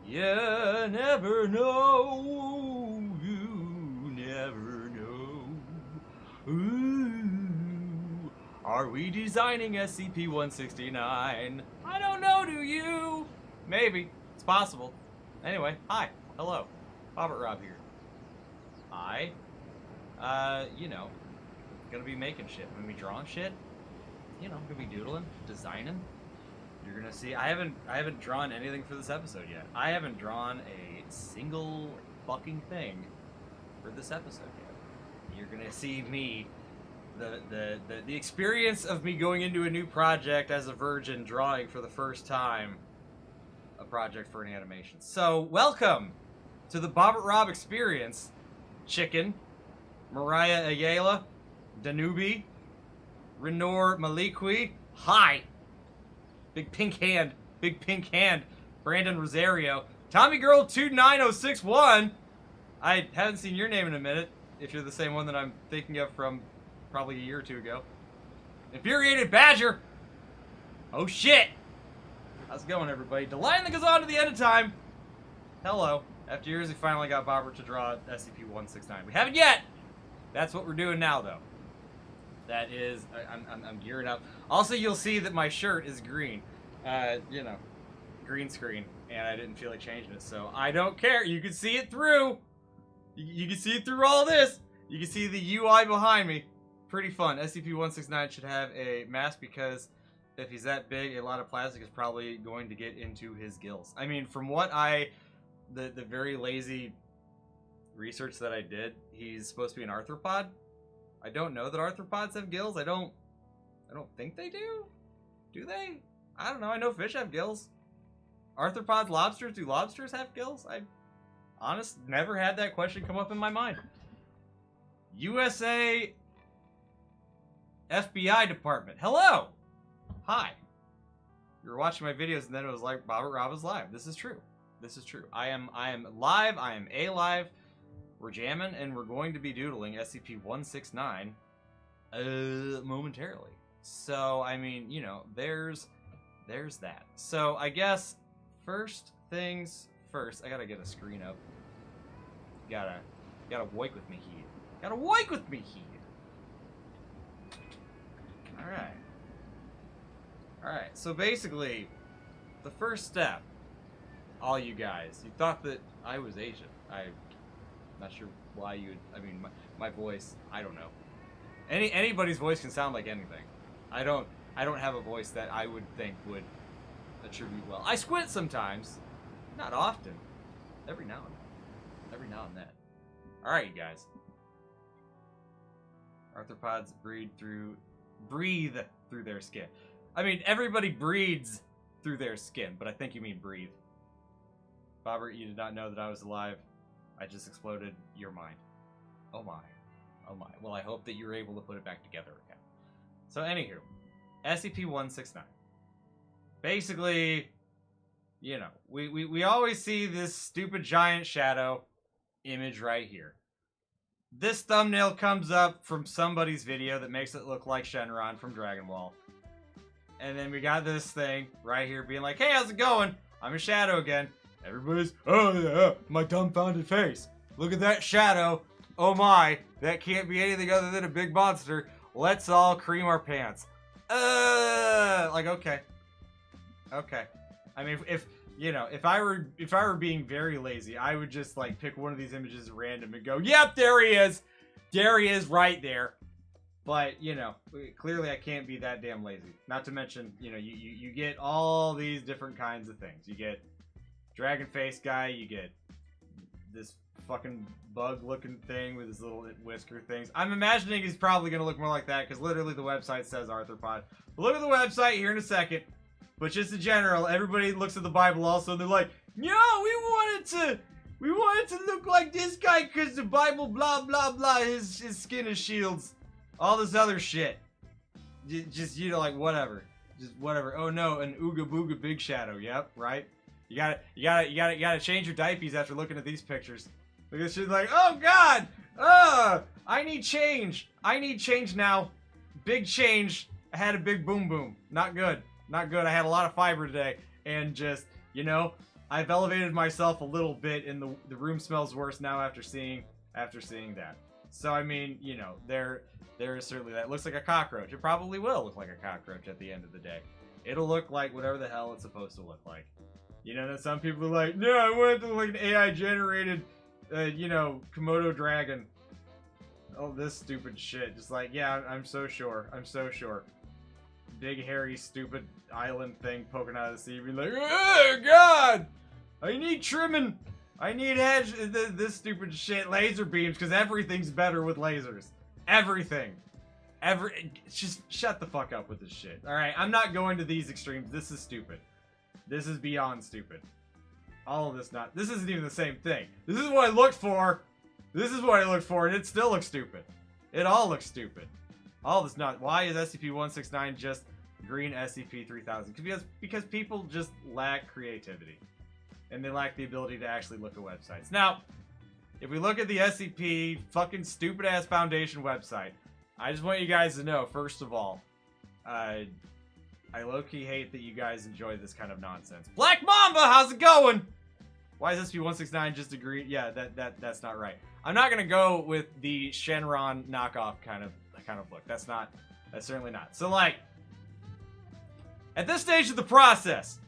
You never know. You never know. Ooh. Are we designing SCP-169? I don't know, do you? Maybe. It's possible. Anyway, hi. Hello. Bobert-Rob here. Gonna be making shit. I'm gonna be drawing shit. I'm gonna be doodling, designing. You're gonna see. I haven't drawn anything for this episode yet. I haven't drawn a single fucking thing for this episode yet. You're gonna see me, the experience of me going into a new project as a virgin, drawing for the first time a project for an animation. So welcome to the Bobert-Rob experience, Chicken, Mariah Ayala, Danubi, Renor Malikwi. Hi. Big pink hand. Brandon Rosario. Tommy Girl 29061. I haven't seen your name in a minute, if you're the same one that I'm thinking of from probably a year or two ago. Infuriated Badger. Oh shit. How's it going, everybody? The line that goes on to the end of time. Hello. After years, we finally got Bobert to draw SCP-169. We haven't yet. That's what we're doing now, though. That is, I'm gearing up. Also, you'll see that my shirt is green. Green screen, and I didn't feel like changing it, so I don't care. You can see it through. You can see it through all this. You can see the UI behind me. Pretty fun. SCP-169 should have a mask because if he's that big, a lot of plastic is probably going to get into his gills. I mean, from what the very lazy research that I did, he's supposed to be an arthropod. I don't know that arthropods have gills. I don't think they do. Do they? I don't know. I know fish have gills. Arthropods, lobsters, do lobsters have gills? I never had that question come up in my mind. USA FBI Department. Hello. Hi. You were watching my videos and then it was like Bobert-Rob is live. This is true. This is true. I am live. I am alive. We're jamming, and we're going to be doodling SCP-169 momentarily. So, I mean, there's that. So, I guess, first things first, I gotta get a screen up. Gotta work with me here. Gotta work with me here. Alright, so basically, the first step, all you guys, you thought that I was Asian. I'm not sure why you would, I mean, my voice, I don't know. Anybody's voice can sound like anything. I don't have a voice that I would think would attribute well. I squint sometimes. Not often. Every now and then. Alright, you guys. Arthropods breathe through their skin. I mean, everybody breathes through their skin, but I think you mean breathe. Bobert, you did not know that I was alive. I just exploded your mind. Oh my. Oh my. Well, I hope that you were able to put it back together again. So, anywho. SCP-169. Basically, we always see this stupid giant shadow image right here. This thumbnail comes up from somebody's video that makes it look like Shenron from Dragon Ball. And then we got this thing right here being like, hey, how's it going? I'm a shadow again. Everybody's, oh yeah, my dumbfounded face. Look at that shadow. Oh my, that can't be anything other than a big monster. Let's all cream our pants. Like, okay. Okay. I mean, if I were being very lazy, I would just like pick one of these images at random and go, yep, there he is. There he is right there. But, clearly I can't be that damn lazy. Not to mention, you get all these different kinds of things. You get dragon face guy, you get this fucking bug looking thing with his little whisker things. I'm imagining he's probably going to look more like that because literally the website says arthropod. We'll look at the website here in a second. But just in general, everybody looks at the Bible also and they're like, no, we wanted to look like this guy because the Bible blah blah blah, his skin is shields. All this other shit. Just like whatever. Just whatever. Oh no, an ooga booga big shadow. Yep, right? You gotta change your diapers after looking at these pictures. Because she's like, oh god! I need change. I need change now. Big change. I had a big boom boom. Not good. Not good. I had a lot of fiber today. And just, I've elevated myself a little bit, and the room smells worse now after seeing that. So I mean, you know, there is certainly that. It looks like a cockroach. It probably will look like a cockroach at the end of the day. It'll look like whatever the hell it's supposed to look like. You know, that some people are like, no, I want it to look like an AI generated, you know, Komodo dragon. Oh, this stupid shit. Just like, yeah, I'm so sure. I'm so sure. Big, hairy, stupid island thing poking out of the sea. Be like, oh, God! I need trimming. I need hedge. This stupid shit. Laser beams, because everything's better with lasers. Everything. Just shut the fuck up with this shit. Alright, I'm not going to these extremes. This is stupid. This is beyond stupid. All of this not. This isn't even the same thing. This is what I looked for. This is what I looked for, and it still looks stupid. It all looks stupid. All this not. Why is SCP-169 just green SCP-3000? Because people just lack creativity. And they lack the ability to actually look at websites. Now, if we look at the SCP fucking stupid-ass Foundation website, I just want you guys to know, first of all, I low-key hate that you guys enjoy this kind of nonsense. Black Mamba, how's it going? Why is SCP-169 just a green? Yeah, that's not right. I'm not gonna go with the Shenron knockoff kind of look. That's certainly not. So like, at this stage of the process,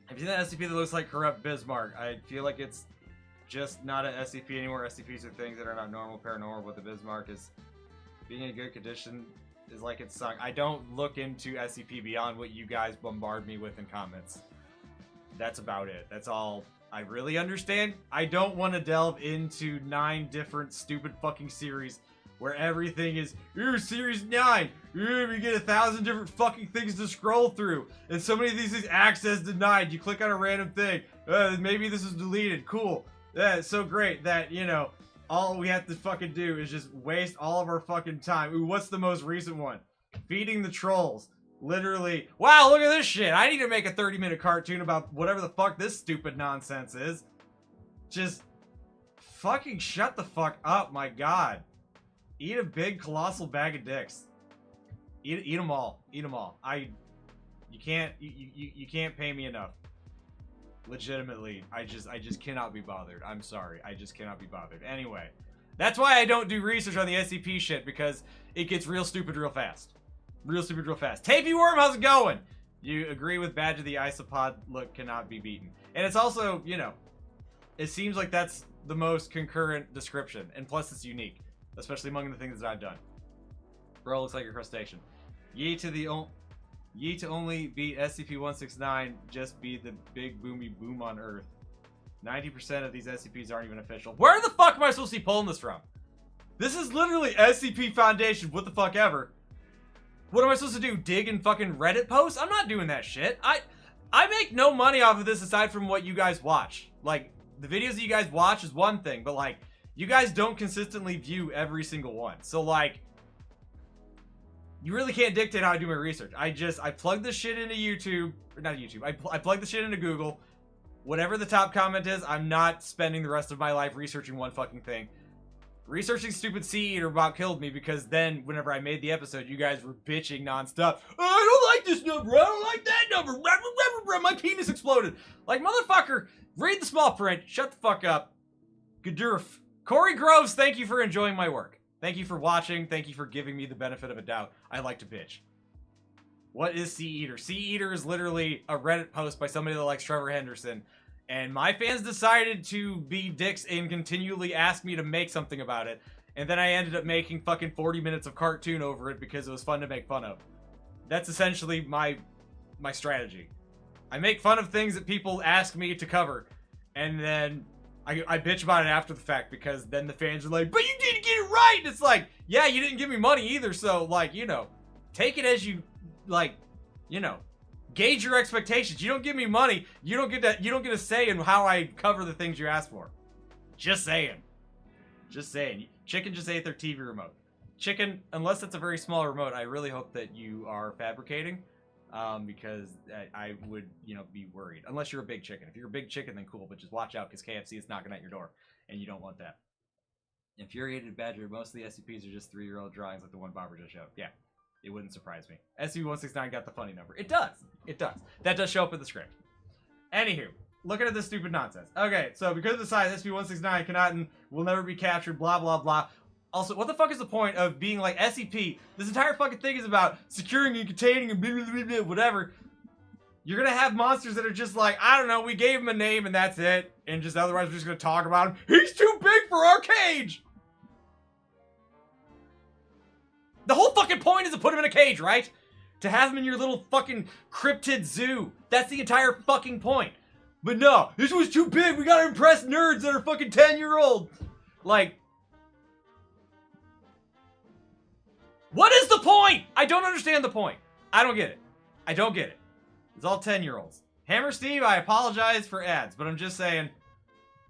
have you seen that SCP that looks like corrupt Bismarck? I feel like it's just not an SCP anymore. SCPs are things that are not normal, paranormal, but the Bismarck is being in good condition is like it's sunk. I don't look into SCP beyond what you guys bombard me with in comments. That's about it. That's all I really understand. I don't want to delve into 9 different stupid fucking series where everything is, series 9, we get 1,000 different fucking things to scroll through, and so many of these things access denied. You click on a random thing, maybe this is deleted, cool. Yeah, it's so great that, you know, all we have to fucking do is just waste all of our fucking time. Ooh, what's the most recent one? Feeding the Trolls. Literally, wow, look at this shit. I need to make a 30-minute cartoon about whatever the fuck this stupid nonsense is. Just fucking shut the fuck up, my god. Eat a big colossal bag of dicks. Eat them all. Eat them all. You can't pay me enough. Legitimately, I just cannot be bothered. I'm sorry. I just cannot be bothered. Anyway, that's why I don't do research on the SCP shit, because it gets real stupid real fast. Real stupid real fast. Tapey Worm, how's it going? You agree with Badge of the Isopod look cannot be beaten. And it's also, you know, it seems like that's the most concurrent description. And plus it's unique. Especially among the things that I've done. Bro, looks like a crustacean. Ye to only beat SCP-169, just be the big boomy boom on Earth. 90% of these SCPs aren't even official. Where the fuck am I supposed to be pulling this from? This is literally SCP Foundation, what the fuck ever. What am I supposed to do? Dig in fucking Reddit posts? I'm not doing that shit. I make no money off of this aside from what you guys watch. Like, the videos that you guys watch is one thing, but like, you guys don't consistently view every single one. So like, you really can't dictate how I do my research. I plug this shit into YouTube, or not YouTube, I plug the shit into Google. Whatever the top comment is, I'm not spending the rest of my life researching one fucking thing. Researching stupid Sea Eater about killed me, because then whenever I made the episode, you guys were bitching nonstop. Oh, I don't like this number, I don't like that number, my penis exploded. Like, motherfucker, read the small print, shut the fuck up. Gadurf. Corey Groves, thank you for enjoying my work. Thank you for watching. Thank you for giving me the benefit of a doubt. I like to bitch. What is Sea Eater? Sea Eater is literally a Reddit post by somebody that likes Trevor Henderson. And my fans decided to be dicks and continually ask me to make something about it. And then I ended up making fucking 40 minutes of cartoon over it because it was fun to make fun of. That's essentially my strategy. I make fun of things that people ask me to cover. And then I bitch about it after the fact, because then the fans are like, but you didn't get it right! And it's like, yeah, you didn't give me money either, so, like, you know, take it as you, like, you know, gauge your expectations. You don't give me money, you don't get a say in how I cover the things you ask for. Just saying. Just saying. Chicken just ate their TV remote. Chicken, unless it's a very small remote, I really hope that you are fabricating. Because I would, you know, be worried. Unless you're a big chicken. If you're a big chicken, then cool, but just watch out, because KFC is knocking at your door, and you don't want that. Infuriated Badger, most of the SCPs are just 3-year-old drawings like the one Bobber just showed. Yeah, it wouldn't surprise me. SCP-169 got the funny number. It does. It does. That does show up in the script. Anywho, looking at this stupid nonsense. Okay, so because of the size, SCP-169 cannot and will never be captured, blah, blah, blah. Also, what the fuck is the point of being like SCP? This entire fucking thing is about securing and containing and blah, blah, blah, blah, whatever. You're gonna have monsters that are just like, I don't know, we gave him a name and that's it. And just otherwise we're just gonna talk about him. He's too big for our cage! The whole fucking point is to put him in a cage, right? To have him in your little fucking cryptid zoo. That's the entire fucking point. But no, this was too big. We gotta impress nerds that are fucking 10-year-old. Like, what is the point? I don't understand the point. I don't get it. I don't get it. It's all 10-year-olds. Hammer Steve, I apologize for ads, but I'm just saying,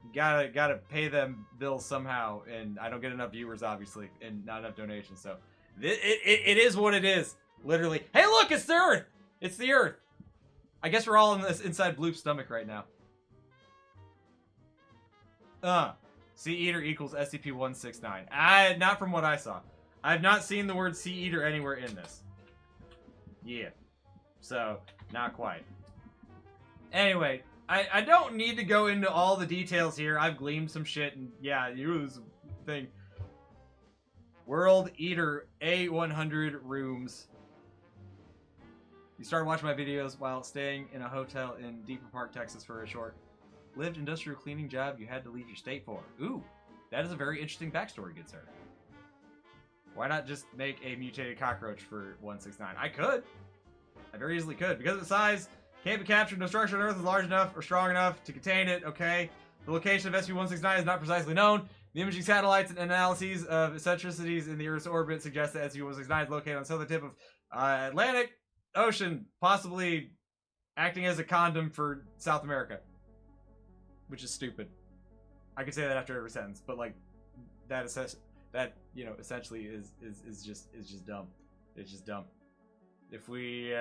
you gotta pay them bills somehow, and I don't get enough viewers, obviously, and not enough donations, so it is what it is. Literally. Hey, look, it's the Earth. It's the Earth. I guess we're all in this inside Bloop's stomach right now. Sea Eater equals SCP-169. Not from what I saw. I have not seen the word Sea Eater anywhere in this. Yeah. So, not quite. Anyway, I don't need to go into all the details here. I've gleaned some shit, and yeah, it was a thing. World Eater A100 rooms. You started watching my videos while staying in a hotel in Deeper Park, Texas for a short-lived industrial cleaning job you had to leave your state for. Ooh, that is a very interesting backstory, good sir. Why not just make a mutated cockroach for 169? I could. I very easily could. Because of the size, can't be captured. No structure on Earth is large enough or strong enough to contain it. Okay. The location of SCP-169 is not precisely known. The imaging satellites and analyses of eccentricities in the Earth's orbit suggest that SCP-169 is located on the southern tip of Atlantic Ocean, possibly acting as a condom for South America, which is stupid. I could say that after every sentence, but like that essentially is just dumb. It's just dumb. If we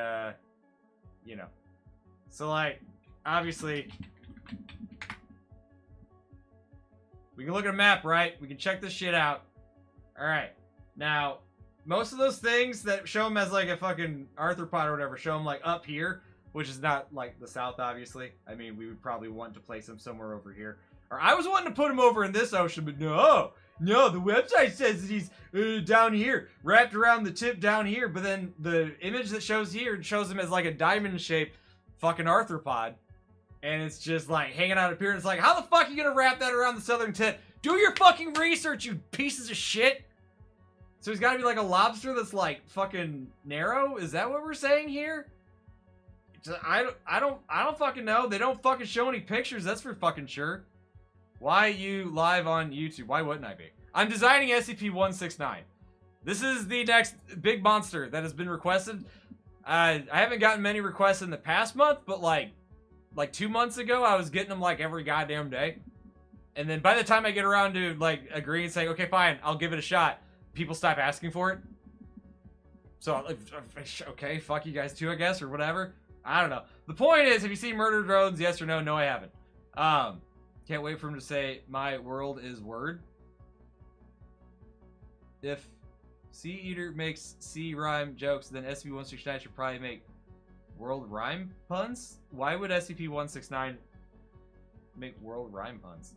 so like obviously we can look at a map, right? We can check this shit out. All right, now. Most of those things that show them as like a fucking arthropod or whatever show them like up here, which is not like the south, obviously. I mean, we would probably want to place them somewhere over here. Or I was wanting to put him over in this ocean, but no, the website says that he's down here, wrapped around the tip down here. But then the image that shows here shows him as like a diamond-shaped fucking arthropod, and it's just like hanging out up here. And it's like, how the fuck are you gonna wrap that around the southern tip? Do your fucking research, you pieces of shit. So he's got to be like a lobster that's like fucking narrow? Is that what we're saying here? I don't fucking know. They don't fucking show any pictures, that's for fucking sure. Why you live on YouTube? Why wouldn't I be? I'm designing SCP-169. This is the next big monster that has been requested. I haven't gotten many requests in the past month, but like 2 months ago, I was getting them like every goddamn day. And then by the time I get around to like agreeing and saying, okay, fine, I'll give it a shot, people stop asking for it. So, okay, fuck you guys too, I guess, or whatever. I don't know. The point is, have you seen Murder Drones? Yes or no? No, I haven't. Can't wait for him to say, my world is word. If Sea Eater makes sea rhyme jokes, then SCP-169 should probably make world rhyme puns? Why would SCP-169 make world rhyme puns?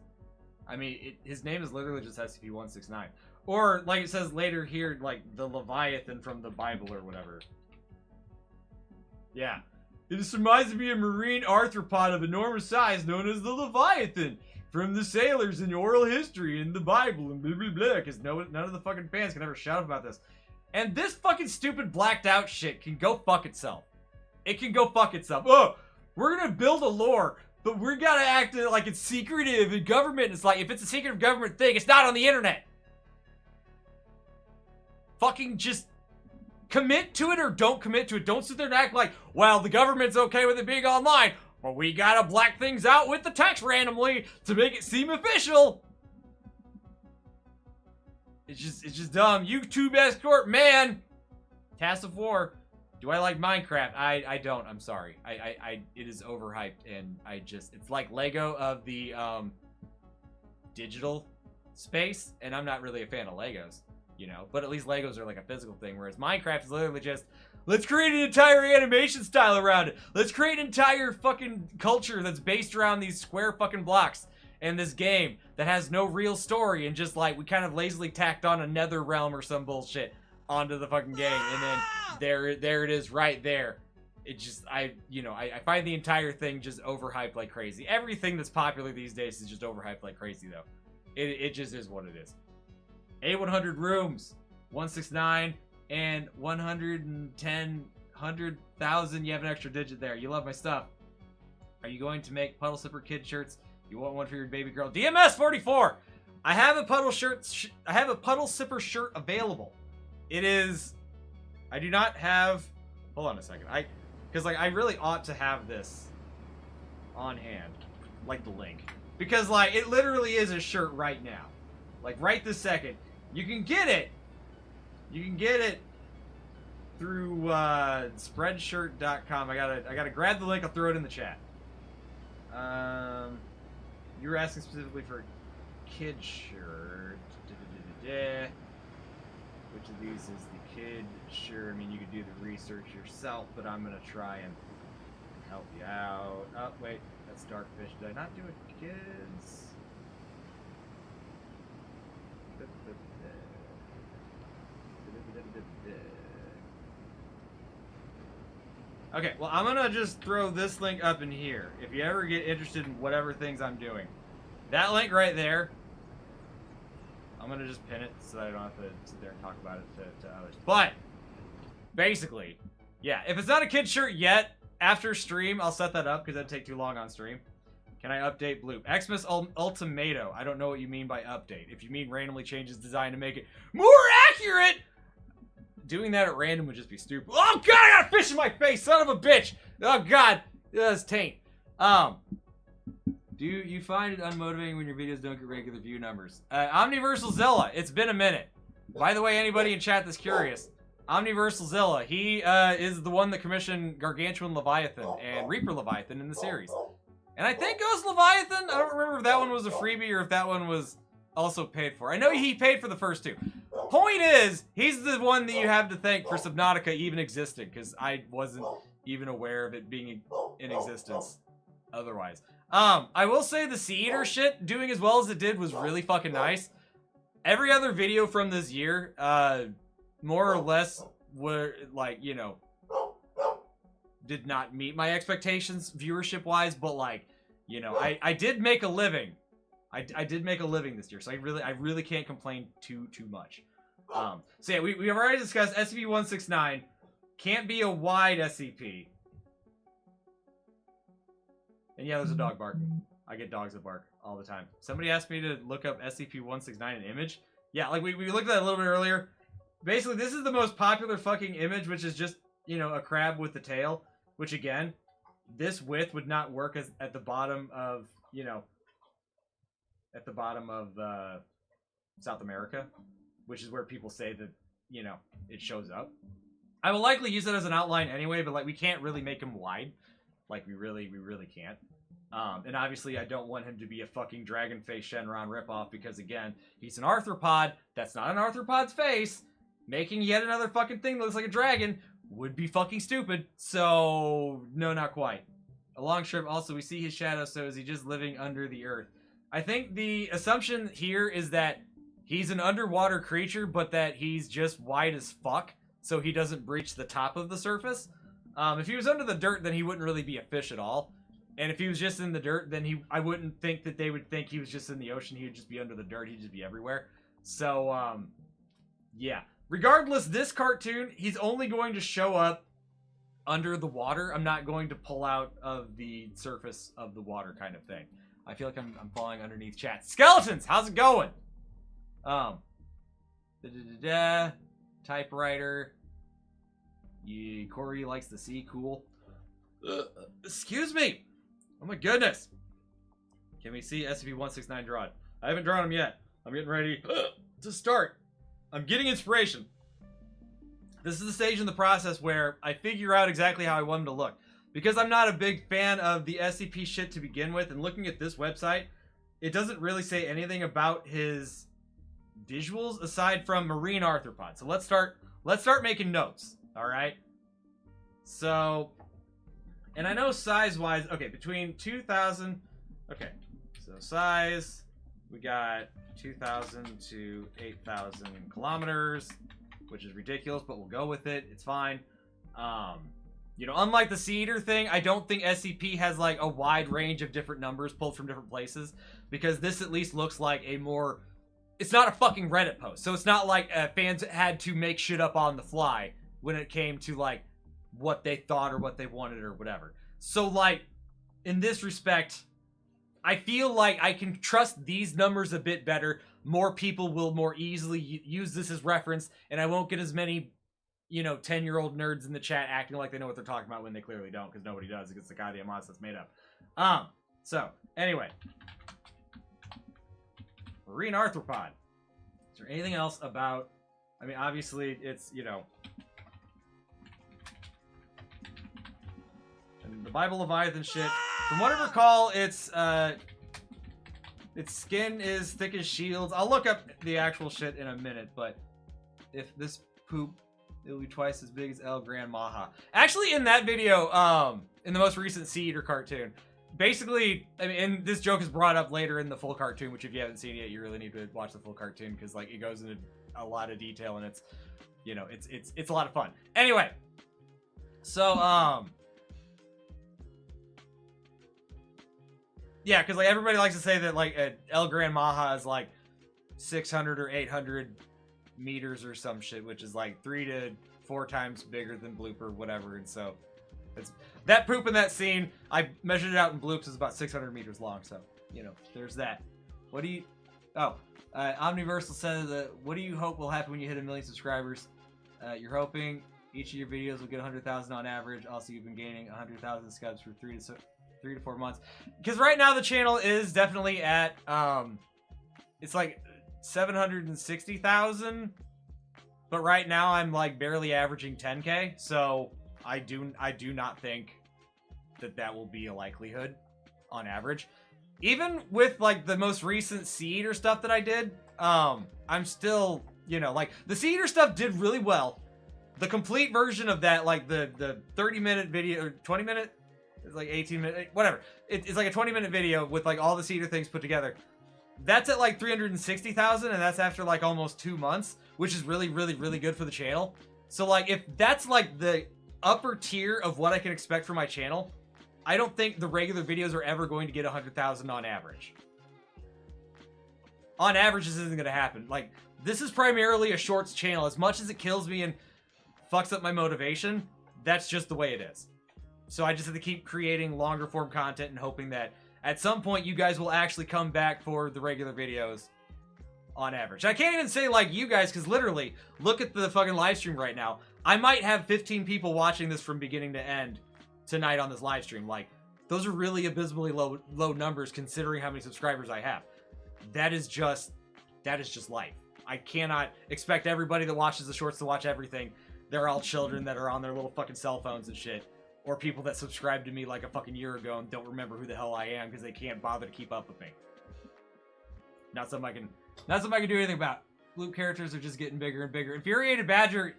I mean, his name is literally just SCP-169. Or, like it says later here, like, the Leviathan from the Bible or whatever. Yeah. It is surmised to be a marine arthropod of enormous size known as the Leviathan from the sailors in oral history in the Bible and blah, blah, blah. Because none of the fucking fans can ever shout about this. And this fucking stupid blacked out shit can go fuck itself. It can go fuck itself. Oh, we're gonna build a lore, but we gotta act like it's secretive and government. It's like, if it's a secretive government thing, it's not on the internet. Fucking just commit to it or don't commit to it. Don't sit there and act like, well, the government's okay with it being online, but we gotta black things out with the text randomly to make it seem official. It's just dumb. YouTube escort, man. Task of War. Do I like Minecraft? I don't. I'm sorry. It is overhyped, and it's like Lego of the digital space, and I'm not really a fan of Legos. You know, but at least Legos are like a physical thing, whereas Minecraft is literally just Let's create an entire animation style around it. Let's create an entire fucking culture that's based around these square fucking blocks and this game that has no real story and just like we kind of lazily tacked on a nether realm or some bullshit onto the fucking game, and then there it is right there. It just, I find the entire thing just overhyped like crazy. Everything that's popular these days is just overhyped like crazy, though. It just is what it is. A100 rooms, 169, and 110,000. You have an extra digit there. You love my stuff. Are you going to make Puddle Sipper kid shirts? You want one for your baby girl? DMS 44. I have a Puddle Sipper shirt available. It is. I do not have. Hold on a second. Because like I really ought to have this on hand, like the link, because like it literally is a shirt right now, like right this second. You can get it. You can get it through Spreadshirt.com. I gotta grab the link. I'll throw it in the chat. You were asking specifically for a kid shirt. Which of these is the kid shirt? I mean, you could do the research yourself, but I'm gonna try and help you out. Oh, wait, that's Darkfish. Did I not do it, kids? Okay, well, I'm gonna just throw this link up in here. If you ever get interested in whatever things I'm doing, that link right there, I'm gonna just pin it so that I don't have to sit there and talk about it to others. But basically, yeah, if it's not a kid shirt yet, after stream, I'll set that up because that'd take too long on stream. Can I update Bloop? Xmas Ultimato. I don't know what you mean by update. If you mean randomly changes design to make it more accurate, doing that at random would just be stupid. Oh god, I got a fish in my face, son of a bitch! Oh god, that's taint. Do you find it unmotivating when your videos don't get regular view numbers? Omniversal Zilla, it's been a minute. By the way, anybody in chat that's curious, Omniversal Zilla, he is the one that commissioned Gargantuan Leviathan and Reaper Leviathan in the series. And I think Ghost Leviathan, I don't remember if that one was a freebie or if that one was also paid for. I know he paid for the first two. Point is, he's the one that you have to thank for Subnautica even existing, because I wasn't even aware of it being in existence otherwise. I will say the Sea Eater shit doing as well as it did was really fucking nice. Every other video from this year, more or less, were like, you know, did not meet my expectations viewership-wise, but like, you know, I did make a living. I did make a living this year, so I really can't complain too much. So yeah, we have already discussed SCP-169 can't be a wide SCP. And yeah, there's a dog barking. I get dogs that bark all the time. Somebody asked me to look up SCP-169 in image. Yeah, like we looked at that a little bit earlier. Basically, this is the most popular fucking image, which is just, you know, a crab with the tail. Which again, this width would not work as at the bottom of, you know, at the bottom of South America, which is where people say that, you know, it shows up. I will likely use it as an outline anyway, but like we can't really make him wide. Like we really can't. And obviously I don't want him to be a fucking dragon face Shenron ripoff because again, he's an arthropod. That's not an arthropod's face. Making yet another fucking thing that looks like a dragon would be fucking stupid. So no, not quite. A long strip. Also, we see his shadow. So is he just living under the earth? I think the assumption here is that he's an underwater creature, but that he's just wide as fuck, so he doesn't breach the top of the surface. If he was under the dirt, then he wouldn't really be a fish at all. And if he was just in the dirt, then I wouldn't think that they would think he was just in the ocean. He would just be under the dirt. He'd just be everywhere. So, yeah. Regardless, this cartoon, he's only going to show up under the water. I'm not going to pull out of the surface of the water kind of thing. I feel like I'm falling underneath chat. Skeletons, how's it going? Typewriter. Yeah, Corey likes the sea. Cool. Excuse me. Oh my goodness. Can we see SCP-169 drawn? I haven't drawn him yet. I'm getting ready to start. I'm getting inspiration. This is the stage in the process where I figure out exactly how I want him to look. Because I'm not a big fan of the SCP shit to begin with, and looking at this website, it doesn't really say anything about his visuals aside from marine arthropods. So let's start making notes. All right. So, and I know size-wise, okay, between 2,000, okay, so size, we got 2,000 to 8,000 kilometers, which is ridiculous, but we'll go with it. It's fine. You know, unlike the Sea Eater thing, I don't think SCP has, like, a wide range of different numbers pulled from different places, because this at least looks like a more... It's not a fucking Reddit post, so it's not like fans had to make shit up on the fly when it came to, like, what they thought or what they wanted or whatever. So, like, in this respect, I feel like I can trust these numbers a bit better. More people will more easily use this as reference, and I won't get as many... you know, 10-year-old nerds in the chat acting like they know what they're talking about when they clearly don't, because nobody does. It's the goddamn monster that's made up. So, anyway. Marine arthropod. Is there anything else about... I mean, obviously, it's, you know... And the Bible Leviathan shit. From what I recall, its skin is thick as shields. I'll look up the actual shit in a minute, but if this poop... it'll be twice as big as El Gran Maha. Actually, in that video, in the most recent Sea Eater cartoon, basically, I mean, and this joke is brought up later in the full cartoon, which if you haven't seen it yet, you really need to watch the full cartoon, because, like, it goes into a lot of detail, and it's, you know, it's a lot of fun. Anyway, so, yeah, because, like, everybody likes to say that, like, El Gran Maha is, like, 600 or 800 meters or some shit, which is like 3 to 4 times bigger than Bloop or whatever. And so it's that poop in that scene, I measured it out in Bloops, is about 600 meters long. So, you know, there's that. What do you... Oh, Omniversal says that, what do you hope will happen when you hit 1 million subscribers? You're hoping each of your videos will get 100,000 on average. Also, you've been gaining 100,000 subs for 3 to 4 months. Because right now the channel is definitely at, it's like 760,000, but right now I'm like barely averaging 10k, so I do not think that will be a likelihood on average. Even with like the most recent Sea Eater stuff that I did, I'm still, you know, like the Sea Eater stuff did really well. The complete version of that, like the 30-minute video, or 20-minute, it's like 18-minute, whatever. It's like a 20-minute video with like all the Sea Eater things put together. That's at like 360,000, and that's after like almost 2 months, which is really, really, really good for the channel. So like, if that's like the upper tier of what I can expect from my channel, I don't think the regular videos are ever going to get 100,000 on average. On average, this isn't going to happen. Like, this is primarily a shorts channel. As much as it kills me and fucks up my motivation, that's just the way it is. So I just have to keep creating longer form content and hoping that at some point, you guys will actually come back for the regular videos on average. I can't even say, like, you guys, because literally, look at the fucking live stream right now. I might have 15 people watching this from beginning to end tonight on this live stream. Like, those are really abysmally low numbers considering how many subscribers I have. That is just life. I cannot expect everybody that watches the shorts to watch everything. They're all children that are on their little fucking cell phones and shit. Or people that subscribed to me like a fucking year ago and don't remember who the hell I am because they can't bother to keep up with me. Not something I can do anything about. Blue characters are just getting bigger and bigger. Infuriated Badger,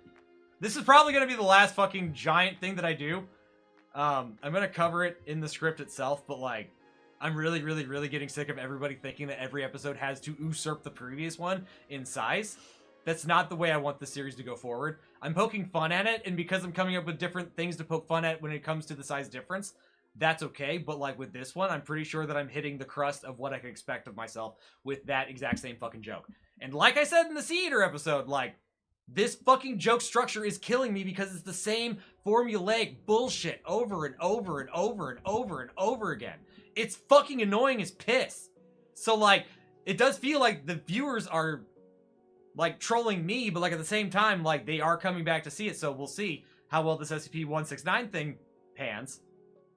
this is probably going to be the last fucking giant thing that I do. I'm going to cover it in the script itself, but like, I'm really, really, really getting sick of everybody thinking that every episode has to usurp the previous one in size. That's not the way I want the series to go forward. I'm poking fun at it, and because I'm coming up with different things to poke fun at when it comes to the size difference, that's okay. But like with this one, I'm pretty sure that I'm hitting the crust of what I can expect of myself with that exact same fucking joke. And like I said in the Sea Eater episode, like, this fucking joke structure is killing me because it's the same formulaic bullshit over and over and over and over and over again. It's fucking annoying as piss. So like, it does feel like the viewers are like trolling me, but like at the same time, like they are coming back to see it. So we'll see how well this SCP-169 thing pans.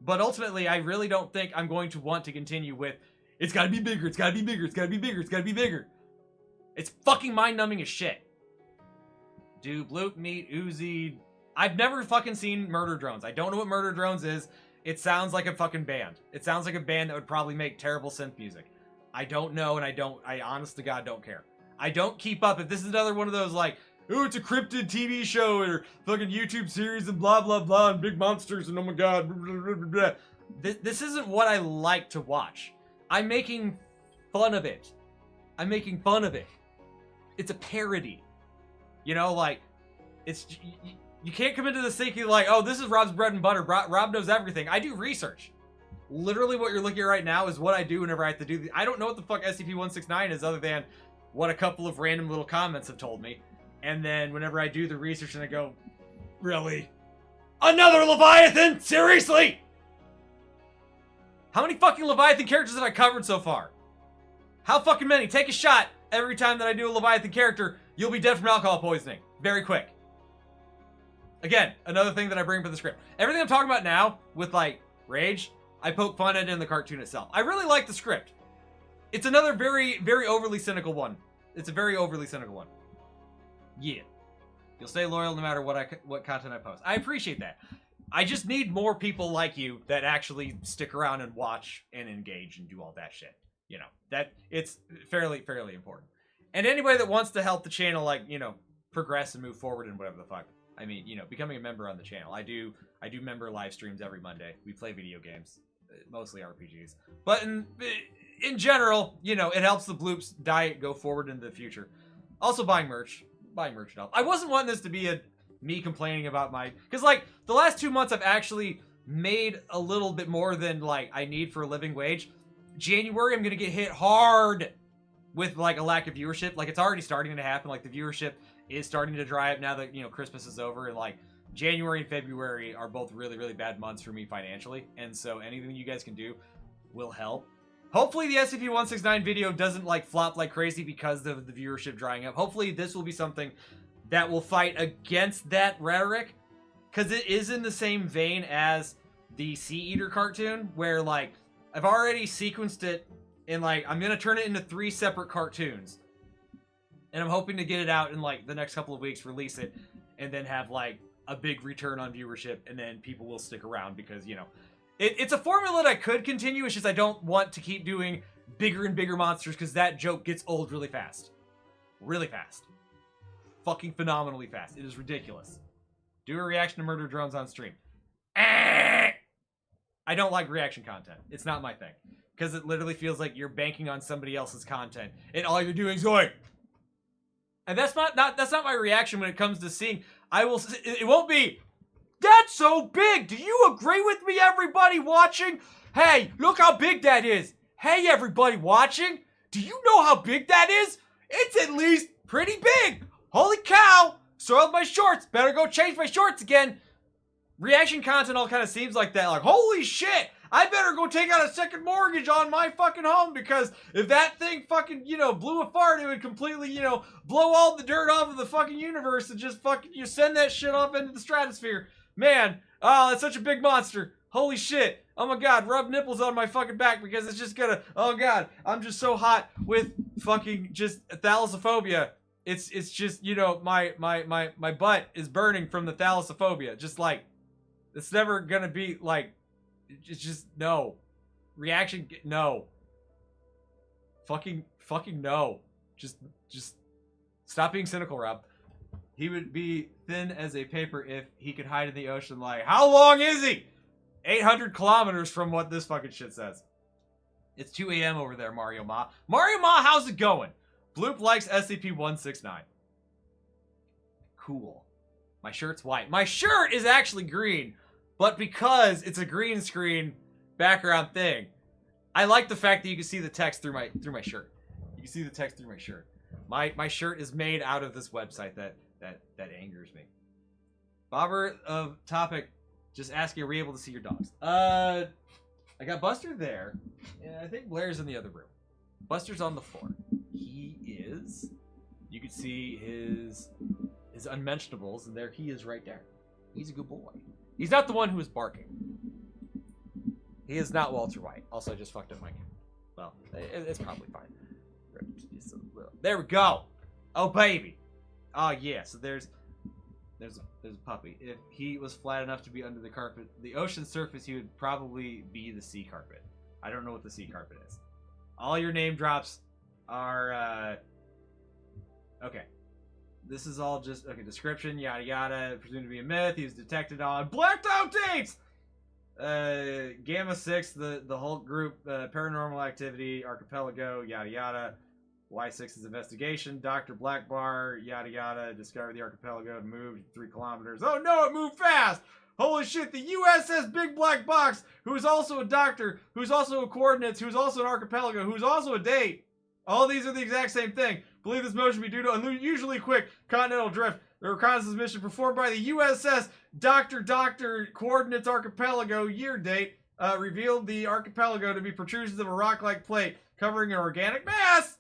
But ultimately, I really don't think I'm going to want to continue with, it's gotta be bigger, it's gotta be bigger, it's gotta be bigger, it's gotta be bigger. It's fucking mind-numbing as shit. Do Bloop meet Uzi? I've never fucking seen Murder Drones. I don't know what Murder Drones is. It sounds like a fucking band. It sounds like a band that would probably make terrible synth music. I don't know, and I honest to God don't care. I don't keep up. If this is another one of those, like, oh, it's a cryptid TV show or fucking YouTube series and blah, blah, blah, and big monsters and oh my god, blah, blah, blah, blah. This isn't what I like to watch. I'm making fun of it. I'm making fun of it. It's a parody. You know, like, it's... You can't come into this thinking like, oh, this is Rob's bread and butter. Rob knows everything. I do research. Literally what you're looking at right now is what I do whenever I have to do... I don't know what the fuck SCP-169 is other than what a couple of random little comments have told me. And then whenever I do the research and I go, really? Another Leviathan? Seriously? How many fucking Leviathan characters have I covered so far? How fucking many? Take a shot every time that I do a Leviathan character. You'll be dead from alcohol poisoning. Very quick. Again, another thing that I bring up in the script. Everything I'm talking about now with, like, Rage, I poke fun at it in the cartoon itself. I really like the script. It's another very, very overly cynical one. It's a very overly cynical one. Yeah. You'll stay loyal no matter what content I post. I appreciate that. I just need more people like you that actually stick around and watch and engage and do all that shit. You know, that it's fairly important. And anybody that wants to help the channel, like, you know, progress and move forward and whatever the fuck. I mean, you know, becoming a member on the channel. I do member live streams every Monday. We play video games, mostly RPGs. But in general, you know, it helps the Bloops diet go forward into the future. Also buying merch. Buying merch helps. I wasn't wanting this to be me complaining about my... Because, like, the last 2 months I've actually made a little bit more than, like, I need for a living wage. January, I'm going to get hit hard with, like, a lack of viewership. Like, it's already starting to happen. Like, the viewership is starting to dry up now that, you know, Christmas is over. And, like, January and February are both really, really bad months for me financially. And so anything you guys can do will help. Hopefully the SCP-169 video doesn't, like, flop like crazy because of the viewership drying up. Hopefully this will be something that will fight against that rhetoric. Because it is in the same vein as the Sea Eater cartoon, where, like, I've already sequenced it and, like, I'm going to turn it into 3 separate cartoons. And I'm hoping to get it out in, like, the next couple of weeks, release it, and then have, like, a big return on viewership, and then people will stick around because, you know, it's a formula that I could continue. It's just I don't want to keep doing bigger and bigger monsters because that joke gets old really fast. Really fast. Fucking phenomenally fast. It is ridiculous. Do a reaction to murder drones on stream. I don't like reaction content. It's not my thing. Because it literally feels like you're banking on somebody else's content, and all you're doing is going... And that's not my reaction when it comes to seeing. It won't be, that's so big. Do you agree with me, everybody watching? Hey, look how big that is. Hey, everybody watching. Do you know how big that is? It's at least pretty big. Holy cow. Soiled my shorts. Better go change my shorts again. Reaction content all kind of seems like that. Like, holy shit. I better go take out a second mortgage on my fucking home because if that thing fucking, you know, blew a fart, it would completely, you know, blow all the dirt off of the fucking universe and just fucking, you send that shit off into the stratosphere. Man, oh, that's such a big monster. Holy shit. Oh my god, rub nipples on my fucking back because it's just gonna, oh god, I'm just so hot with fucking just thalassophobia. It's just, you know, my butt is burning from the thalassophobia. Just like, it's never gonna be like, it's just, no. Reaction, no. Fucking no. Just stop being cynical, Rob. He would be thin as a paper if he could hide in the ocean like, how long is he? 800 kilometers from what this fucking shit says. It's 2 a.m. over there, Mario Ma. Mario Ma, how's it going? Bloop likes SCP-169. Cool. My shirt's white. My shirt is actually green. But because it's a green screen background thing, I like the fact that you can see the text through my shirt. You can see the text through my shirt. My shirt is made out of this website that angers me. Bobber of topic, just asking, are we able to see your dogs? I got Buster there, and I think Blair's in the other room. Buster's on the floor. He is. You can see his unmentionables, and there he is right there. He's a good boy. He's not the one who is barking. He is not Walter White. Also, I just fucked up my... Well, it's probably fine. There we go. Oh, baby. Oh, yeah. So there's a puppy. If he was flat enough to be under the carpet, the ocean surface, he would probably be the sea carpet. I don't know what the sea carpet is. All your name drops are... Okay. This is all just, okay, description, yada yada, presumed to be a myth. He was detected on blacked out dates! Gamma 6, the Hulk group, paranormal activity, archipelago, yada yada. Y6's investigation, Dr. Blackbar, yada yada, discovered the archipelago and moved 3 kilometers. Oh no, it moved fast! Holy shit, the USS Big Black Box, who is also a doctor, who's also a coordinates, who's also an archipelago, who's also a date. All these are the exact same thing. Believe this motion to be due to unusually quick continental drift. The reconnaissance mission performed by the USS Dr. Coordinates Archipelago year date revealed the archipelago to be protrusions of a rock-like plate covering an organic mass.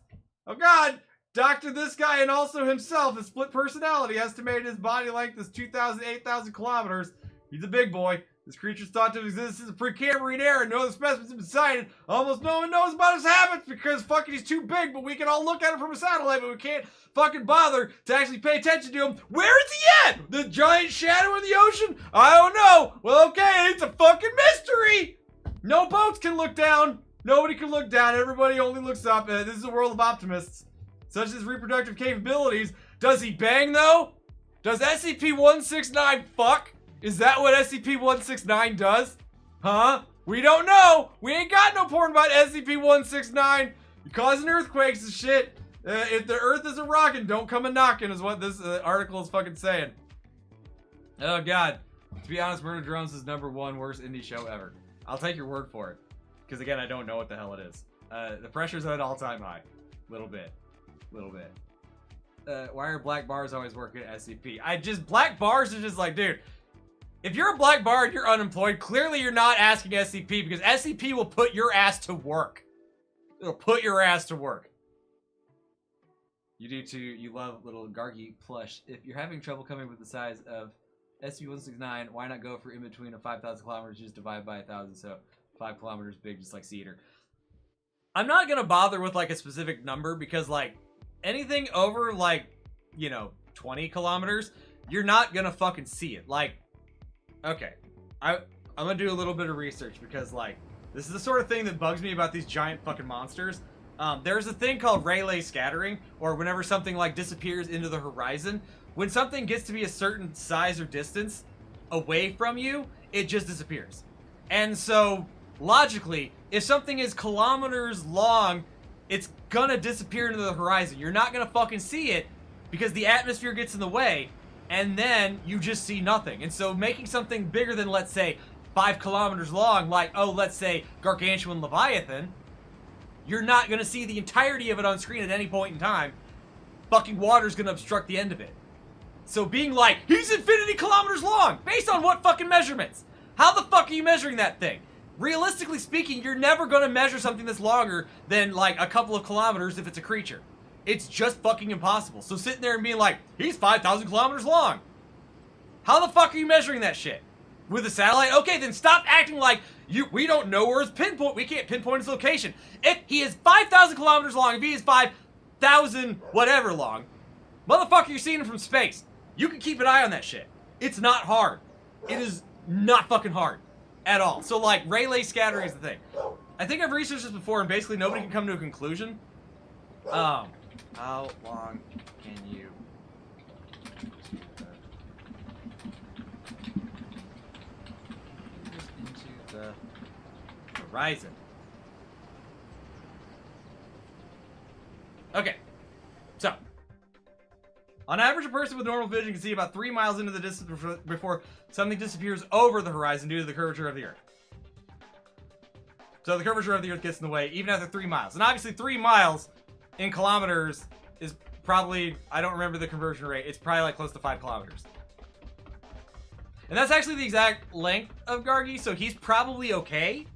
Oh god! Doctor this guy and also himself, a split personality, estimated his body length is 8,000 kilometers. He's a big boy. This creature's thought to exist since the Precambrian era. No other specimens have been sighted. Almost no one knows about his habits because fucking he's too big, but we can all look at him from a satellite, but we can't fucking bother to actually pay attention to him. Where is he at? The giant shadow in the ocean? I don't know. Well, okay, it's a fucking mystery. No boats can look down. Nobody can look down. Everybody only looks up. This is a world of optimists. Such as reproductive capabilities. Does he bang, though? Does SCP-169 fuck? Is that what SCP-169 does? Huh? We don't know. We ain't got no porn about SCP-169. You're causing earthquakes and shit. If the earth isn't rocking, don't come a knocking is what this article is fucking saying. Oh, God. To be honest, Murder Drones is #1 worst indie show ever. I'll take your word for it. Because, again, I don't know what the hell it is. The pressure's at an all-time high. Little bit. Why are black bars always working at SCP? Black bars are just like, dude... If you're a black bar and you're unemployed, clearly you're not asking SCP because SCP will put your ass to work. It'll put your ass to work. You do too. You love little Gargi plush. If you're having trouble coming with the size of SCP-169, why not go for in between of 5,000 kilometers, just divide by 1,000, so 5 kilometers big, just like Cedar. I'm not gonna bother with like a specific number because like anything over like, 20 kilometers, you're not gonna fucking see it. Like, okay, I'm gonna do a little bit of research because, like, this is the sort of thing that bugs me about these giant fucking monsters. There's a thing called Rayleigh scattering, or whenever something, like, disappears into the horizon. When something gets to be a certain size or distance away from you, it just disappears. And so, logically, if something is kilometers long, it's gonna disappear into the horizon. You're not gonna fucking see it because the atmosphere gets in the way, and then you just see nothing. And so making something bigger than, let's say, 5 kilometers long, like, oh, let's say, Gargantuan Leviathan, you're not going to see the entirety of it on screen at any point in time. Fucking water's going to obstruct the end of it. So being like, he's infinity kilometers long, based on what fucking measurements? How the fuck are you measuring that thing? Realistically speaking, you're never going to measure something that's longer than, like, a couple of kilometers if it's a creature. It's just fucking impossible. So sitting there and being like, he's 5,000 kilometers long. How the fuck are you measuring that shit? With a satellite? Okay, then stop acting like we don't know where his pinpoint. We can't pinpoint his location. If he is 5,000 kilometers long, if he is 5,000 whatever long, motherfucker, you're seeing him from space. You can keep an eye on that shit. It's not hard. It is not fucking hard at all. So like, Rayleigh scattering is the thing. I think I've researched this before, and basically nobody can come to a conclusion. How long can you into the horizon? Okay, so on average, a person with normal vision can see about 3 miles into the distance before something disappears over the horizon due to the curvature of the Earth. So the curvature of the Earth gets in the way even after 3 miles. And obviously 3 miles in kilometers is probably, I don't remember the conversion rate, it's probably like close to 5 kilometers. And that's actually the exact length of Gargi, so he's probably okay.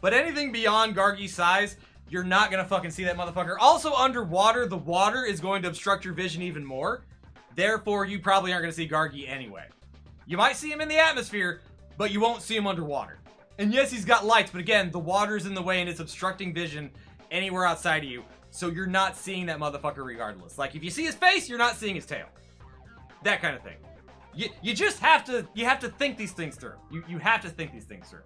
But anything beyond Gargi's size, you're not gonna fucking see that motherfucker. Also underwater, the water is going to obstruct your vision even more. Therefore, you probably aren't gonna see Gargi anyway. You might see him in the atmosphere, but you won't see him underwater. And yes, he's got lights, but again, the water's in the way and it's obstructing vision anywhere outside of you. So you're not seeing that motherfucker regardless. Like, if you see his face, you're not seeing his tail. That kind of thing. You just have to, think these things through. You have to think these things through.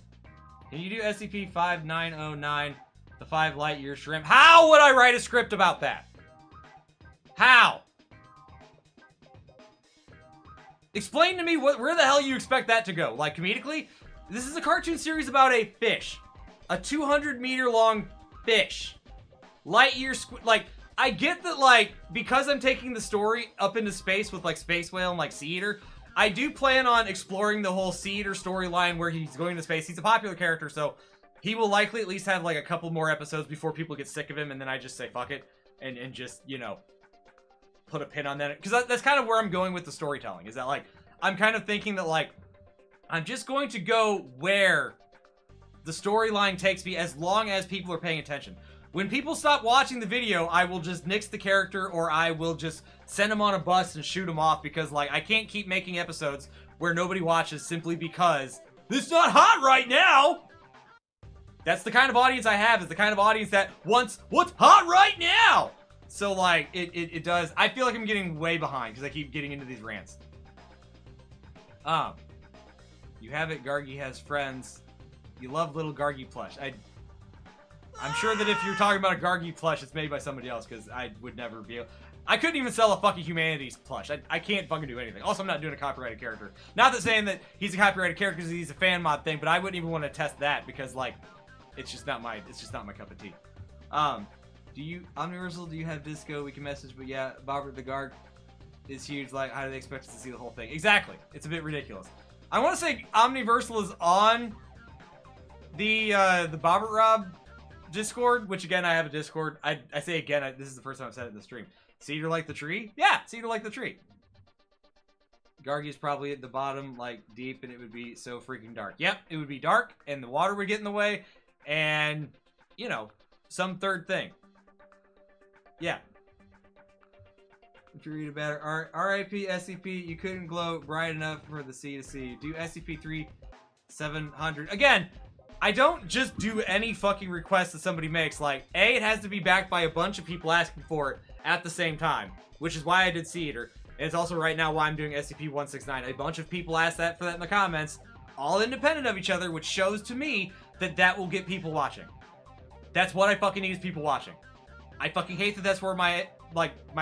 Can you do SCP-5909, the 5 light year shrimp? How would I write a script about that? How? Explain to me where the hell you expect that to go. Like, comedically, this is a cartoon series about a fish. A 200-meter long fish. Light year like, I get that, like, because I'm taking the story up into space with, like, Space Whale and, like, Sea Eater, I do plan on exploring the whole Sea Eater storyline where he's going to space. He's a popular character, so he will likely at least have, like, a couple more episodes before people get sick of him, and then I just say, fuck it, and just, you know, put a pin on that. Because that's kind of where I'm going with the storytelling, is that, like, I'm kind of thinking that, like, I'm just going to go where the storyline takes me as long as people are paying attention. When people stop watching the video, I will just nix the character, or I will just send him on a bus and shoot him off, because, like, I can't keep making episodes where nobody watches simply because it's not hot right now! That's the kind of audience I have, is the kind of audience that wants what's hot right now! So, like, it does. I feel like I'm getting way behind, because I keep getting into these rants. You have it, Gargi has friends. You love little Gargi plush. I'm sure that if you're talking about a Gargi plush, it's made by somebody else, because I would never be able... I couldn't even sell a fucking Humanities plush. I can't fucking do anything. Also, I'm not doing a copyrighted character. Not that saying that he's a copyrighted character because he's a fan mod thing, but I wouldn't even want to test that, because, like, it's just not my cup of tea. Do you... Omniversal, do you have Disco? We can message, but yeah, Bobert the Garg is huge. Like, how do they expect us to see the whole thing? Exactly. It's a bit ridiculous. I want to say Omniversal is on the Bobert-Rob Discord, which, again, I have a Discord. I say again, this is the first time I've said it in the stream. Cedar like the tree? Yeah, Cedar like the tree. Gargi's probably at the bottom, like, deep, and it would be so freaking dark. Yep, it would be dark, and the water would get in the way, and, you know, some third thing. Yeah. If you read about it, R.I.P. SCP, you couldn't glow bright enough for the sea to see. Do SCP-3 700. Again, I don't just do any fucking request that somebody makes. Like, A, it has to be backed by a bunch of people asking for it at the same time, which is why I did Sea Eater. And it's also right now why I'm doing SCP-169. A bunch of people asked that for that in the comments, all independent of each other, which shows to me that that will get people watching. That's what I fucking need, is people watching. I fucking hate that that's where my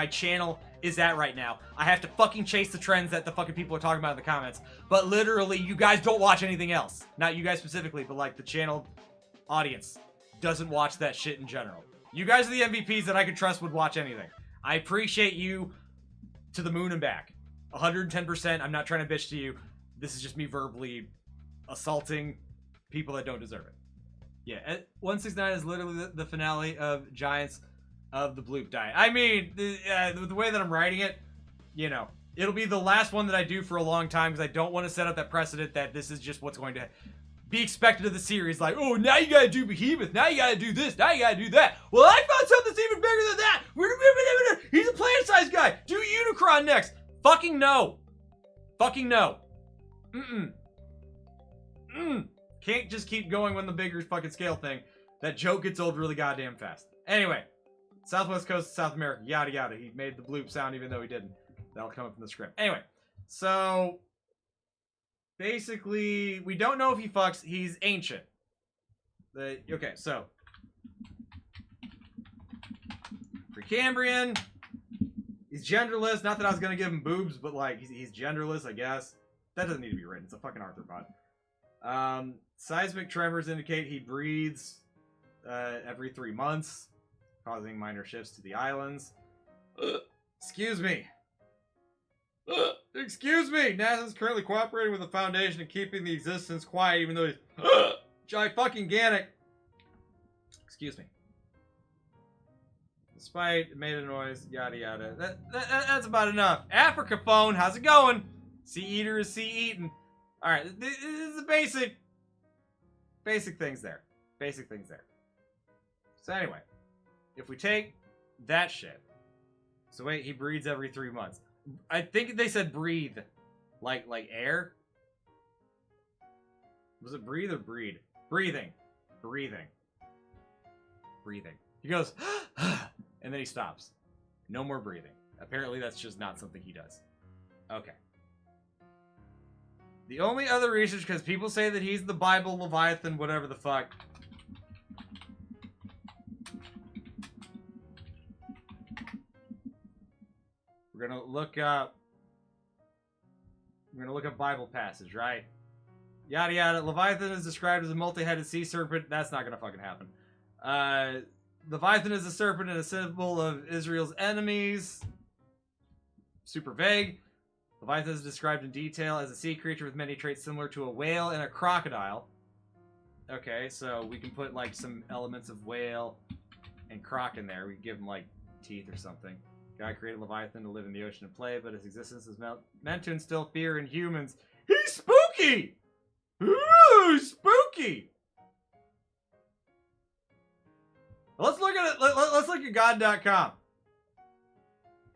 channel is at right now. I have to fucking chase the trends that the fucking people are talking about in the comments. But literally, you guys don't watch anything else. Not you guys specifically, but like the channel audience doesn't watch that shit in general. You guys are the MVPs that I could trust would watch anything. I appreciate you to the moon and back. 110%. I'm not trying to bitch to you. This is just me verbally assaulting people that don't deserve it. Yeah, 169 is literally the finale of Giants of the Bloop Diet. I mean, the way that I'm writing it, you know, it'll be the last one that I do for a long time, because I don't want to set up that precedent that this is just what's going to be expected of the series. Like, oh, now you gotta do Behemoth, now you gotta do this, now you gotta do that. Well, I found something that's even bigger than that. He's a plant-sized guy. Do Unicron next. Fucking no. Fucking no. Can't just keep going when the bigger fucking scale thing. That joke gets old really goddamn fast. Anyway. Southwest coast of South America, yada yada. He made the bloop sound even though he didn't. That'll come up from the script. Anyway, so basically, we don't know if he fucks. He's ancient. Okay, so Precambrian. He's genderless. Not that I was gonna give him boobs, but like he's genderless, I guess. That doesn't need to be written. It's a fucking arthropod. Seismic tremors indicate he breathes every 3 months, causing minor shifts to the islands. Excuse me. Excuse me! NASA's currently cooperating with the Foundation and keeping the existence quiet, even though he's gigantic. Excuse me. Despite it made a noise, yada yada. That's about enough. Africa phone, how's it going? Sea Eater is sea eating. Alright, this is the basic things there. Basic things there. So anyway. If we take that shit, so wait, he breathes every 3 months. I think they said breathe, like air. Was it breathe or breed? Breathing. He goes, and then he stops. No more breathing. Apparently that's just not something he does. Okay. The only other research, because people say that he's the Bible Leviathan, whatever the fuck. We're gonna look up We're gonna look up Bible passage, right? Yada yada. Leviathan is described as a multi-headed sea serpent. That's not gonna fucking happen. Leviathan is a serpent and a symbol of Israel's enemies. Super vague. Leviathan is described in detail as a sea creature with many traits similar to a whale and a crocodile. Okay, so we can put like some elements of whale and croc in there. We can give him like teeth or something. God created Leviathan to live in the ocean and play, but his existence is meant to instill fear in humans. He's spooky! Ooh, spooky! Let's look at it. Let's look at God.com.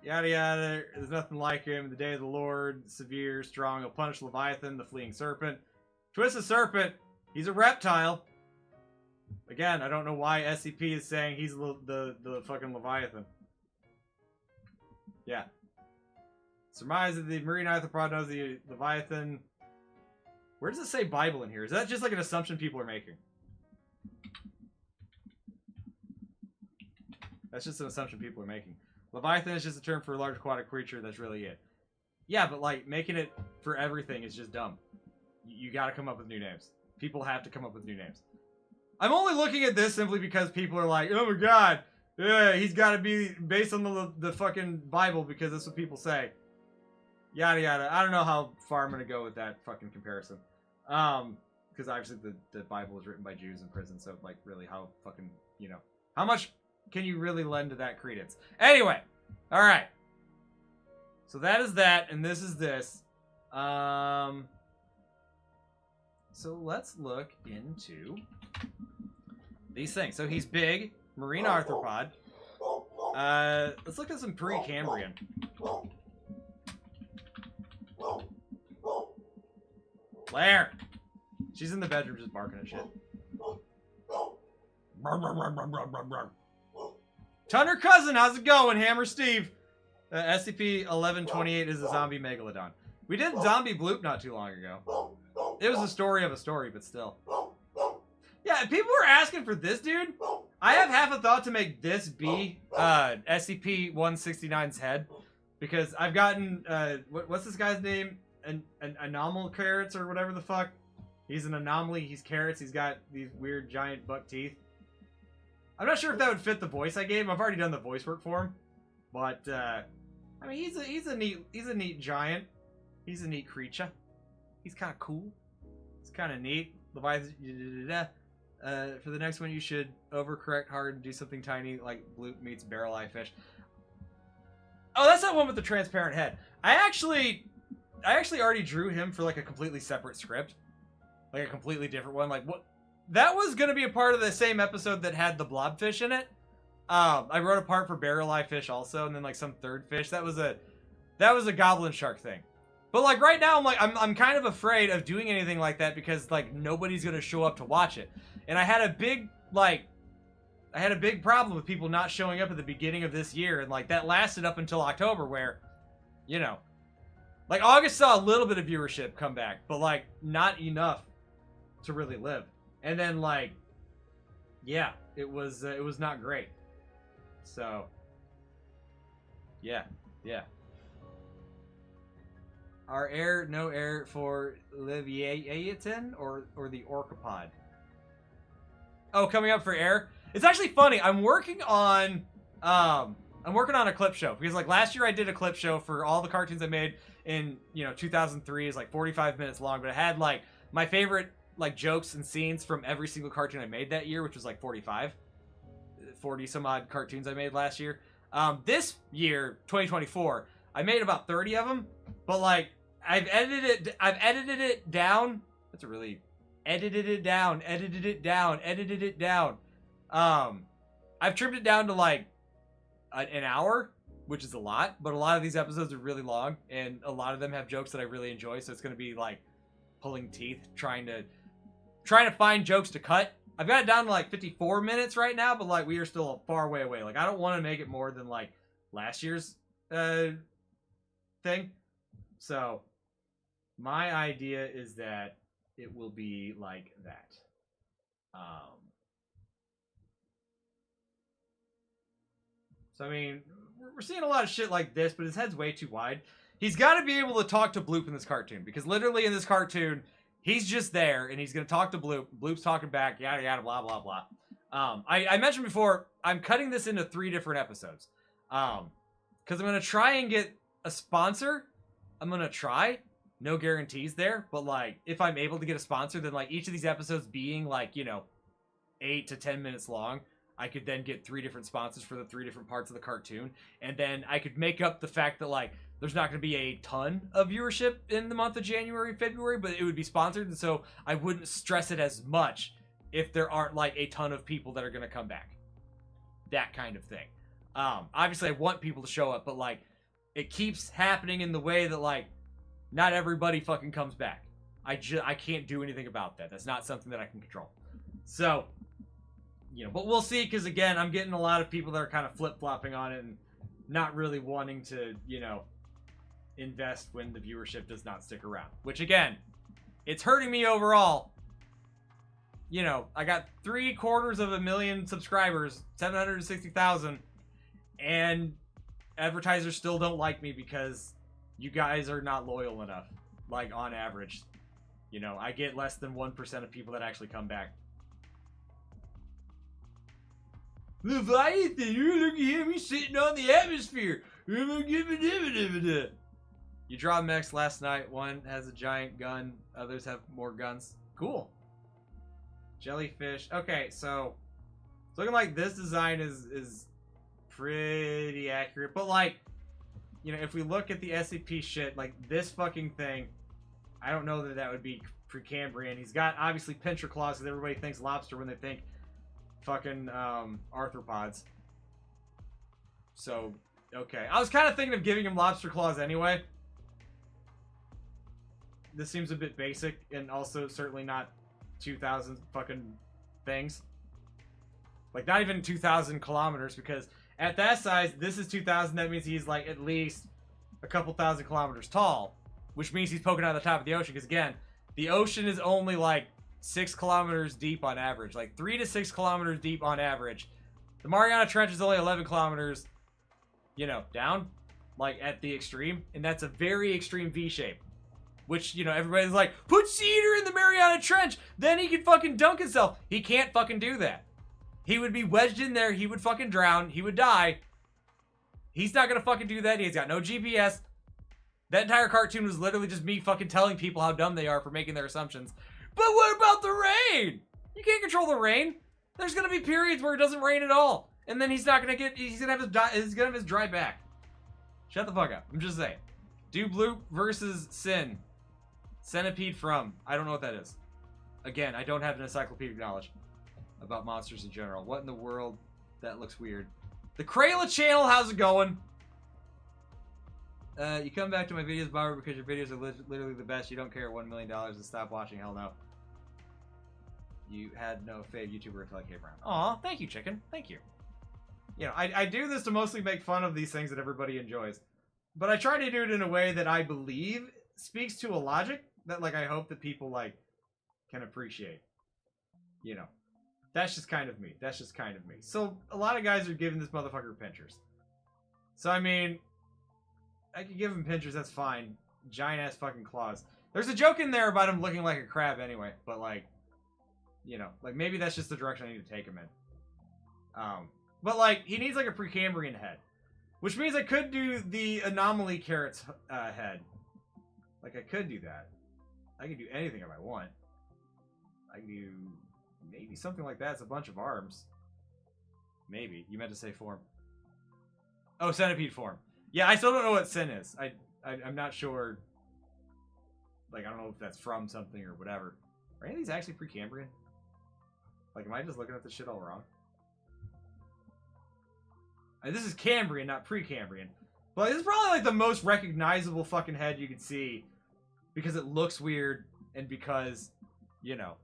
Yada yada. There's nothing like him. The day of the Lord, severe, strong. He'll punish Leviathan, the fleeing serpent. Twisted serpent. He's a reptile. Again, I don't know why SCP is saying he's the fucking Leviathan. Yeah. Surmise that the marine arthropod knows the Leviathan. Where does it say Bible in here? Is that just like an assumption people are making? That's just an assumption people are making. Leviathan is just a term for a large aquatic creature. That's really it. Yeah, but like making it for everything is just dumb. You got to come up with new names. People have to come up with new names. I'm only looking at this simply because people are like, oh my god, yeah, he's got to be based on the fucking Bible because that's what people say. Yada yada. I don't know how far I'm gonna go with that fucking comparison. Because obviously the Bible was written by Jews in prison, so like really how fucking, you know, how much can you really lend to that credence? Anyway, all right. So that is that, and this is this. So let's look into these things. So he's big, marine arthropod. Let's look at some Precambrian. Claire! She's in the bedroom just barking at shit. Tunner Cousin, how's it going? Hammer Steve. SCP-1128 is a zombie megalodon. We did Zombie Bloop not too long ago. It was a story of a story, but still. Yeah, people were asking for this, dude. I have half a thought to make this be SCP-169's head. Because I've gotten, what's this guy's name? An anomal carrots or whatever the fuck. He's an anomaly. He's carrots. He's got these weird giant buck teeth. I'm not sure if that would fit the voice I gave him. I've already done the voice work for him, but I mean he's a neat giant. He's a neat creature. He's kind of cool. It's kind of neat. Leviathan. For the next one, you should overcorrect hard and do something tiny like Bloop meets barrel eye fish. Oh, that's that one with the transparent head. I actually already drew him for like a completely separate script. Like a completely different one. Like what? That was going to be a part of the same episode that had the blobfish in it. I wrote a part for barrel eye fish also, and then like some third fish. That was a goblin shark thing. But like right now, I'm kind of afraid of doing anything like that because like nobody's going to show up to watch it. And I had a big problem with people not showing up at the beginning of this year, and like that lasted up until October, where, you know, like August saw a little bit of viewership come back, but like not enough to really live. And then like, yeah, it was not great. So, yeah. Are no air for Leviathan or the Orcapod? Oh, coming up for air. It's actually funny. I'm working on a clip show because like last year I did a clip show for all the cartoons I made in 2003. Is like 45 minutes long, but it had like my favorite like jokes and scenes from every single cartoon I made that year, which was like 40 some odd cartoons I made last year. This year, 2024, I made about 30 of them, but like I've edited it down. That's a really edited it down. I've trimmed it down to like an hour, which is a lot, but a lot of these episodes are really long, and a lot of them have jokes that I really enjoy, so it's going to be like pulling teeth, trying to find jokes to cut. I've got it down to like 54 minutes right now, but like we are still a far way away. Like I don't want to make it more than like last year's thing. So my idea is that it will be like that. So I mean, we're seeing a lot of shit like this, but his head's way too wide. He's got to be able to talk to Bloop in this cartoon, because literally in this cartoon, he's just there, and he's going to talk to Bloop. Bloop's talking back, yada, yada, blah, blah, blah. I mentioned before, I'm cutting this into 3 different episodes. Because I'm going to try and get a sponsor. I'm going to try. No guarantees there. But, like, if I'm able to get a sponsor, then, like, each of these episodes being, like, you know, 8 to 10 minutes long, I could then get 3 different sponsors for the 3 different parts of the cartoon. And then I could make up the fact that, like, there's not going to be a ton of viewership in the month of January and February, but it would be sponsored, and so I wouldn't stress it as much if there aren't, like, a ton of people that are going to come back. That kind of thing. Obviously, I want people to show up, but, like, it keeps happening in the way that, like, not everybody fucking comes back. I can't do anything about that. That's not something that I can control. So, you know, but we'll see, because, again, I'm getting a lot of people that are kind of flip-flopping on it and not really wanting to, you know, invest when the viewership does not stick around. Which, again, it's hurting me overall. You know, I got 750,000 subscribers, 760,000, and advertisers still don't like me because you guys are not loyal enough. Like, on average. You know, I get less than 1% of people that actually come back. Leviathan, you look at him, he's sitting on the atmosphere. You draw mechs last night. One has a giant gun. Others have more guns. Cool. Jellyfish. Okay, so it's looking like this design is pretty accurate. But, like, you know, if we look at the SCP shit, like, this fucking thing, I don't know that that would be Precambrian. He's got, obviously, pincher claws, because everybody thinks lobster when they think fucking arthropods. So, okay. I was kind of thinking of giving him lobster claws anyway. This seems a bit basic, and also certainly not 2,000 fucking things. Like, not even 2,000 kilometers, because at that size, this is 2,000. That means he's, like, at least a couple thousand kilometers tall, which means he's poking out of the top of the ocean, because, again, the ocean is only, like, 6 kilometers deep on average. Like, 3 to 6 kilometers deep on average. The Mariana Trench is only 11 kilometers, you know, down, like, at the extreme, and that's a very extreme V shape. Which, you know, everybody's like, put Cedar in the Mariana Trench, then he can fucking dunk himself. He can't fucking do that. He would be wedged in there, he would fucking drown, he would die. He's not gonna fucking do that, he's got no GPS. That entire cartoon was literally just me fucking telling people how dumb they are for making their assumptions. But what about the rain? You can't control the rain. There's gonna be periods where it doesn't rain at all. And then he's not gonna get, he's gonna have his dry back. Shut the fuck up, I'm just saying. Do Bloop versus Sin. Centipede from. I don't know what that is. Again, I don't have an encyclopedic knowledge about monsters in general. What in the world? That looks weird. The Krayla channel, how's it going? You come back to my videos, Bobber, because your videos are literally the best. You don't care $1 million and stop watching. Hell no. You had no fave YouTuber until I came around. Aw, thank you, chicken. Thank you. You know, I do this to mostly make fun of these things that everybody enjoys. But I try to do it in a way that I believe speaks to a logic that, like, I hope that people, like, can appreciate. You know. That's just kind of me. That's just kind of me. So, a lot of guys are giving this motherfucker pinchers. So, I mean, I could give him pinchers, that's fine. Giant-ass fucking claws. There's a joke in there about him looking like a crab anyway, but, like, you know, like, maybe that's just the direction I need to take him in. But, like, he needs, like, a Precambrian head. Which means I could do the anomaly carrot's head. Like, I could do that. I could do anything if I want. I could do maybe something like that. It's a bunch of arms. Maybe. You meant to say form. Oh, centipede form. Yeah, I still don't know what sin is. I'm not sure. Like, I don't know if that's from something or whatever. Are any of these actually Precambrian? Like, am I just looking at this shit all wrong? This is Cambrian, not Precambrian. But this is probably, like, the most recognizable fucking head you could see. Because it looks weird, and because, you know,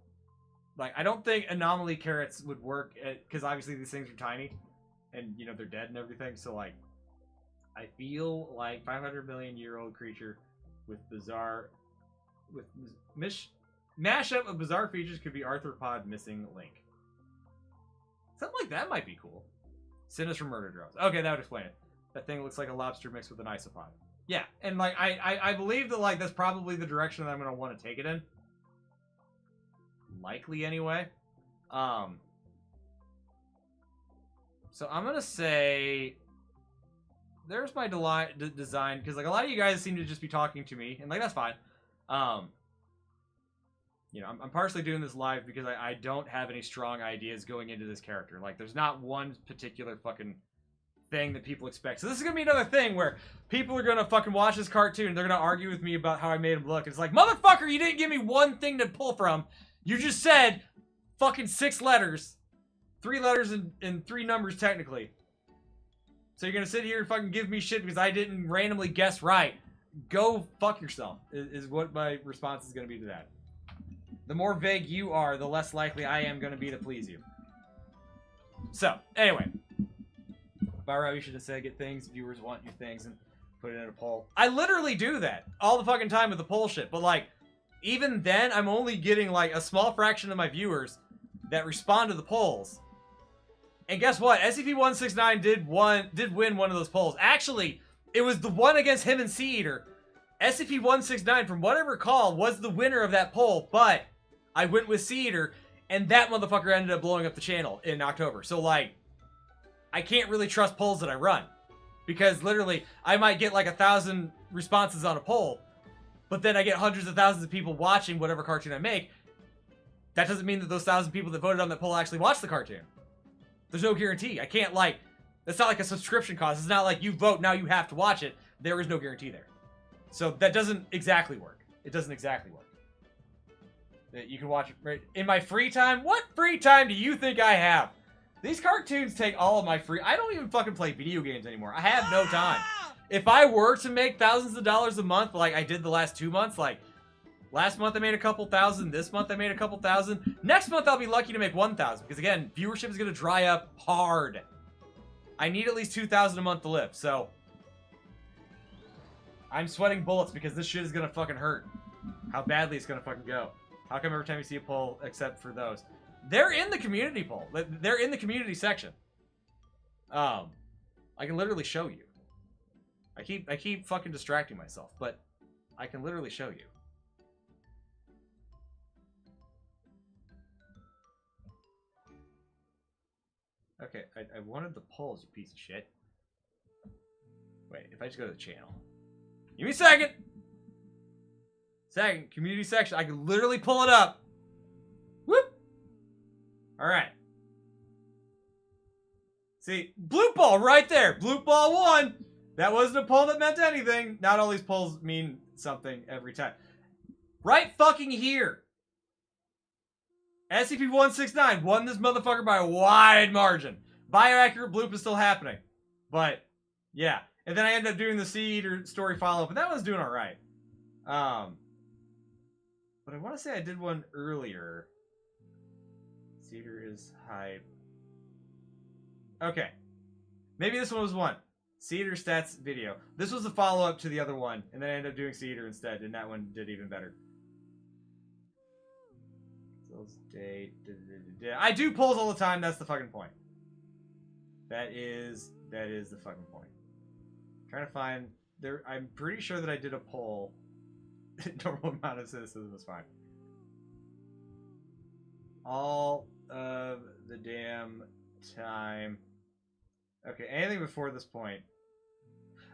like, I don't think anomaly carrots would work, because obviously these things are tiny, and, you know, they're dead and everything, so, like, I feel like 500 million year old creature with bizarre, with mashup of bizarre features could be arthropod missing link. Something like that might be cool. Sinister murder drones. Okay, that would explain it. That thing looks like a lobster mixed with an isopod. Yeah, and like I believe that like that's probably the direction that I'm gonna want to take it in. Likely anyway. So I'm gonna say there's my design, because like a lot of you guys seem to just be talking to me, and like that's fine. You know, I'm partially doing this live because I don't have any strong ideas going into this character. Like, there's not one particular fucking thing that people expect. So this is gonna be another thing where people are gonna fucking watch this cartoon and they're gonna argue with me about how I made him look. It's like, motherfucker, you didn't give me one thing to pull from. You just said fucking 6 letters. 3 letters and 3 numbers, technically. So you're gonna sit here and fucking give me shit because I didn't randomly guess right. Go fuck yourself, is what my response is gonna be to that. The more vague you are, the less likely I am gonna be to please you. So, anyway. Bobert-Rob, you should have said get things, viewers want your things, and put it in a poll. I literally do that all the fucking time with the poll shit, but like, even then, I'm only getting like a small fraction of my viewers that respond to the polls. And guess what? SCP-169 did win one of those polls. Actually, it was the one against him and Sea Eater. SCP-169, from what I recall, was the winner of that poll, but I went with Sea Eater, and that motherfucker ended up blowing up the channel in October. So, like, I can't really trust polls that I run. Because, literally, I might get, like, 1,000 responses on a poll, but then I get hundreds of thousands of people watching whatever cartoon I make. That doesn't mean that those 1,000 people that voted on that poll actually watched the cartoon. There's no guarantee. I can't, like... It's not like a subscription cost. It's not like you vote, now you have to watch it. There is no guarantee there. So that doesn't exactly work. It doesn't exactly work. You can watch it right in my free time. What free time do you think I have? These cartoons take all of my free... I don't even fucking play video games anymore. I have no time. If I were to make thousands of dollars a month like I did the last 2 months, like... Last month I made a couple thousand. This month I made a couple thousand. Next month I'll be lucky to make 1,000. Because again, viewership is going to dry up hard. I need at least 2,000 a month to live. So... I'm sweating bullets because this shit is gonna fucking hurt. How badly it's gonna fucking go. How come every time you see a poll, except for those? They're in the community poll. They're in the community section. I can literally show you. I keep fucking distracting myself, but I can literally show you. Okay, I wanted the polls, you piece of shit. Wait, if I just go to the channel. Give me a second. Second, community section. I can literally pull it up. Whoop. All right. See, blue ball right there. Blue ball won. That wasn't a poll that meant anything. Not all these polls mean something every time. Right fucking here. SCP-169 won this motherfucker by a wide margin. Bioaccurate bloop is still happening. But, yeah. And then I ended up doing the Sea Eater story follow-up, and that one's doing alright. But I want to say I did one earlier. Sea Eater is hype. Okay. Maybe this one was one. Sea Eater stats video. This was a follow-up to the other one, and then I ended up doing Sea Eater instead, and that one did even better. Date. I do polls all the time, that's the fucking point. That is the fucking point. I'm trying to find there. I'm pretty sure that I did a poll. Normal amount of citizens was fine. All of the damn time. Okay, anything before this point.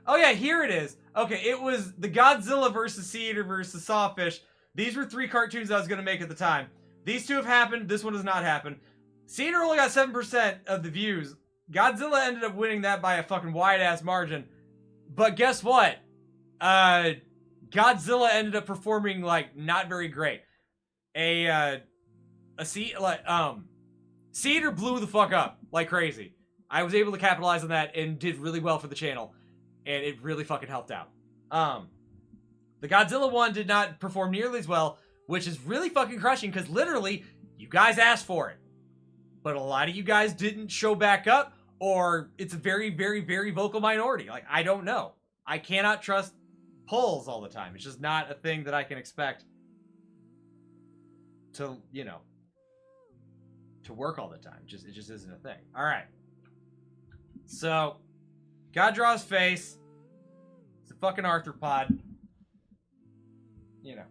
Oh yeah, here it is. Okay, it was the Godzilla versus Sea Eater versus Sawfish. These were 3 cartoons I was going to make at the time. These 2 have happened. This one has not happened. Sea Eater only got 7% of the views. Godzilla ended up winning that by a fucking wide-ass margin. But guess what? Godzilla ended up performing, like, not very great. Sea Eater blew the fuck up like crazy. I was able to capitalize on that and did really well for the channel. And it really fucking helped out. The Godzilla one did not perform nearly as well, which is really fucking crushing because literally, you guys asked for it. But a lot of you guys didn't show back up, or it's a very, very, very vocal minority. Like, I don't know. I cannot trust polls all the time. It's just not a thing that I can expect to, you know, to work all the time. It just isn't a thing. All right. So, gotta draw his face. It's a fucking arthropod. You know.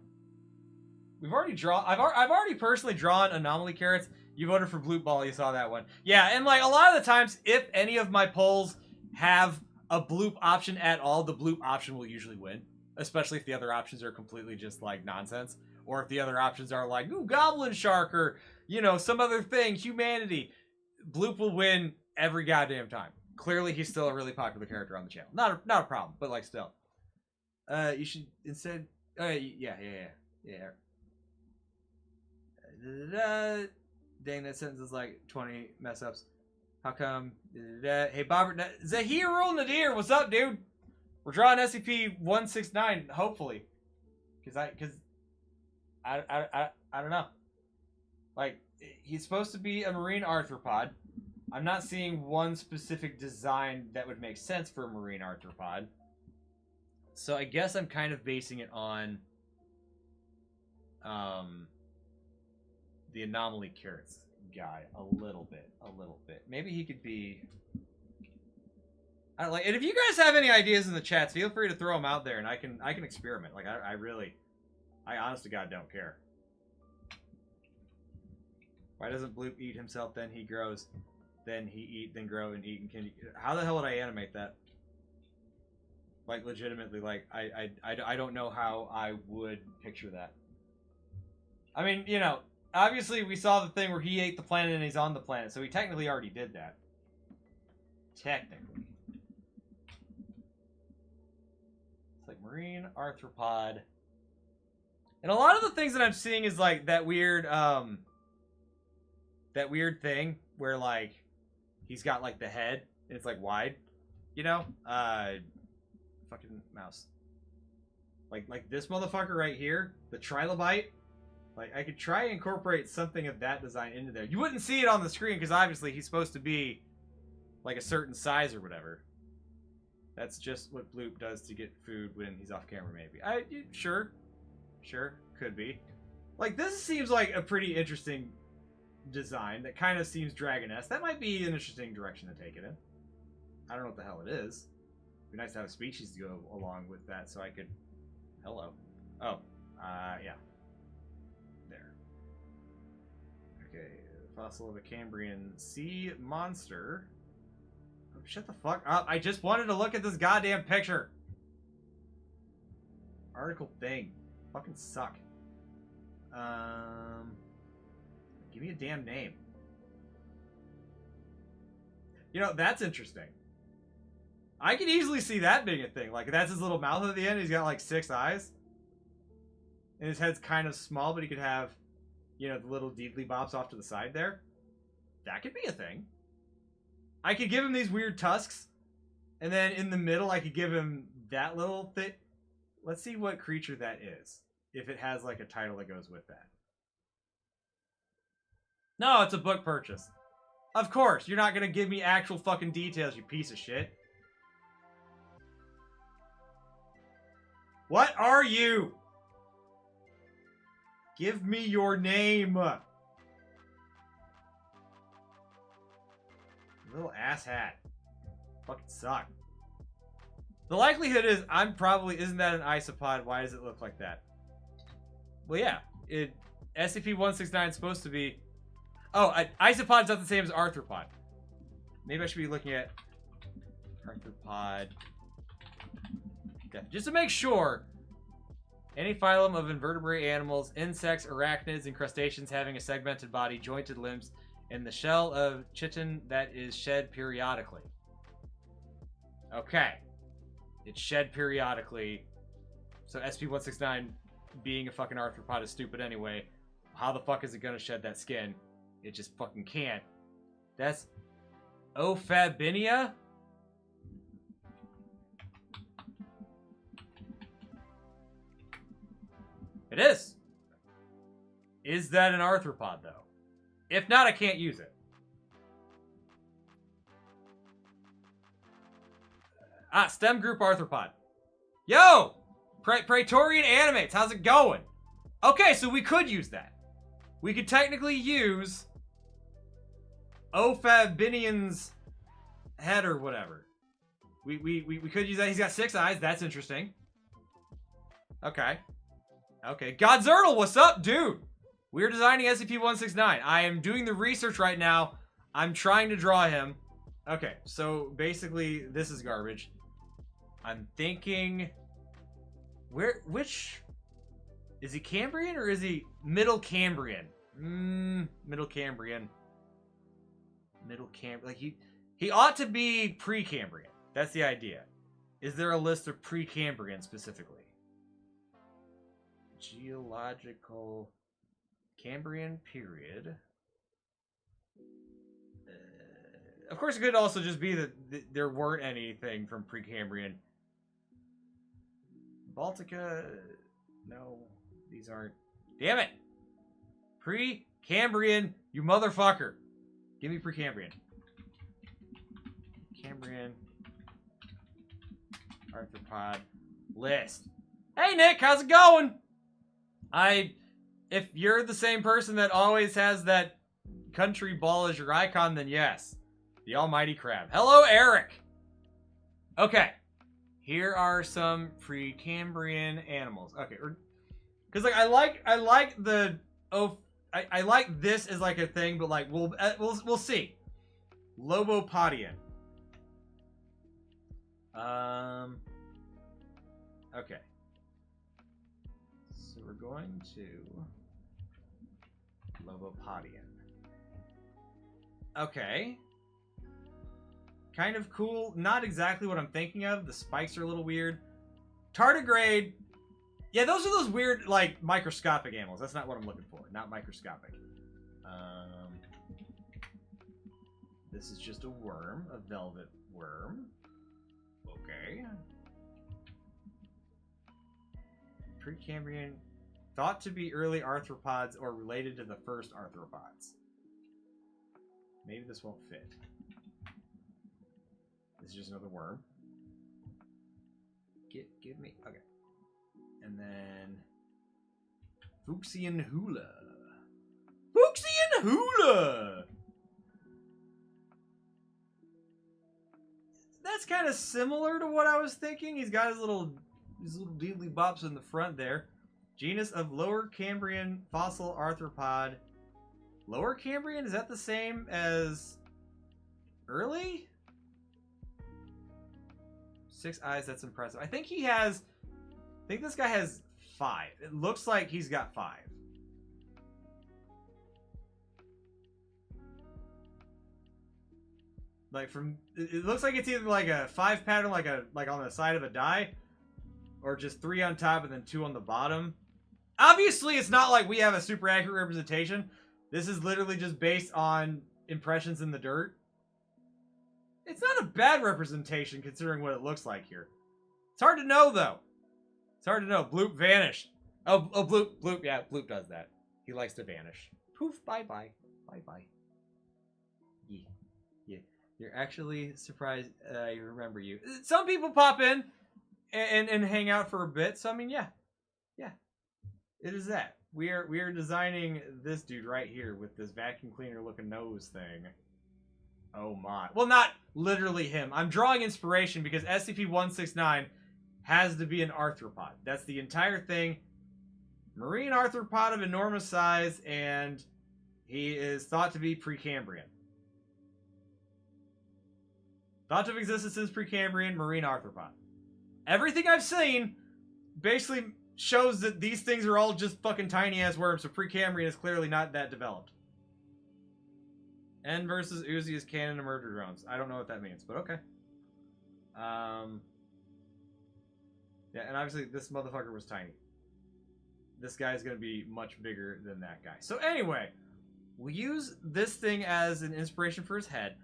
We've already drawn. I've already personally drawn anomaly carrots. You voted for Bloop Ball. You saw that one. Yeah, and like a lot of the times, if any of my polls have a bloop option at all, the bloop option will usually win. Especially if the other options are completely just like nonsense, or if the other options are like, ooh, Goblin Shark, or you know, some other thing, humanity. Bloop will win every goddamn time. Clearly, he's still a really popular character on the channel. Not a problem, but like still. You should instead. Yeah. Dang, that sentence is like 20 mess ups. How come? Hey, Bobert, Zahirul Nadir, what's up, dude? We're drawing SCP-169, hopefully, because I don't know. Like, he's supposed to be a marine arthropod. I'm not seeing one specific design that would make sense for a marine arthropod. So I guess I'm kind of basing it on the anomaly carrots guy a little bit. Maybe he could be. I don't like. And if you guys have any ideas in the chats, feel free to throw them out there, and I can experiment. Like I honest to God don't care. Why doesn't Bloop eat himself? Then he grows, then he eat, then grow and eat and can. How the hell would I animate that? Like legitimately, like I don't know how I would picture that. I mean, you know, obviously we saw the thing where he ate the planet and he's on the planet, so he technically already did that. Technically. It's like marine arthropod. And a lot of the things that I'm seeing is like that weird thing where like he's got like the head and it's like wide, you know? Fucking mouse. Like this motherfucker right here, the trilobite. Like I could try and incorporate something of that design into there. You wouldn't see it on the screen because obviously he's supposed to be like a certain size or whatever. That's just what Bloop does to get food when he's off camera, maybe. Sure, could be. Like this seems like a pretty interesting design that kind of seems Dragon-esque. That might be an interesting direction to take it in. I don't know what the hell it is. It'd be nice to have a species to go along with that so I could... Hello. Oh, yeah. There. Okay, fossil of a Cambrian sea monster. Oh, shut the fuck up. I just wanted to look at this goddamn picture. Article thing. Fucking suck. Give me a damn name. You know, that's interesting. I can easily see that being a thing. Like, that's his little mouth at the end. He's got, like, 6 eyes. And his head's kind of small, but he could have, you know, the little deedly bops off to the side there. That could be a thing. I could give him these weird tusks. And then in the middle, I could give him that little thing. Let's see what creature that is. If it has, like, a title that goes with that. No, it's a book purchase. Of course, you're not going to give me actual fucking details, you piece of shit. What are you? Give me your name. Little asshat. Fucking suck. The likelihood is I'm probably... Isn't that an isopod? Why does it look like that? Well, yeah. SCP-169 is supposed to be... Oh, isopod's not the same as arthropod. Maybe I should be looking at... Arthropod... Okay. Just to make sure, any phylum of invertebrate animals, insects, arachnids, and crustaceans having a segmented body, jointed limbs, and the shell of chitin that is shed periodically. Okay. It's shed periodically. So SCP-169 being a fucking arthropod is stupid anyway. How the fuck is it gonna shed that skin? It just fucking can't. That's Ophabinia? It is. Is that an arthropod, though? If not, I can't use it. STEM group arthropod. Yo! Praetorian Animates, how's it going? Okay, so we could use that. We could technically use Ophabinian's head or whatever. We could use that. He's got 6 eyes. That's interesting. Okay. Okay. Godzertle, what's up, dude? We're designing SCP-169. I am doing the research right now. I'm trying to draw him. Okay, so basically, this is garbage. I'm thinking... Which... Is he Cambrian or is he Middle Cambrian? Middle Cambrian. Middle Cambrian. Like, he ought to be pre-Cambrian. That's the idea. Is there a list of pre-Cambrian specifically? Geological Cambrian period. Of course, it could also just be that there weren't anything from pre-Cambrian. Baltica... No, these aren't... Damn it! Pre-Cambrian, you motherfucker! Give me pre-Cambrian. Cambrian... Arthropod... List. Hey, Nick! How's it going? If you're the same person that always has that country ball as your icon, then yes. The almighty crab. Hello, Eric! Okay. Here are some pre-Cambrian animals. Okay, because like I like the I like this as like a thing, but like we'll see. Lobopodian. Okay. So we're going to Lobopodian. Okay. Kind of cool. Not exactly what I'm thinking of. The spikes are a little weird. Tardigrade. Yeah, those are those weird, like, microscopic animals. That's not what I'm looking for. Not microscopic. This is just a worm. A velvet worm. Okay. Precambrian. Thought to be early arthropods or related to the first arthropods. Maybe this won't fit. This is just another worm. Give me... Okay. And then... Fuchsian Hula. Fuchsian Hula! That's kind of similar to what I was thinking. He's got his little deedly bops in the front there. Genus of Lower Cambrian fossil arthropod. Lower Cambrian? Is that the same as... Early? 6 eyes, that's impressive. I think he has... I think this guy has 5. It looks like he's got 5. Like from... It looks like it's either like a 5 pattern, like on the side of a die, or just 3 on top and then 2 on the bottom. Obviously, it's not like we have a super accurate representation. This is literally just based on impressions in the dirt. It's not a bad representation considering what it looks like here. It's hard to know, though. It's hard to know. Bloop vanished. Oh, Bloop. Yeah, Bloop does that. He likes to vanish. Poof, bye-bye. Bye-bye. Yeah. You're actually surprised I remember you. Some people pop in and hang out for a bit. So, I mean, yeah. Yeah. It is that. We are designing this dude right here with this vacuum cleaner looking nose thing. Oh my. Well, not literally him. I'm drawing inspiration because SCP-169 has to be an arthropod. That's the entire thing. Marine arthropod of enormous size, and he is thought to be Precambrian. Thought to have existed since Precambrian, marine arthropod. Everything I've seen basically shows that these things are all just fucking tiny-ass worms, so Precambrian is clearly not that developed. N versus Uzi is cannon and murder drones. I don't know what that means, but okay. Yeah, and obviously this motherfucker was tiny. This guy's gonna be much bigger than that guy. So anyway, we'll use this thing as an inspiration for his head.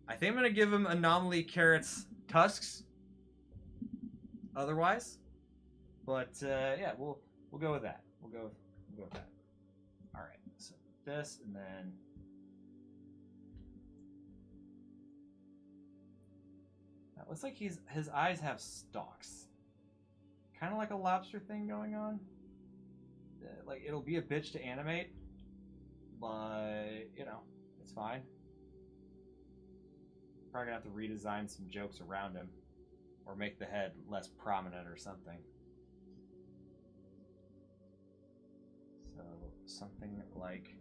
I think I'm gonna give him Anomaly Carrot's tusks. Otherwise, but yeah, we'll go with that. We'll go with that. All right. So this, and then. Looks like his eyes have stalks. Kind of like a lobster thing going on. Like, it'll be a bitch to animate. But, you know, it's fine. Probably gonna have to redesign some jokes around him. Or make the head less prominent or something. So something like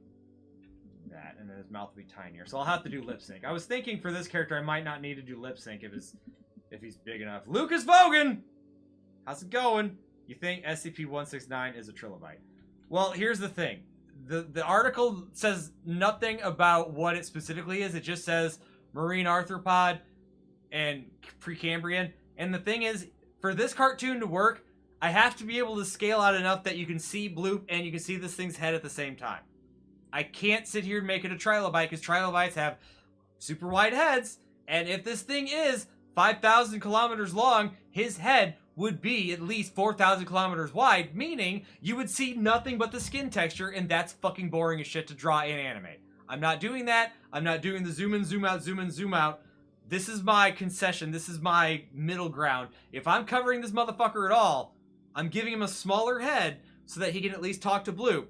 that, and then his mouth will be tinier. So I'll have to do lip sync. I was thinking for this character I might not need to do lip sync if he's big enough. Lucas Vogan! How's it going? You think SCP-169 is a trilobite? Well, here's the thing. The article says nothing about what it specifically is. It just says marine arthropod and Precambrian. And the thing is, for this cartoon to work, I have to be able to scale out enough that you can see Bloop and you can see this thing's head at the same time. I can't sit here and make it a trilobite because trilobites have super wide heads. And if this thing is 5,000 kilometers long, his head would be at least 4,000 kilometers wide, meaning you would see nothing but the skin texture, and that's fucking boring as shit to draw and animate. I'm not doing that. I'm not doing the zoom in, zoom out, zoom in, zoom out. This is my concession. This is my middle ground. If I'm covering this motherfucker at all, I'm giving him a smaller head so that he can at least talk to Bloop.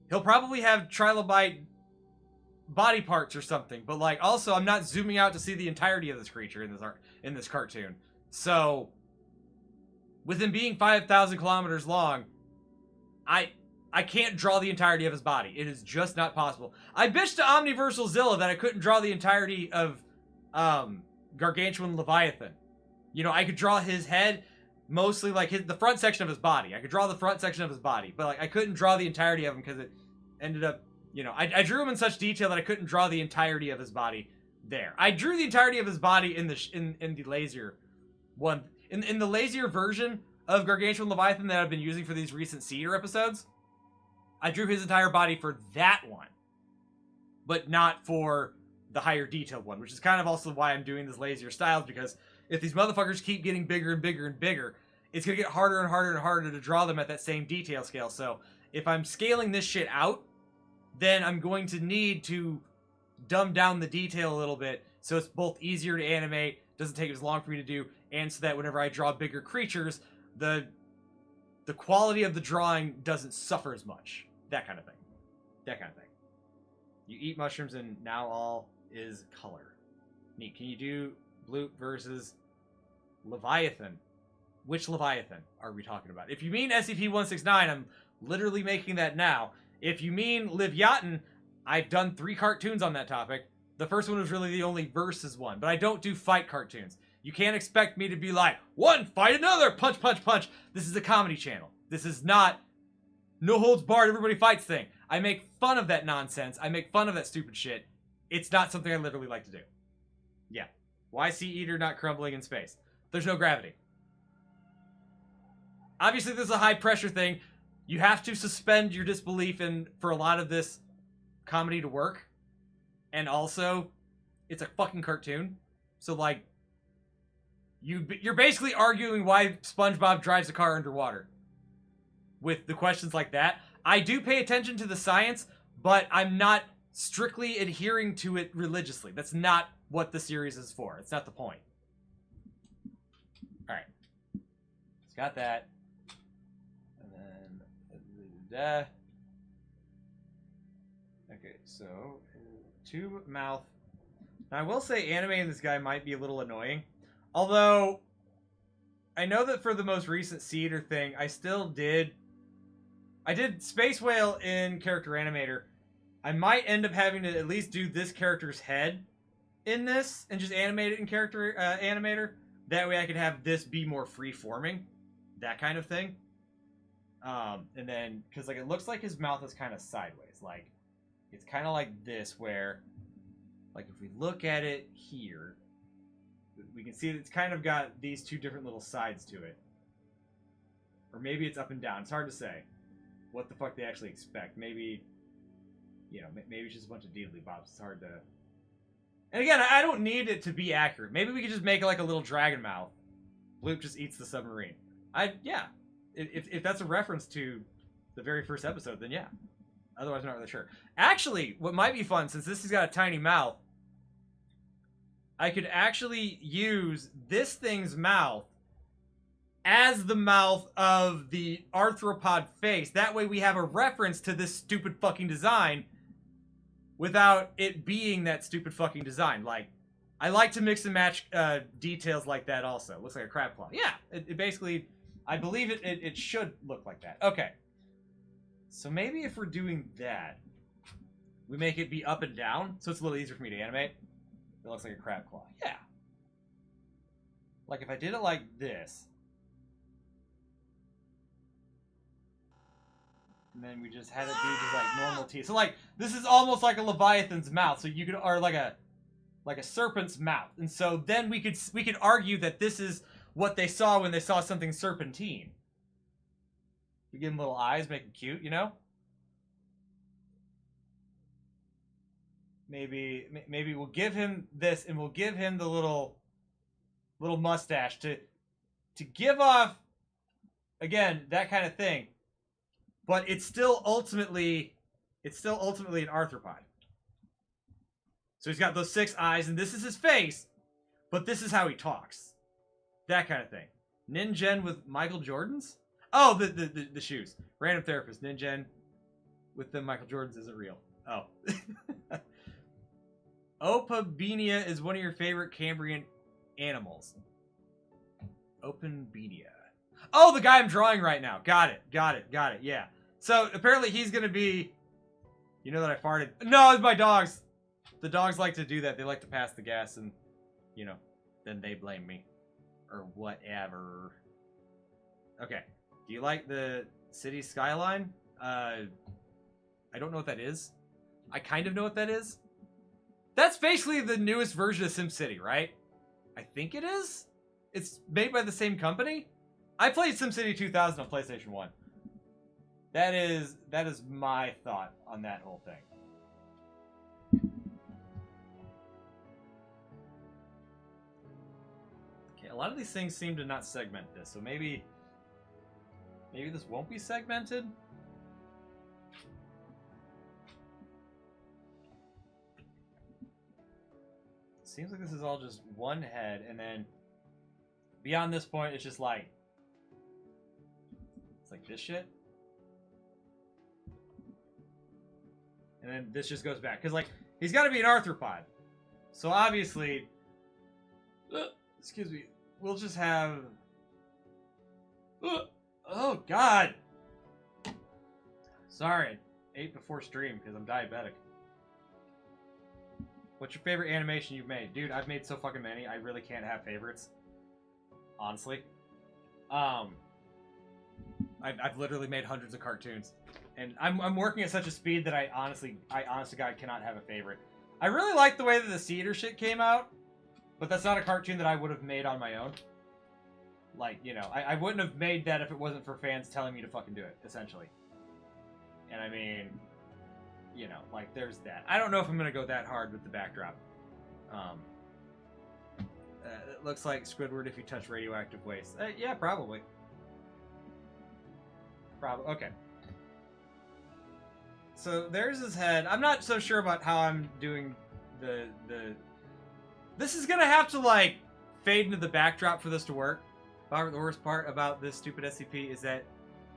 He'll probably have trilobite body parts or something, but like also I'm not zooming out to see the entirety of this creature in this cartoon. So with him being 5,000 kilometers long, I can't draw the entirety of his body. It is just not possible. I bitched to Omniversal Zilla that I couldn't draw the entirety of Gargantuan Leviathan. You know, I could draw his head, mostly like the front section of his body. I could draw the front section of his body, but like I couldn't draw the entirety of him because it ended up, you know, I drew him in such detail that I couldn't draw the entirety of his body there. I drew the entirety of his body in the lazier one. In the lazier version of Gargantuan Leviathan that I've been using for these recent Cedar episodes, I drew his entire body for that one, but not for the higher detailed one, which is kind of also why I'm doing this lazier styles, because if these motherfuckers keep getting bigger and bigger and bigger, it's going to get harder and harder and harder to draw them at that same detail scale. So if I'm scaling this shit out, then I'm going to need to dumb down the detail a little bit so it's both easier to animate, doesn't take as long for me to do, and so that whenever I draw bigger creatures, the quality of the drawing doesn't suffer as much. That kind of thing. That kind of thing. You eat mushrooms and now all is color. Neat. Can you do Bloop versus Leviathan? Which Leviathan are we talking about? If you mean SCP-169, I'm literally making that now. If you mean Leviathan, I've done 3 cartoons on that topic. The first one was really the only versus one, but I don't do fight cartoons. You can't expect me to be like, one, fight another, punch, punch, punch. This is a comedy channel. This is not no holds barred, everybody fights thing. I make fun of that nonsense. I make fun of that stupid shit. It's not something I literally like to do. Yeah. Why Sea Eater not crumbling in space? There's no gravity. Obviously, this is a high pressure thing. You have to suspend your disbelief for a lot of this comedy to work. And also, it's a fucking cartoon. So, like, you're basically arguing why SpongeBob drives a car underwater. With the questions like that. I do pay attention to the science, but I'm not strictly adhering to it religiously. That's not what the series is for. It's not the point. Alright. It's got that. And then... Okay, so... Tube mouth. Now, I will say animating this guy might be a little annoying. Although, I know that for the most recent Cedar thing, I did Space Whale in Character Animator. I might end up having to at least do this character's head in this and just animate it in Character Animator. That way I could have this be more free-forming. That kind of thing. And then, because like it looks like his mouth is kind of sideways. Like, it's kind of like this where, like if we look at it here, we can see that it's kind of got these 2 different little sides to it. Or maybe it's up and down. It's hard to say what the fuck they actually expect. Maybe, you know, maybe it's just a bunch of deedly bobs. It's hard to... And again, I don't need it to be accurate. Maybe we could just make it like a little dragon mouth. Bloop just eats the submarine. Yeah. If that's a reference to the very first episode, then yeah. Otherwise, I'm not really sure. Actually, what might be fun, since this has got a tiny mouth, I could actually use this thing's mouth as the mouth of the arthropod face. That way we have a reference to this stupid fucking design without it being that stupid fucking design. Like, I like to mix and match details like that also. It looks like a crab claw. Yeah, it basically, I believe it should look like that. Okay. So maybe if we're doing that, we make it be up and down, so it's a little easier for me to animate. It looks like a crab claw. Yeah. Like if I did it like this, and then we just had it be just like normal teeth. So like this is almost like a leviathan's mouth. So you could, or like a serpent's mouth. And so then we could argue that this is what they saw when they saw something serpentine. We give him little eyes, make it cute, you know? Maybe we'll give him this, and we'll give him the little mustache to give off, again, that kind of thing. But it's still ultimately an arthropod. So he's got those 6 eyes, and this is his face, but this is how he talks. That kind of thing. Ninjen with Michael Jordans? Oh, the shoes. Random therapist. Ninjen with the Michael Jordans isn't real. Oh. Opabenia is one of your favorite Cambrian animals. Opabenia. Oh, the guy I'm drawing right now. Got it. Yeah. So apparently he's going to be... You know that I farted? No, it's my dogs. The dogs like to do that. They like to pass the gas and, you know, then they blame me. Or whatever. Okay. Do you like the city skyline? I don't know what that is. I kind of know what that is. That's basically the newest version of SimCity, right? I think it is? It's made by the same company? I played SimCity 2000 on PlayStation 1. That is my thought on that whole thing. Okay, a lot of these things seem to not segment this, so maybe this won't be segmented? Seems like this is all just one head, and then beyond this point, it's just like... It's like this shit. And then this just goes back. Because, like, he's got to be an arthropod. So, obviously... excuse me. We'll just have... oh, God! Sorry, I ate before stream because I'm diabetic. What's your favorite animation you've made? Dude, I've made so fucking many, I really can't have favorites. Honestly. I've literally made hundreds of cartoons. And I'm working at such a speed that I honestly God cannot have a favorite. I really like the way that the Cedar shit came out, but that's not a cartoon that I would have made on my own. Like, you know, I wouldn't have made that if it wasn't for fans telling me to fucking do it, essentially. And I mean, you know, like, there's that. I don't know if I'm going to go that hard with the backdrop. It looks like Squidward if you touch radioactive waste. Yeah, probably. Okay. So there's his head. I'm not so sure about how I'm doing the... This is going to have to, like, fade into the backdrop for this to work. However, the worst part about this stupid SCP is that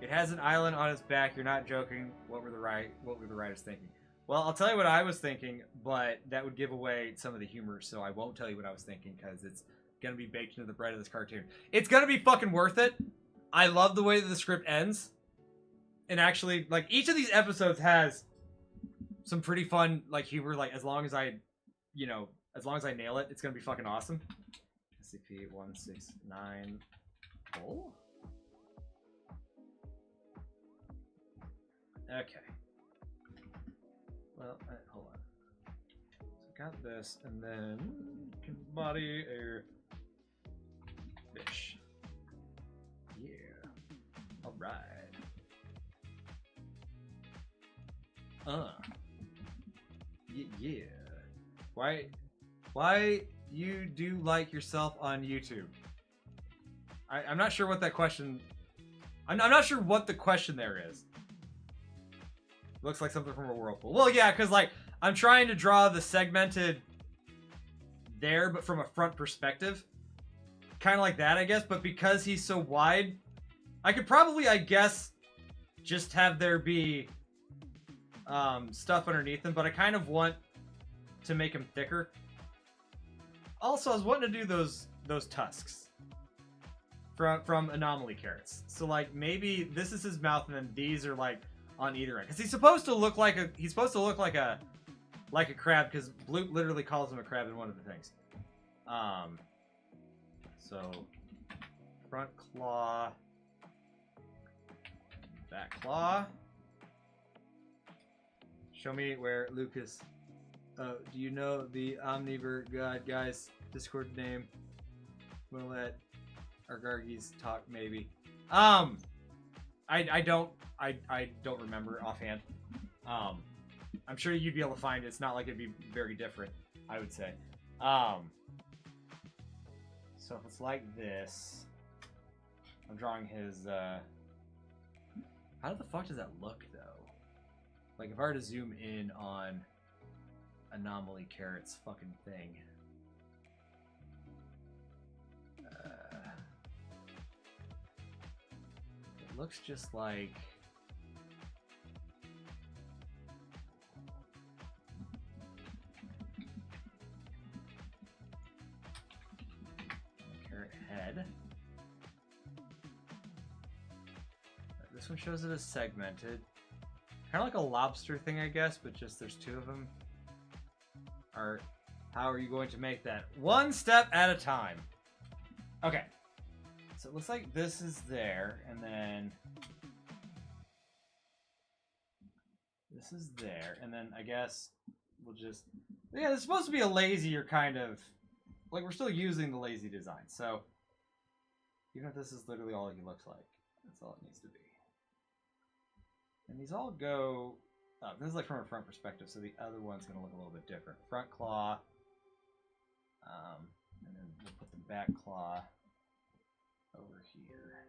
it has an island on its back. You're not joking. What were the writers thinking? Well, I'll tell you what I was thinking, but that would give away some of the humor, so I won't tell you what I was thinking because it's going to be baked into the bread of this cartoon. It's going to be fucking worth it. I love the way that the script ends. And actually, like, each of these episodes has some pretty fun, like, humor. Like, as long as I nail it, it's going to be fucking awesome. SCP-169. Oh? Okay. Well, hold on. So got this, and then can body a fish. Yeah. All right. Yeah. Why you do like yourself on YouTube? I'm not sure what that question... I'm not sure what the question there is. Looks like something from a whirlpool. Well, yeah, because, like, I'm trying to draw the segmented there, but from a front perspective. Kind of like that, I guess. But because he's so wide, I could probably, I guess, just have there be stuff underneath him. But I kind of want to make him thicker. Also, I was wanting to do those tusks from anomaly carrots. So like maybe this is his mouth, and then these are like on either end. Because he's supposed to look like a crab. Because Bloop literally calls him a crab in one of the things. So front claw, back claw. Show me where Lucas. Do you know the Omnivore God guy's Discord name? We'll let our Gargies talk, maybe. I don't remember offhand. I'm sure you'd be able to find it. It's not like it'd be very different, I would say. So if it's like this, I'm drawing his. How the fuck does that look, though? Like if I were to zoom in on Anomaly Carrot's fucking thing. It looks just like... Carrot head. This one shows it as segmented. Kind of like a lobster thing, I guess, but just there's two of them. Or how are you going to make that? One step at a time. Okay. So it looks like this is there, and then this is there, and then I guess we'll just... Yeah, it's supposed to be a lazier kind of... Like, we're still using the lazy design, so... Even if this is literally all he looks like, that's all it needs to be. And these all go up. This is like from a front perspective, so the other one's going to look a little bit different. Front claw. And then we'll put the back claw over here.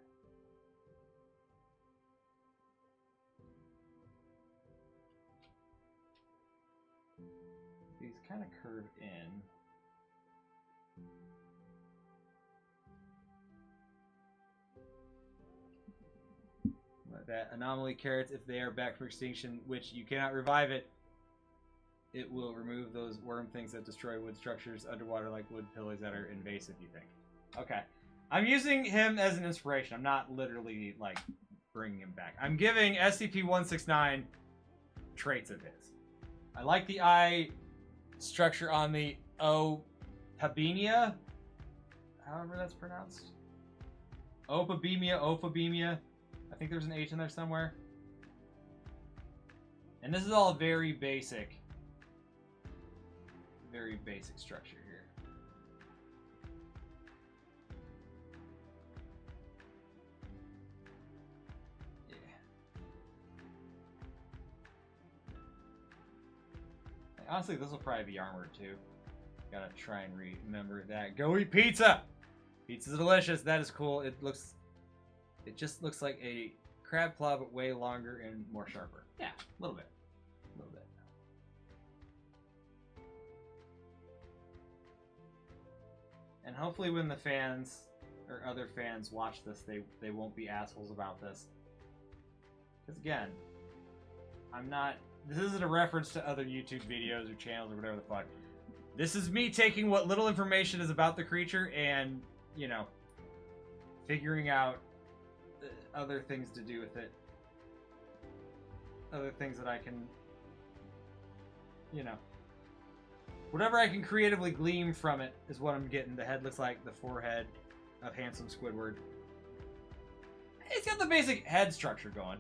These kind of curve in. That anomaly carrots, if they are back from extinction, which you cannot revive it, it will remove those worm things that destroy wood structures underwater, like wood pillars that are invasive, you think. Okay. I'm using him as an inspiration. I'm not literally, like, bringing him back. I'm giving SCP-169 traits of his. I like the eye structure on the Opabemia, however that's pronounced. Opabemia. I think there's an H in there somewhere. And this is all very basic structure here. Yeah. Honestly, this will probably be armored too. Gotta try and remember that. Go eat pizza! Pizza's delicious. That is cool. It just looks like a crab claw, but way longer and more sharper. Yeah, a little bit. A little bit. And hopefully when the fans, or other fans, watch this, they won't be assholes about this. Because again, this isn't a reference to other YouTube videos or channels or whatever the fuck. This is me taking what little information is about the creature and, you know, figuring out other things to do with it. Other things that I can, you know, whatever I can creatively glean from it is what I'm getting. The head looks like the forehead of handsome Squidward. It's got the basic head structure going.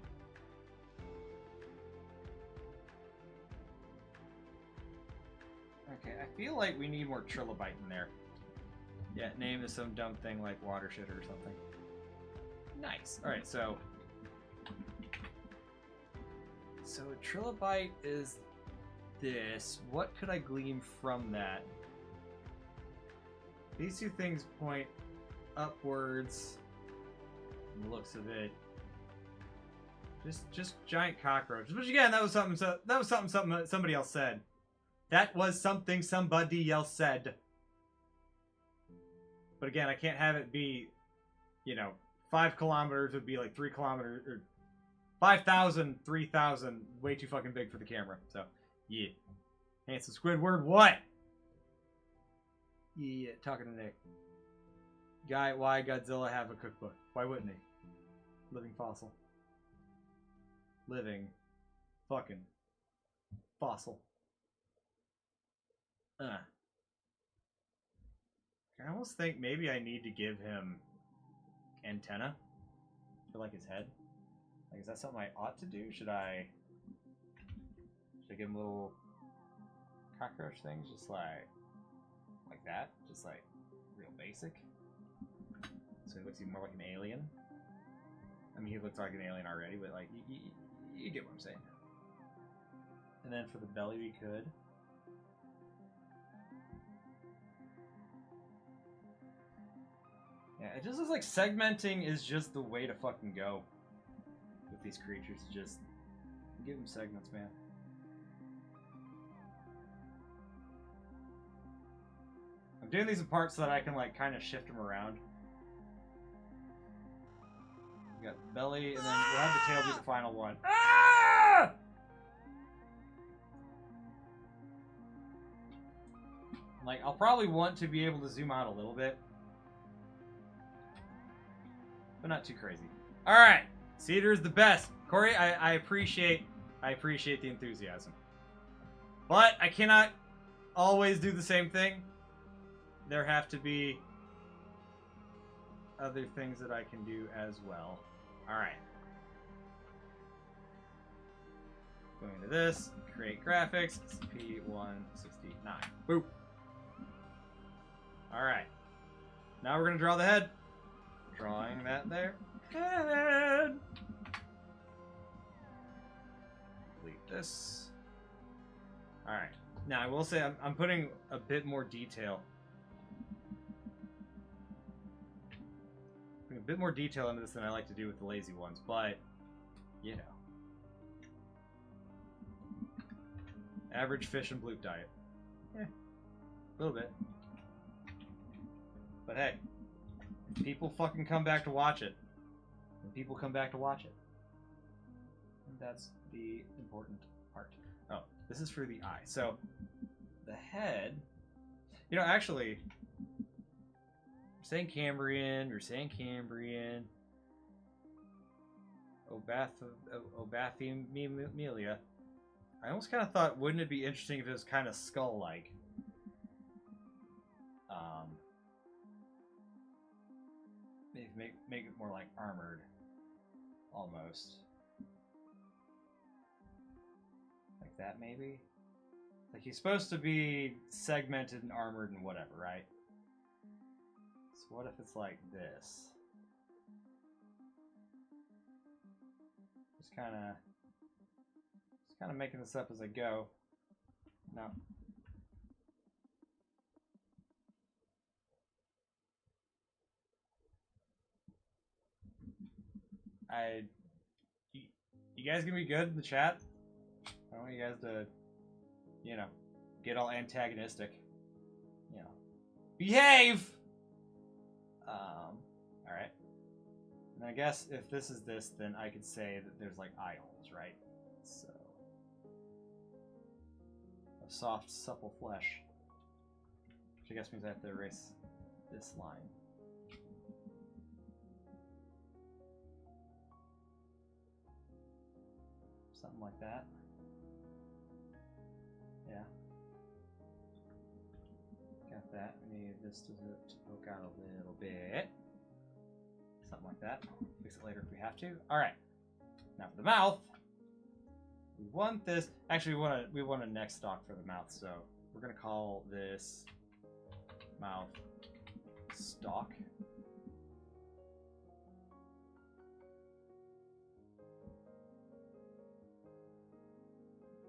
Okay, I feel like we need more trilobite in there. Yeah, name is some dumb thing like watershed or something. Nice. Alright, so a trilobite is this. What could I glean from that? These two things point upwards from the looks of it. Just giant cockroaches. Which again, that was something somebody else said. That was something somebody else said. But again, I can't have it be, you know, 5 kilometers would be like 3 kilometers, or 5,000, 3,000, way too fucking big for the camera. So, yeah. Handsome Squidward, what? Yeah, talking to Nick. Guy, why Godzilla have a cookbook? Why wouldn't he? Living fossil. Living fucking fossil. I almost think maybe I need to give him antenna for like his head. Like, is that something I ought to do? Should I give him little cockroach things, just like that, just like real basic? So he looks even more like an alien. I mean, he looks like an alien already, but like you get what I'm saying. And then for the belly, we could. Yeah, it just looks like segmenting is just the way to fucking go with these creatures. Just give them segments, man. I'm doing these in parts so that I can like kind of shift them around. We got the belly, and then we'll have the tail be the final one. Ah! Like, I'll probably want to be able to zoom out a little bit, but not too crazy. All right, Cedar is the best. Corey, I appreciate the enthusiasm, but I cannot always do the same thing. There have to be other things that I can do as well. All right. Going into this, create graphics, SCP-169. Boop. All right. Now we're gonna draw the head. Drawing that there. Head. Delete this. All right. Now I will say I'm putting a bit more detail. A bit more detail into this than I like to do with the lazy ones, but you know. Average fish and bloop diet. A little bit. But hey, people fucking come back to watch it. And people come back to watch it. And that's the important part. Oh, this is for the eye. So, the head... You know, actually... We're saying Cambrian, Obathymelia. I almost kind of thought, wouldn't it be interesting if it was kind of skull-like? Maybe make it more like armored, almost. Like that, maybe? Like, he's supposed to be segmented and armored and whatever, right? So what if it's like this? Just kind of making this up as I go. No. You guys gonna be good in the chat? I don't want you guys to, you know, get all antagonistic. You know, behave! Alright. And I guess if this is this, then I could say that there's like eye holes, right? So, a soft, supple flesh. Which I guess means I have to erase this line. Something like that. Yeah. Got that. We need this to poke out a little bit. Something like that. Fix it later if we have to. Alright. Now for the mouth. We want this. Actually, we want a neck stock for the mouth, so we're gonna call this mouth stock.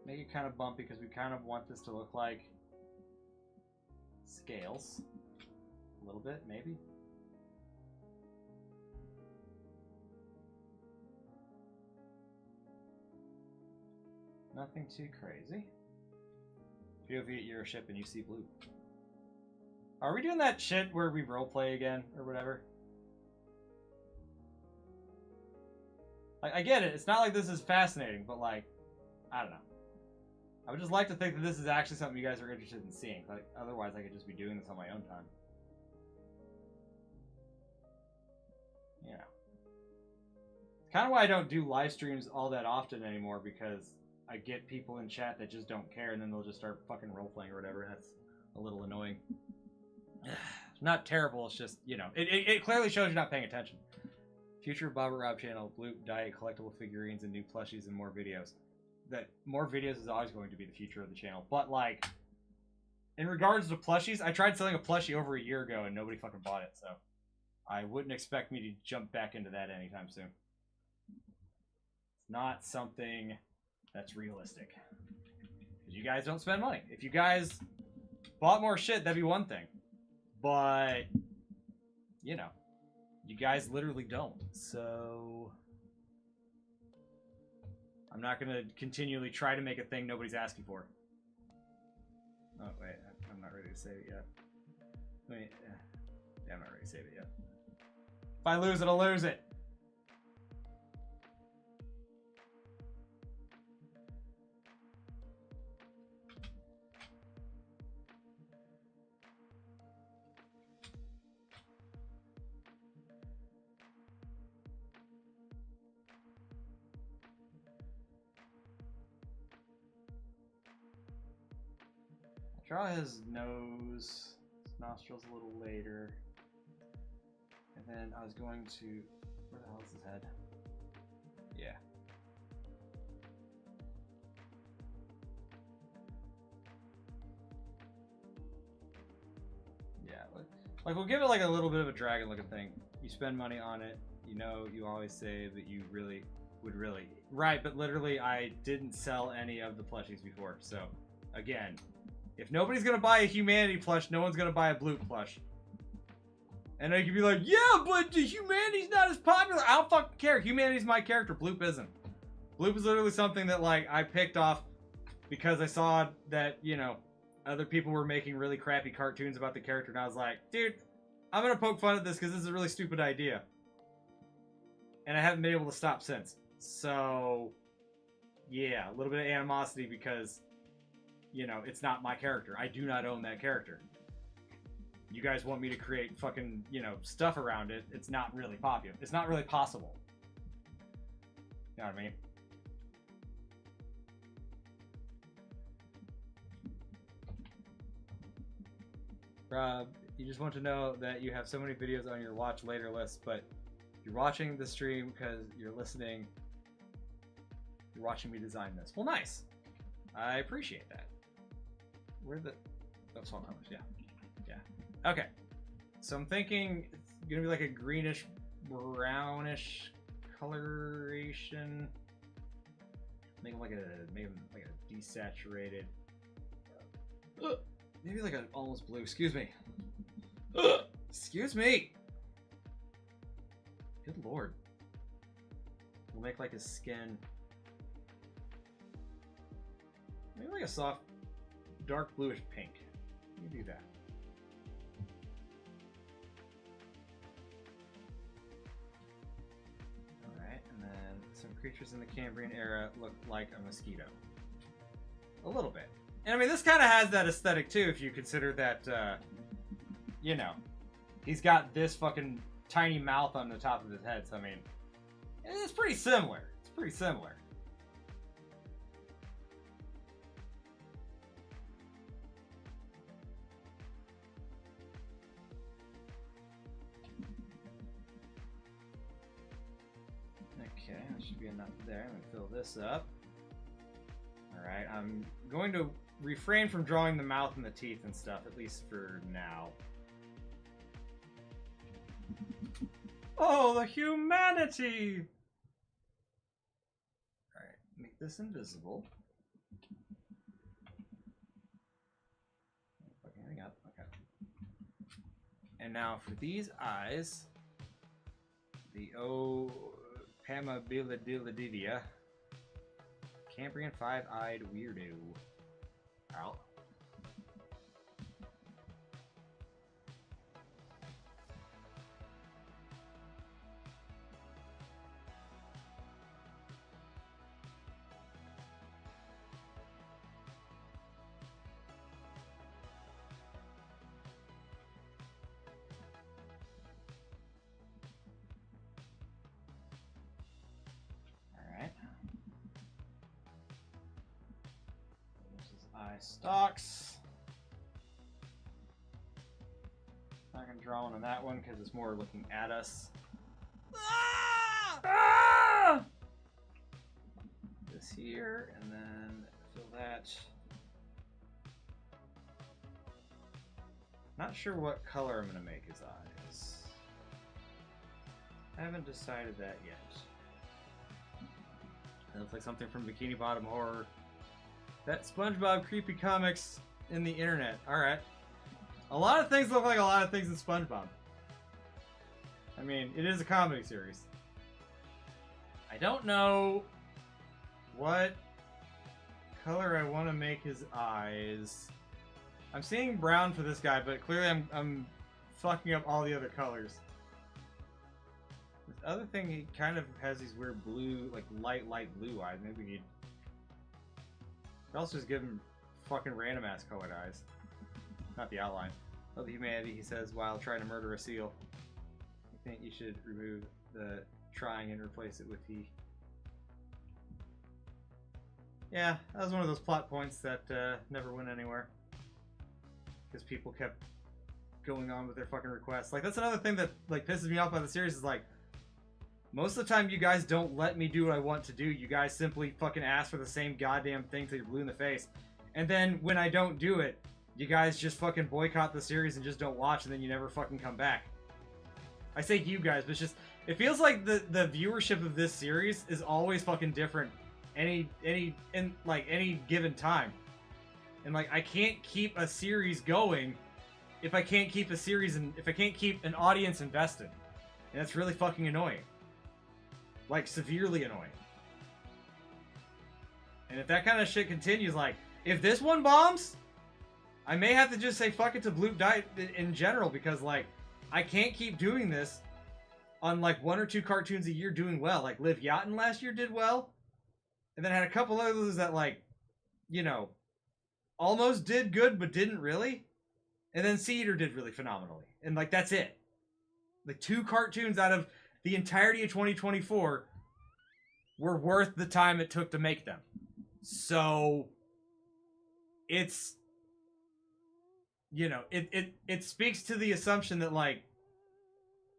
Make it kind of bumpy because we kind of want this to look like scales. A little bit, maybe. Nothing too crazy. POV at your ship and you see blue. Are we doing that shit where we roleplay again or whatever? Like, I get it. It's not like this is fascinating, but like, I don't know. I would just like to think that this is actually something you guys are interested in seeing. Like, otherwise, I could just be doing this on my own time. You know. It's kind of why I don't do live streams all that often anymore, because I get people in chat that just don't care, and then they'll just start fucking role-playing or whatever, and that's a little annoying. Not terrible, it's just, you know, it clearly shows you're not paying attention. Future Bobert-Rob channel, Blue Diet, collectible figurines, and new plushies, and more videos. That more videos is always going to be the future of the channel. But, like, in regards to plushies, I tried selling a plushie over a year ago, and nobody fucking bought it, so I wouldn't expect me to jump back into that anytime soon. It's not something that's realistic. Because you guys don't spend money. If you guys bought more shit, that'd be one thing. But, you know, you guys literally don't. So, I'm not going to continually try to make a thing nobody's asking for. Oh, wait. I'm not ready to save it yet. Wait. Yeah, I'm not ready to save it yet. If I lose it, I'll lose it. Draw his nose, his nostrils a little later. And then I was going to... Where the hell is his head? Yeah. Yeah, like we'll give it like a little bit of a dragon looking thing. You spend money on it, you know, you always say that you really would really... Right, but literally I didn't sell any of the plushies before, so again... If nobody's gonna buy a humanity plush, no one's gonna buy a Bloop plush. And they could be like, yeah, but the humanity's not as popular. I don't fucking care. Humanity's my character. Bloop isn't. Bloop is literally something that, like, I picked off because I saw that, you know, other people were making really crappy cartoons about the character, and I was like, dude, I'm gonna poke fun at this because this is a really stupid idea. And I haven't been able to stop since. So, yeah, a little bit of animosity because... You know, it's not my character. I do not own that character. You guys want me to create fucking, you know, stuff around it. It's not really popular. It's not really possible. You know what I mean? Rob, you just want to know that you have so many videos on your watch later list, but you're watching the stream because you're listening. You're watching me design this. Well, nice. I appreciate that. Where the... That's all colors, yeah. Yeah. Okay. So I'm thinking it's gonna be like a greenish, brownish coloration. Make them like a desaturated... maybe like an almost blue. Excuse me. Excuse me! Good lord. We'll make like his skin... Maybe like a soft... dark bluish pink. Let me do that. Alright, and then some creatures in the Cambrian era look like a mosquito. A little bit. And I mean, this kind of has that aesthetic too, if you consider that, you know, he's got this fucking tiny mouth on the top of his head, so I mean, it's pretty similar. It's pretty similar. Okay, that should be enough there. I'm going to fill this up. Alright, I'm going to refrain from drawing the mouth and the teeth and stuff, at least for now. Oh, the humanity! Alright, make this invisible. Okay, hang up. Okay. And now for these eyes, the Pamabilidilidivia, Cambrian five-eyed weirdo. Out. eye stalks. Not gonna draw one on that one because it's more looking at us. Ah! Ah! This here, and then fill that. Not sure what color I'm gonna make his eyes. I haven't decided that yet. That looks like something from Bikini Bottom Horror. That SpongeBob creepy comics in the internet. Alright. A lot of things look like a lot of things in SpongeBob. I mean, it is a comedy series. I don't know what color I want to make his eyes. I'm seeing brown for this guy, but clearly I'm fucking up all the other colors. This other thing, he kind of has these weird blue, like light blue eyes. Maybe we need... also just give him fucking random ass colored eyes. Not the outline. Of the humanity, he says, while trying to murder a seal. I think you should remove the trying and replace it with he. Yeah, that was one of those plot points that never went anywhere. Because people kept going on with their fucking requests. Like, that's another thing that, like, pisses me off about the series is, like, most of the time you guys don't let me do what I want to do. You guys simply fucking ask for the same goddamn thing till you're blue in the face. And then when I don't do it, you guys just fucking boycott the series and just don't watch, and then you never fucking come back. I say you guys, but it's just... it feels like the viewership of this series is always fucking different in like any given time. And like, I can't keep a series going if I can't keep a series and if I can't keep an audience invested. And that's really fucking annoying. Like, severely annoying. And if that kind of shit continues, like, if this one bombs, I may have to just say fuck it to Bloop Diet in general, because, like, I can't keep doing this on, like, 1 or 2 cartoons a year doing well. Like, Liv Yachten last year did well, and then I had a couple others that, like, you know, almost did good, but didn't really. And then Sea Eater did really phenomenally. And, like, that's it. Like, 2 cartoons out of the entirety of 2024 were worth the time it took to make them. So, it's... you know, it speaks to the assumption that, like,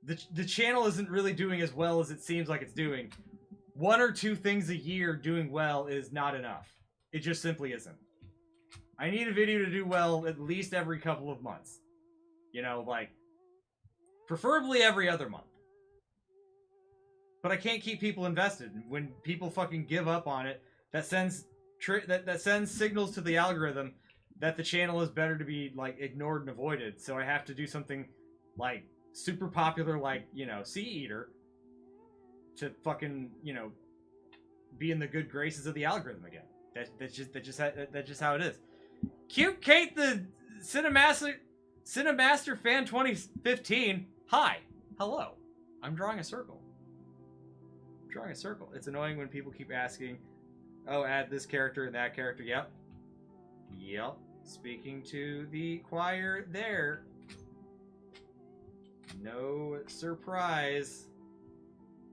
the channel isn't really doing as well as it seems like it's doing. 1 or 2 things a year doing well is not enough. It just simply isn't. I need a video to do well at least every couple of months. You know, like, preferably every other month. But I can't keep people invested. When people fucking give up on it, that sends that sends signals to the algorithm that the channel is better to be, like, ignored and avoided. So I have to do something, like, super popular, like, you know, Sea Eater, to fucking, you know, be in the good graces of the algorithm again. That's just how it is. Cute Kate the Cinemaster Fan 2015. Hi. Hello. I'm drawing a circle. Drawing a circle. It's annoying when people keep asking, oh, add this character and that character. Yep. Yep. Speaking to the choir there. No surprise.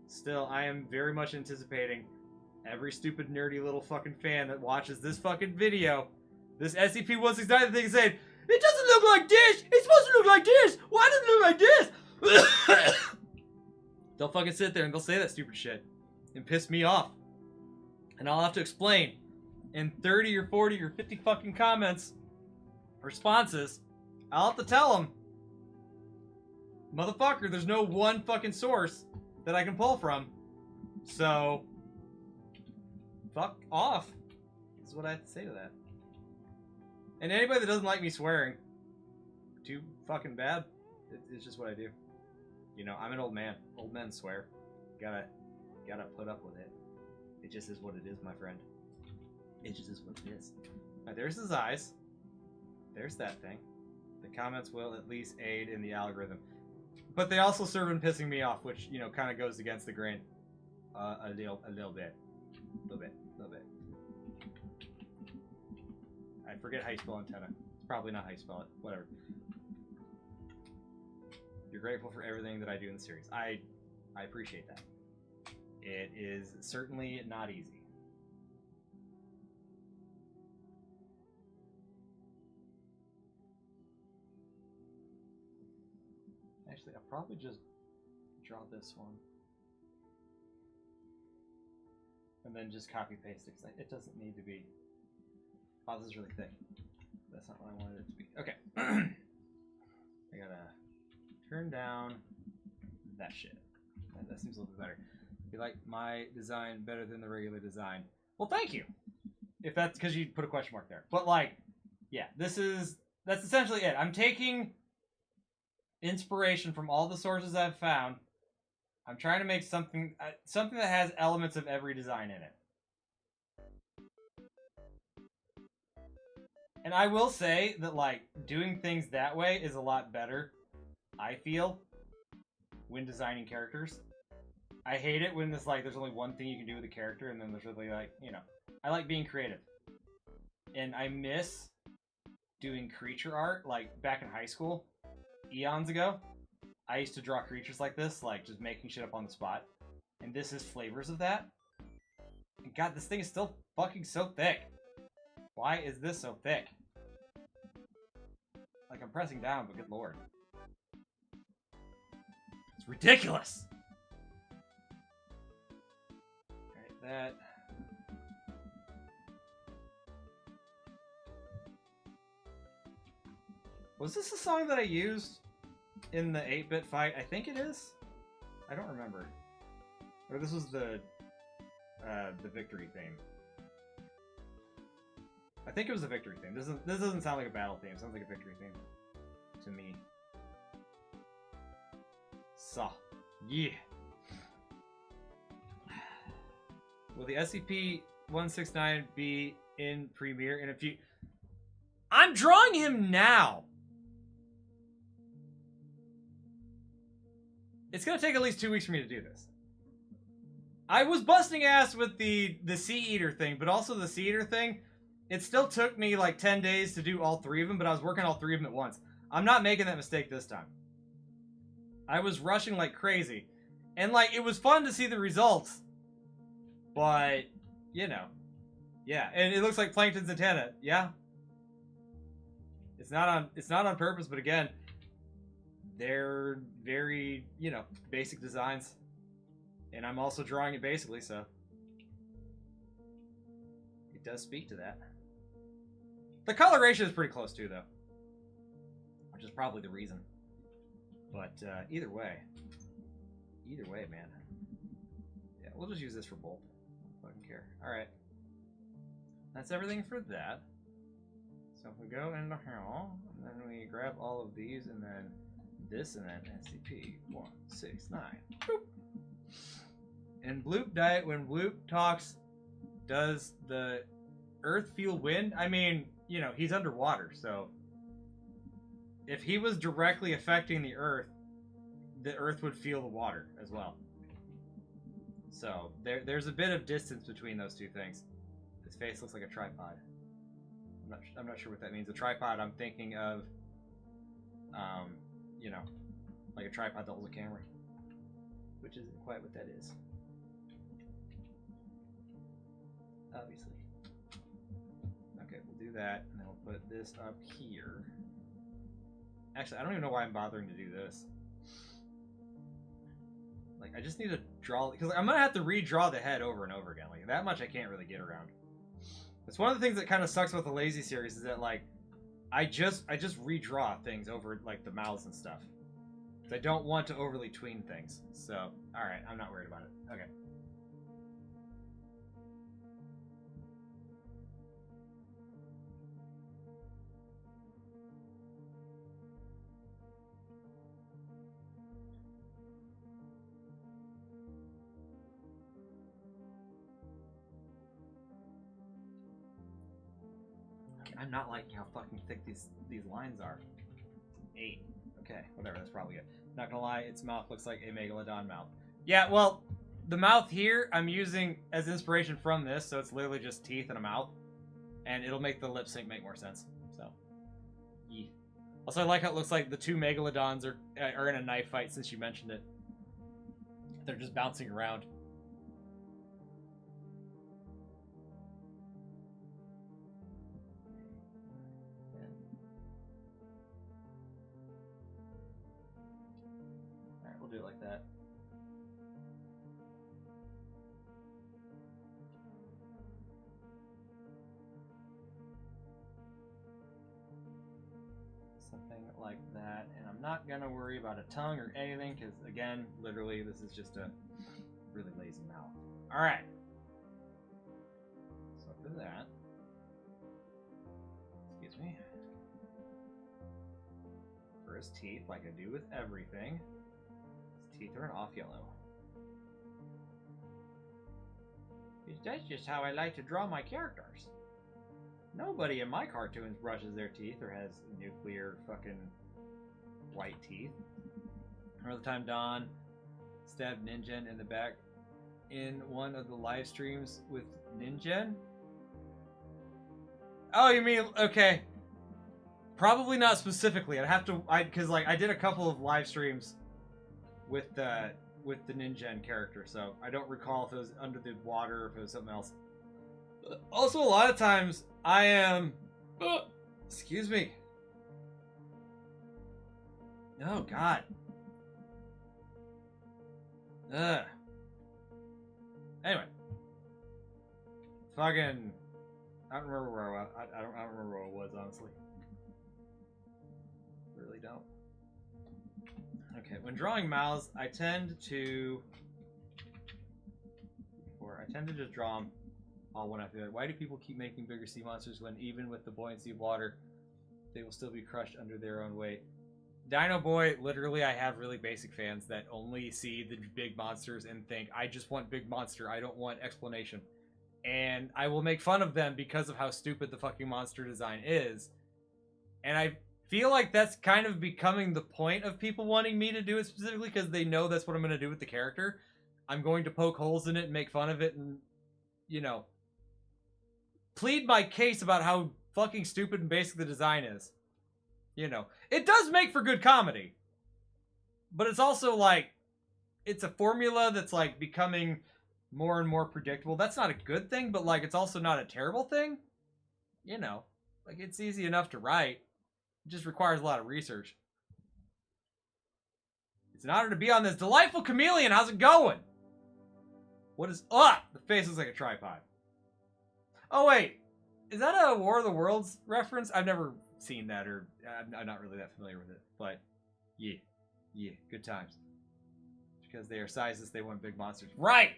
Still, I am very much anticipating every stupid nerdy little fucking fan that watches this fucking video, this SCP-169 thing, saying, it doesn't look like this! It's supposed to look like this! Why does it look like this? They'll fucking sit there and they'll say that stupid shit and piss me off. And I'll have to explain in 30 or 40 or 50 fucking comments, responses, I'll have to tell them, motherfucker, there's no one fucking source that I can pull from. So, fuck off. Is what I have to say to that. And anybody that doesn't like me swearing too fucking bad, it's just what I do. You know, I'm an old man. Old men swear. Gotta put up with it. It just is what it is, my friend. It just is what it is. Alright, there's his eyes. There's that thing. The comments will at least aid in the algorithm. But they also serve in pissing me off, which, you know, kind of goes against the grain. A little bit. I forget how you spell antenna. It's probably not how you spell it. Whatever. You're grateful for everything that I do in the series. I appreciate that. It is certainly not easy. Actually, I'll probably just draw this one. And then just copy paste it, because it doesn't need to be... Oh, this is really thick. That's not what I wanted it to be. Okay. I gotta turn down that shit. That seems a little bit better. You like my design better than the regular design? Well, thank you. If that's because you put a question mark there. But, like, yeah, that's essentially it. I'm taking inspiration from all the sources I've found. I'm trying to make something that has elements of every design in it. And I will say that, like, doing things that way is a lot better, I feel, when designing characters. I hate it when it's like there's only one thing you can do with a character, and then there's really, like, you know, I like being creative. And I miss doing creature art, like, back in high school, eons ago. I used to draw creatures like this, like, just making shit up on the spot. And this is flavors of that. And God, this thing is still fucking so thick. Why is this so thick? Like, I'm pressing down, but good lord. It's ridiculous! Alright, that... Was this a song that I used in the 8-bit fight? I think it is. I don't remember. Or this was the victory theme. I think it was the victory theme. This doesn't sound like a battle theme. It sounds like a victory theme to me. So, yeah. Will the SCP-169 be in Premiere in a few... I'm drawing him now! It's gonna take at least 2 weeks for me to do this. I was busting ass with the Sea Eater thing, but also the Sea Eater thing, it still took me like 10 days to do all 3 of them, but I was working all 3 of them at once. I'm not making that mistake this time. I was rushing like crazy. And like, it was fun to see the results. But, you know. Yeah, and it looks like Plankton's antenna. Yeah. It's not on purpose, but again, they're very, you know, basic designs. And I'm also drawing it basically, so it does speak to that. The coloration is pretty close too, though, which is probably the reason. But either way, man. Yeah, we'll just use this for both. I don't fucking care. All right, that's everything for that. So if we go into here, and then we grab all of these, and then this, and then SCP-169. Boop. And Bloop Diet, when Bloop talks, does the Earth feel wind? I mean, you know, he's underwater, so if he was directly affecting the Earth would feel the water as well. So there's a bit of distance between those two things. His face looks like a tripod. I'm not sure what that means. A tripod, I'm thinking of, you know, like a tripod that holds a camera, which isn't quite what that is. Obviously. Okay, we'll do that, and then we'll put this up here. Actually, I don't even know why I'm bothering to do this. Like, I just need to draw, because I'm gonna have to redraw the head over and over again. Like, that much I can't really get around. It's one of the things that kind of sucks about the Lazy series is that, like, I just redraw things over, like, the mouths and stuff. I don't want to overly tween things. So, alright, I'm not worried about it. Okay. I'm not liking how fucking thick these lines are. 8. Okay, whatever, that's probably it. Not gonna lie, its mouth looks like a megalodon mouth. Yeah, well, the mouth here I'm using as inspiration from this, so it's literally just teeth and a mouth. And it'll make the lip sync make more sense. So, yeah. Also, I like how it looks like the 2 megalodons are in a knife fight since you mentioned it. They're just bouncing around. Something like that. And I'm not going to worry about a tongue or anything because, again, literally, this is just a really lazy mouth. Alright. So for that, excuse me, for his teeth, like I do with everything, his teeth are an off yellow. That's just how I like to draw my characters. Nobody in my cartoons brushes their teeth or has nuclear fucking white teeth. Another time Don stabbed Ninjen in the back in one of the live streams with Ninjen. Oh, you mean, okay. Probably not specifically. I'd have to, because like I did a couple of live streams with the Ninjen character, so I don't recall if it was under the water or if it was something else. Also, a lot of times I am, excuse me. Oh God. Anyway, fucking, I don't remember where I was. I don't remember where I was, honestly. Really don't. Okay, when drawing mouths, I tend to just draw them all when I feel like, why do people keep making bigger sea monsters when even with the buoyancy of water, they will still be crushed under their own weight? Dino Boy, literally, I have really basic fans that only see the big monsters and think, I just want big monster, I don't want explanation. And I will make fun of them because of how stupid the fucking monster design is. And I feel like that's kind of becoming the point of people wanting me to do it specifically because they know that's what I'm going to do with the character. I'm going to poke holes in it and make fun of it and, you know, plead my case about how fucking stupid and basic the design is. You know, it does make for good comedy. But it's also like, it's a formula that's like becoming more and more predictable. That's not a good thing, but like, it's also not a terrible thing. You know, like it's easy enough to write. It just requires a lot of research. It's an honor to be on this delightful chameleon. How's it going? What is up? The face looks like a tripod. Oh wait, is that a War of the Worlds reference? I've never seen that, or I'm not really that familiar with it. But yeah, good times. Because they are sizes, they want big monsters. Right.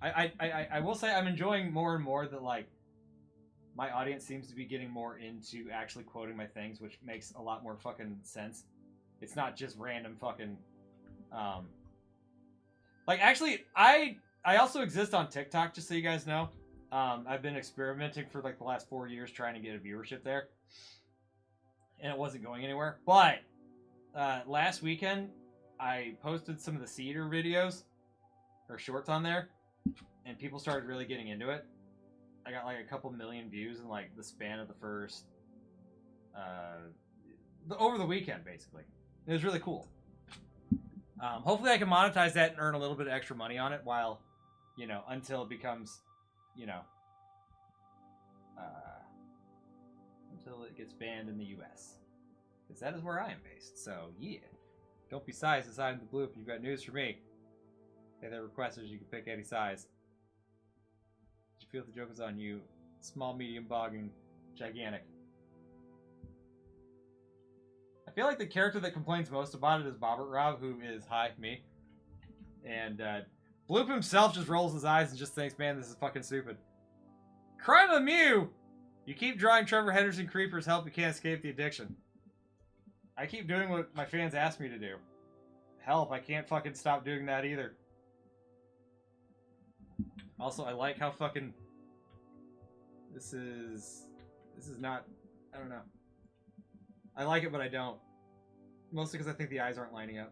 I will say I'm enjoying more and more that like my audience seems to be getting more into actually quoting my things, which makes a lot more fucking sense. It's not just random fucking like actually I also exist on TikTok, just so you guys know. I've been experimenting for like the last 4 years trying to get a viewership there. And it wasn't going anywhere. But last weekend I posted some of the Cedar videos or shorts on there, and people started really getting into it. I got like a couple million views in like the span of the first over the weekend, basically. It was really cool. Hopefully I can monetize that and earn a little bit of extra money on it while, you know, until it becomes, you know, until it gets banned in the US. Because that is where I am based. So, yeah. Don't be sized aside in the blue if you've got news for me. Hey there, requesters, you can pick any size. Did you feel the joke was on you? Small, medium, bogging, gigantic. I feel like the character that complains most about it is Bobert-Rob, who is, hi, me. And Bloop himself just rolls his eyes and just thinks, man, this is fucking stupid. Crime of Mew! You keep drawing Trevor Henderson creepers, help you can't escape the addiction. I keep doing what my fans ask me to do. Help, I can't fucking stop doing that either. Also, I like how fucking... This is not... I don't know. I like it, but I don't. Mostly because I think the eyes aren't lining up.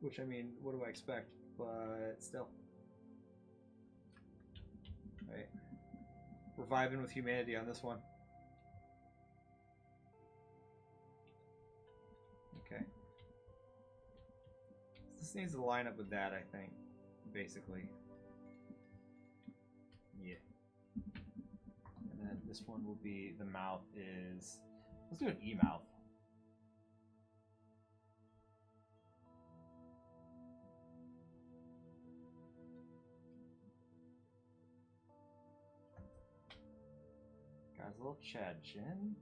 Which, I mean, what do I expect? But still. Right. We're vibing with humanity on this one. Okay. This needs to line up with that, I think. Basically. Yeah. And then this one will be, the mouth is... Let's do an E-mouth. Got his little Chad chin.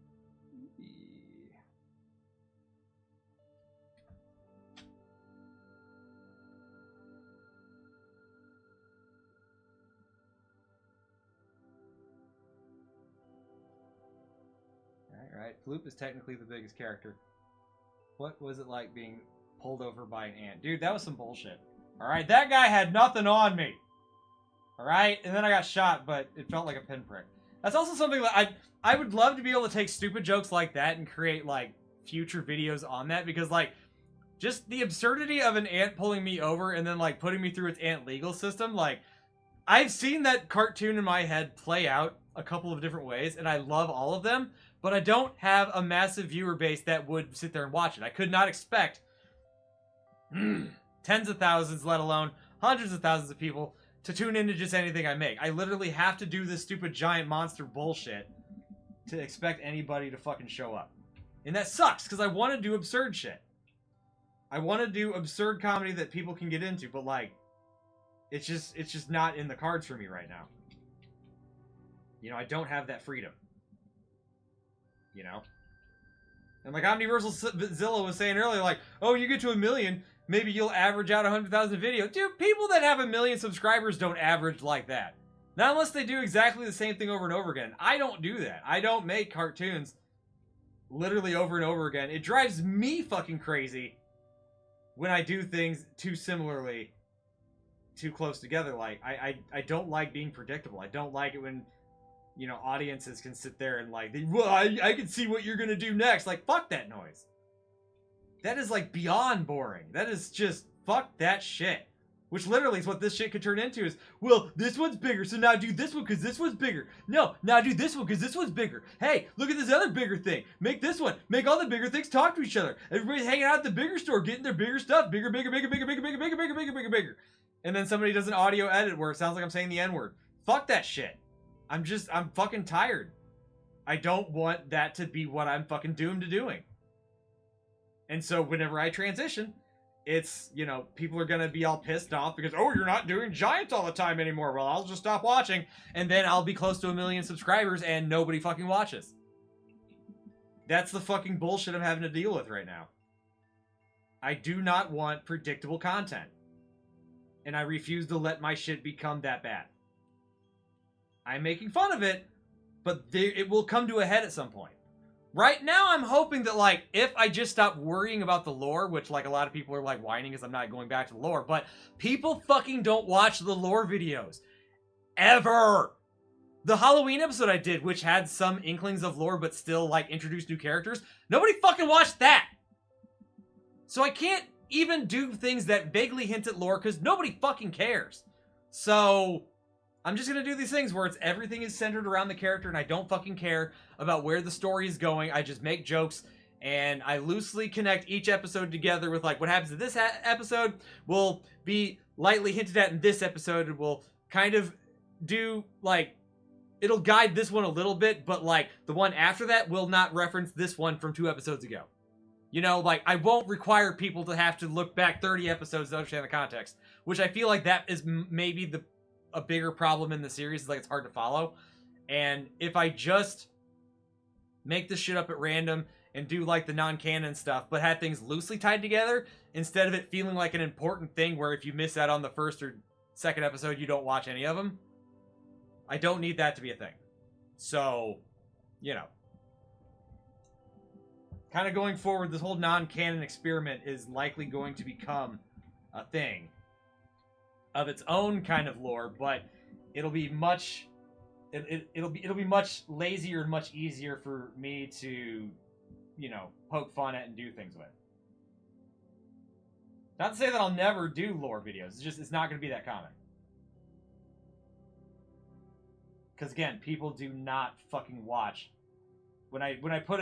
Alright, Floop is technically the biggest character. What was it like being pulled over by an ant? Dude, that was some bullshit. Alright, that guy had nothing on me. Alright, and then I got shot, but it felt like a pinprick. That's also something that I would love to be able to take stupid jokes like that and create, like, future videos on that, because, like, just the absurdity of an ant pulling me over and then, like, putting me through its ant legal system, like, I've seen that cartoon in my head play out a couple of different ways, and I love all of them, but I don't have a massive viewer base that would sit there and watch it. I could not expect tens of thousands, let alone hundreds of thousands of people to tune into just anything I make. I literally have to do this stupid giant monster bullshit to expect anybody to fucking show up. And that sucks, because I want to do absurd shit. I want to do absurd comedy that people can get into, but, like, it's just not in the cards for me right now. You know, I don't have that freedom. You know? And like Omniversal Zilla was saying earlier, like, oh, you get to 1 million, maybe you'll average out 100,000 videos. Dude, people that have 1 million subscribers don't average like that. Not unless they do exactly the same thing over and over again. I don't do that. I don't make cartoons literally over and over again. It drives me fucking crazy when I do things too similarly, too close together. Like, I don't like being predictable. I don't like it when, you know, audiences can sit there and like, well, I can see what you're gonna do next. Like, fuck that noise. That is, like, beyond boring. That is just, fuck that shit. Which literally is what this shit could turn into is, well, this one's bigger, so now do this one because this one's bigger. No, now do this one because this one's bigger. Hey, look at this other bigger thing. Make this one. Make all the bigger things talk to each other. Everybody's hanging out at the bigger store, getting their bigger stuff. Bigger, bigger, bigger, bigger, bigger, bigger, bigger, bigger, bigger, bigger, bigger. And then somebody does an audio edit where it sounds like I'm saying the N-word. Fuck that shit. I'm fucking tired. I don't want that to be what I'm fucking doomed to doing. And so whenever I transition, it's, you know, people are gonna be all pissed off because, oh, you're not doing Giants all the time anymore. Well, I'll just stop watching, and then I'll be close to 1 million subscribers and nobody fucking watches. That's the fucking bullshit I'm having to deal with right now. I do not want predictable content. And I refuse to let my shit become that bad. I'm making fun of it, but it will come to a head at some point. Right now, I'm hoping that, like, if I just stop worrying about the lore, which, like, a lot of people are, like, whining because I'm not going back to the lore, but people fucking don't watch the lore videos. Ever! The Halloween episode I did, which had some inklings of lore but still, like, introduced new characters, nobody fucking watched that! So I can't even do things that vaguely hint at lore because nobody fucking cares. So I'm just gonna do these things where everything is centered around the character and I don't fucking care about where the story is going. I just make jokes and I loosely connect each episode together with, like, what happens in this episode will be lightly hinted at in this episode. It will kind of do, like, it'll guide this one a little bit, but, like, the one after that will not reference this one from 2 episodes ago. You know, like, I won't require people to have to look back 30 episodes to understand the context, which I feel like that is maybe a bigger problem in the series. Is, like, it's hard to follow. And if I just make this shit up at random and do, like, the non-canon stuff, but have things loosely tied together, instead of it feeling like an important thing where if you miss out on the first or second episode, you don't watch any of them, I don't need that to be a thing. So, you know. Kind of going forward, this whole non-canon experiment is likely going to become a thing of its own kind of lore, but it'll be much it'll be much lazier and much easier for me to, you know, poke fun at and do things with. Not to say that I'll never do lore videos. It's not going to be that common. Because again, people do not fucking watch. When I put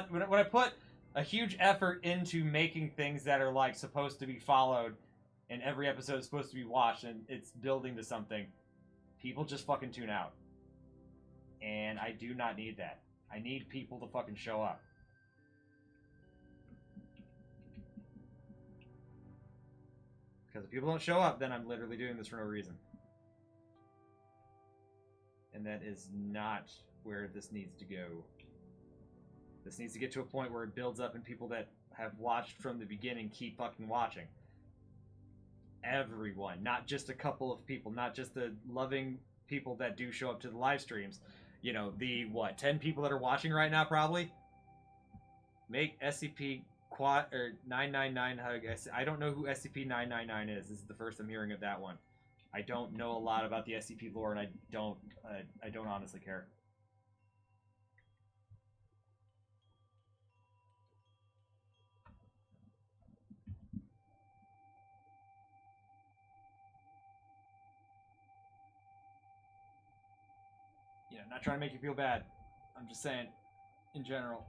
when I put a huge effort into making things that are, like, supposed to be followed and every episode is supposed to be watched and it's building to something, people just fucking tune out. And I do not need that. I need people to fucking show up. Because if people don't show up, then I'm literally doing this for no reason. And that is not where this needs to go. This needs to get to a point where it builds up and people that have watched from the beginning keep fucking watching. Everyone, not just a couple of people, not just the loving people that do show up to the live streams. you know, the, what, 10 people that are watching right now probably, make SCP quad, or 999 hug. I don't know who SCP-999 is. This is the first I'm hearing of that one. I don't know a lot about the SCP lore, and I don't honestly care. You know, not trying to make you feel bad. I'm just saying, in general.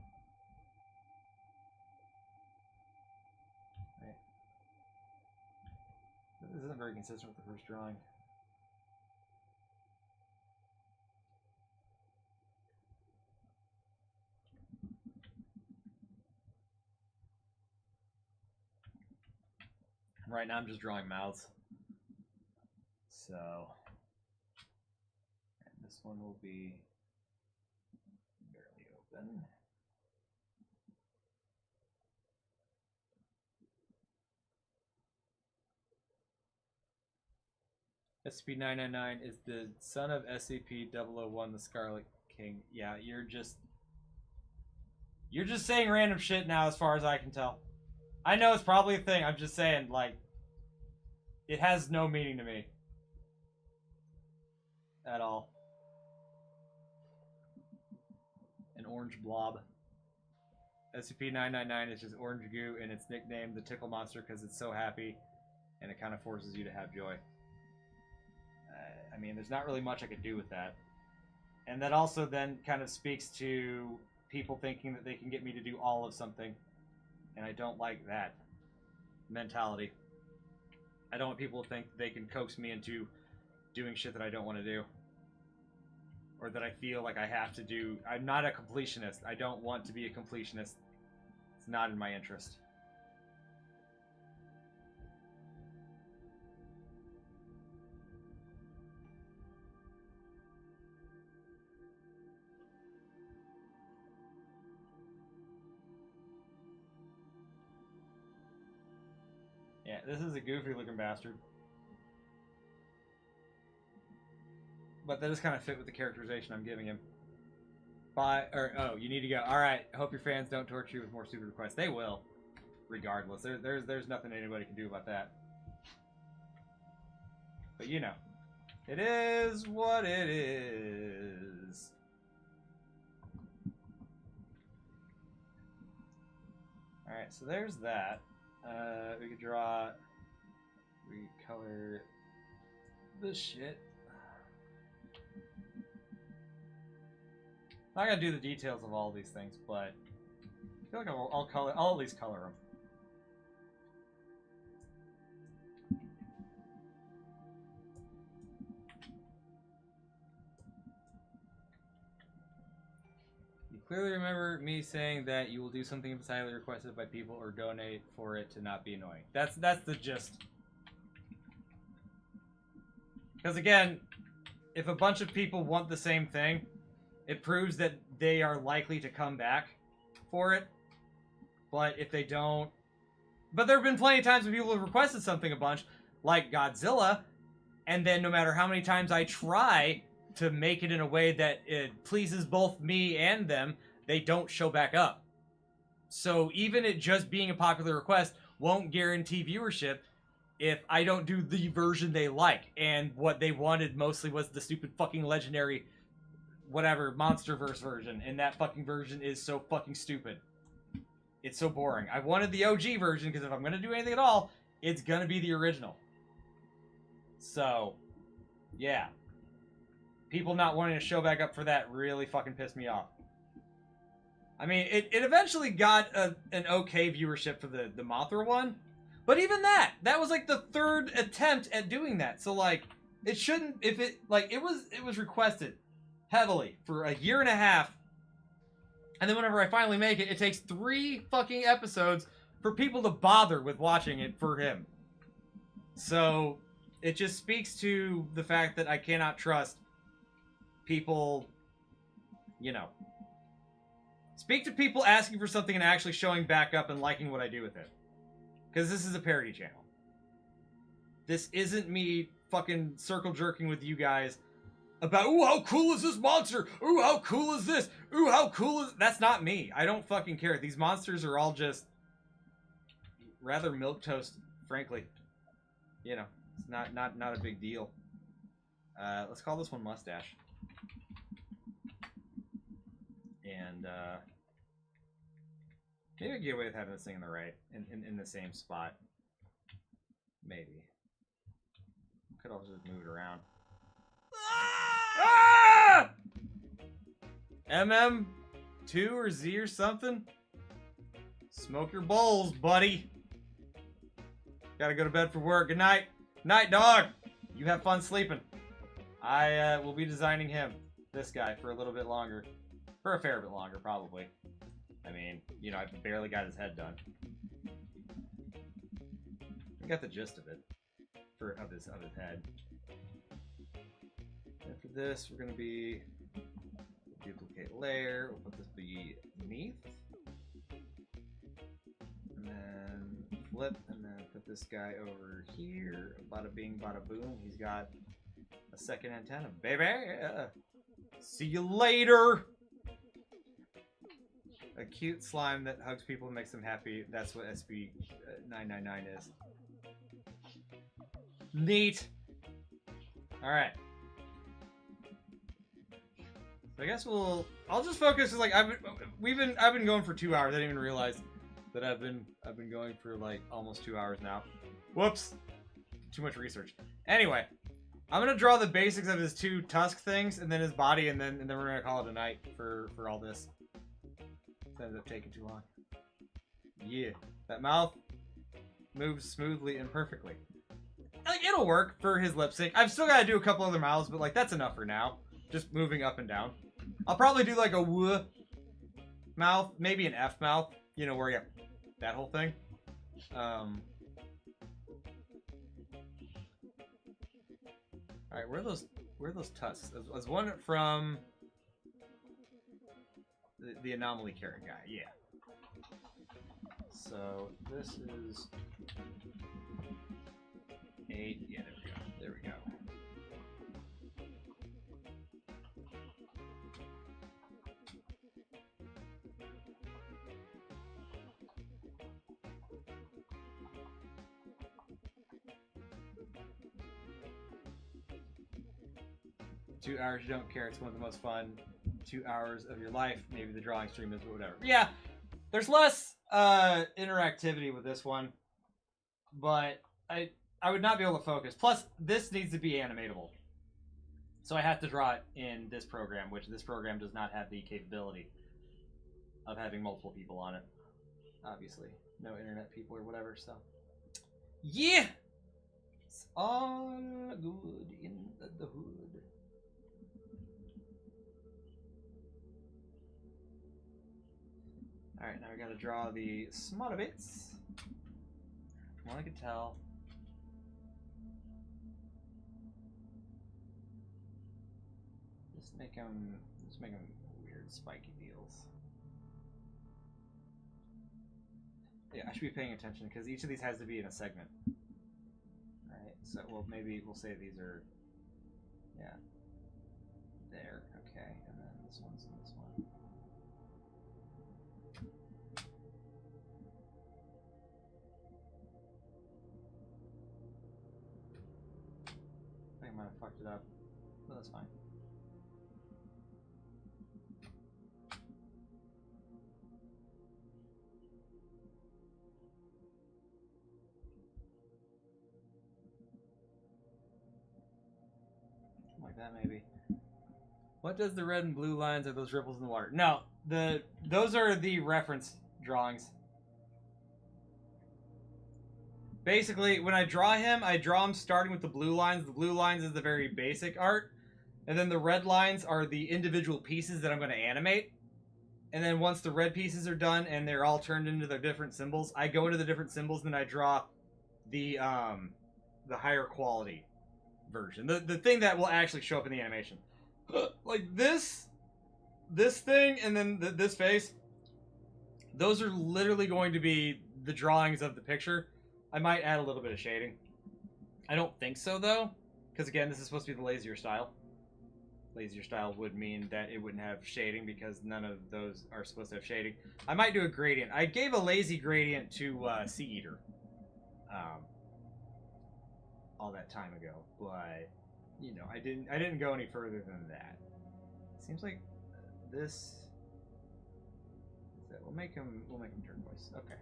Right. This isn't very consistent with the first drawing. Right now I'm just drawing mouths. So, and this one will be barely open. SCP-999 is the son of SCP-001, the Scarlet King. Yeah, you're just saying random shit now as far as I can tell. I know it's probably a thing, I'm just saying, like, it has no meaning to me. At all. An orange blob. SCP-999 is just orange goo, and it's nicknamed the Tickle Monster because it's so happy, and it kind of forces you to have joy. I mean, there's not really much I could do with that. And that also then kind of speaks to people thinking that they can get me to do all of something, and I don't like that mentality. I don't want people to think they can coax me into doing shit that I don't want to do. Or that I feel like I have to do. I'm not a completionist. I don't want to be a completionist. It's not in my interest. Yeah, this is a goofy looking bastard. But that does kind of fit with the characterization I'm giving him. Oh, you need to go. Alright, I hope your fans don't torture you with more stupid requests. They will. Regardless. There's nothing anybody can do about that. But you know. It is what it is. Alright, so there's that. We could draw... We could color... this shit. I'm not gonna do the details of all these things, but I feel like I'll at least color them. You clearly remember me saying that you will do something if it's highly requested by people or donate for it to not be annoying. That's the gist. Because again, if a bunch of people want the same thing, it proves that they are likely to come back for it. But if they don't... But there have been plenty of times when people have requested something a bunch, like Godzilla, and then no matter how many times I try to make it in a way that it pleases both me and them, they don't show back up. So even it just being a popular request won't guarantee viewership if I don't do the version they like. And what they wanted mostly was the stupid fucking legendary... whatever, Monsterverse version, and that fucking version is so fucking stupid. It's so boring. I wanted the OG version, because if I'm going to do anything at all, it's going to be the original. So, yeah. People not wanting to show back up for that really fucking pissed me off. I mean, it eventually got an okay viewership for the Mothra one, but even that was like the third attempt at doing that. So, like, it shouldn't, if it, like, it was requested heavily for a year and a half, and then whenever I finally make it, it takes 3 fucking episodes for people to bother with watching it for him. So it just speaks to the fact that I cannot trust people, you know. Speak to people asking for something and actually showing back up and liking what I do with it. Because this is a parody channel. This isn't me fucking circle jerking with you guys about, ooh, how cool is this monster? Ooh, how cool is this? Ooh, how cool is... That's not me. I don't fucking care. These monsters are all just rather milquetoast, frankly. You know, it's not a big deal. Let's call this one Mustache. And, maybe I can get away with having this thing in the right, in the same spot. Maybe. Could also just move it around. Ah! MM2 or Z or something? Smoke your bowls, buddy. Gotta go to bed for work. Good night. Night, dog. You have fun sleeping. I will be designing him, this guy, for a little bit longer. For a fair bit longer, probably. I mean, you know, I barely got his head done. I got the gist of it. Of his head. After this, we're gonna be duplicate layer. We'll put this beneath, and then flip, and then put this guy over here. Bada bing, bada boom. He's got a second antenna, baby. See you later. A cute slime that hugs people and makes them happy. That's what SCP-999 is. Neat. All right. So I guess I'll just focus. Cause like I've been going for 2 hours. I didn't even realize that I've been going for like almost 2 hours now. Whoops. Too much research. Anyway, I'm gonna draw the basics of his 2 tusk things, and then his body, and then we're gonna call it a night for all this. It ended up taking too long. Yeah, that mouth moves smoothly and perfectly. Like, it'll work for his lip sync. I've still got to do a couple other mouths, but like that's enough for now. Just moving up and down. I'll probably do like a W mouth, maybe an F mouth. You know, where you have that whole thing. All right, where are those tusks? Was one from the anomaly carrot guy? Yeah. So this is 8. Yeah, there we go. There we go. Two hours, you don't care. It's one of the most fun 2 hours of your life. Maybe the drawing stream is, but whatever. Yeah, there's less interactivity with this one, but I would not be able to focus. Plus, this needs to be animatable. So I have to draw it in this program, which this program does not have the capability of having multiple people on it. Obviously. No internet people or whatever, so. Yeah! It's all good in the hood. Alright, now we gotta draw the smaller bits. From what I can tell. Just make them weird spiky deals. Yeah, I should be paying attention because each of these has to be in a segment. Alright, so well maybe we'll say these are there, okay, and then this one's in this one. I think I might have fucked it up, but that's fine. Like that, maybe. What does the red and blue lines are those ripples in the water? No, those are the reference drawings. Basically, when I draw him starting with the blue lines. The blue lines is the very basic art. And then the red lines are the individual pieces that I'm going to animate. And then once the red pieces are done and they're all turned into their different symbols, I go into the different symbols and then I draw the higher quality version. The thing that will actually show up in the animation. Like this thing and then this face. Those are literally going to be the drawings of the picture. I might add a little bit of shading. I don't think so, though. Because, again, this is supposed to be the lazier style. lazier style would mean that it wouldn't have shading because none of those are supposed to have shading. I might do a gradient. I gave a lazy gradient to Sea Eater all that time ago, but you know, I didn't go any further than that. Seems like this. We'll make him turquoise. Okay.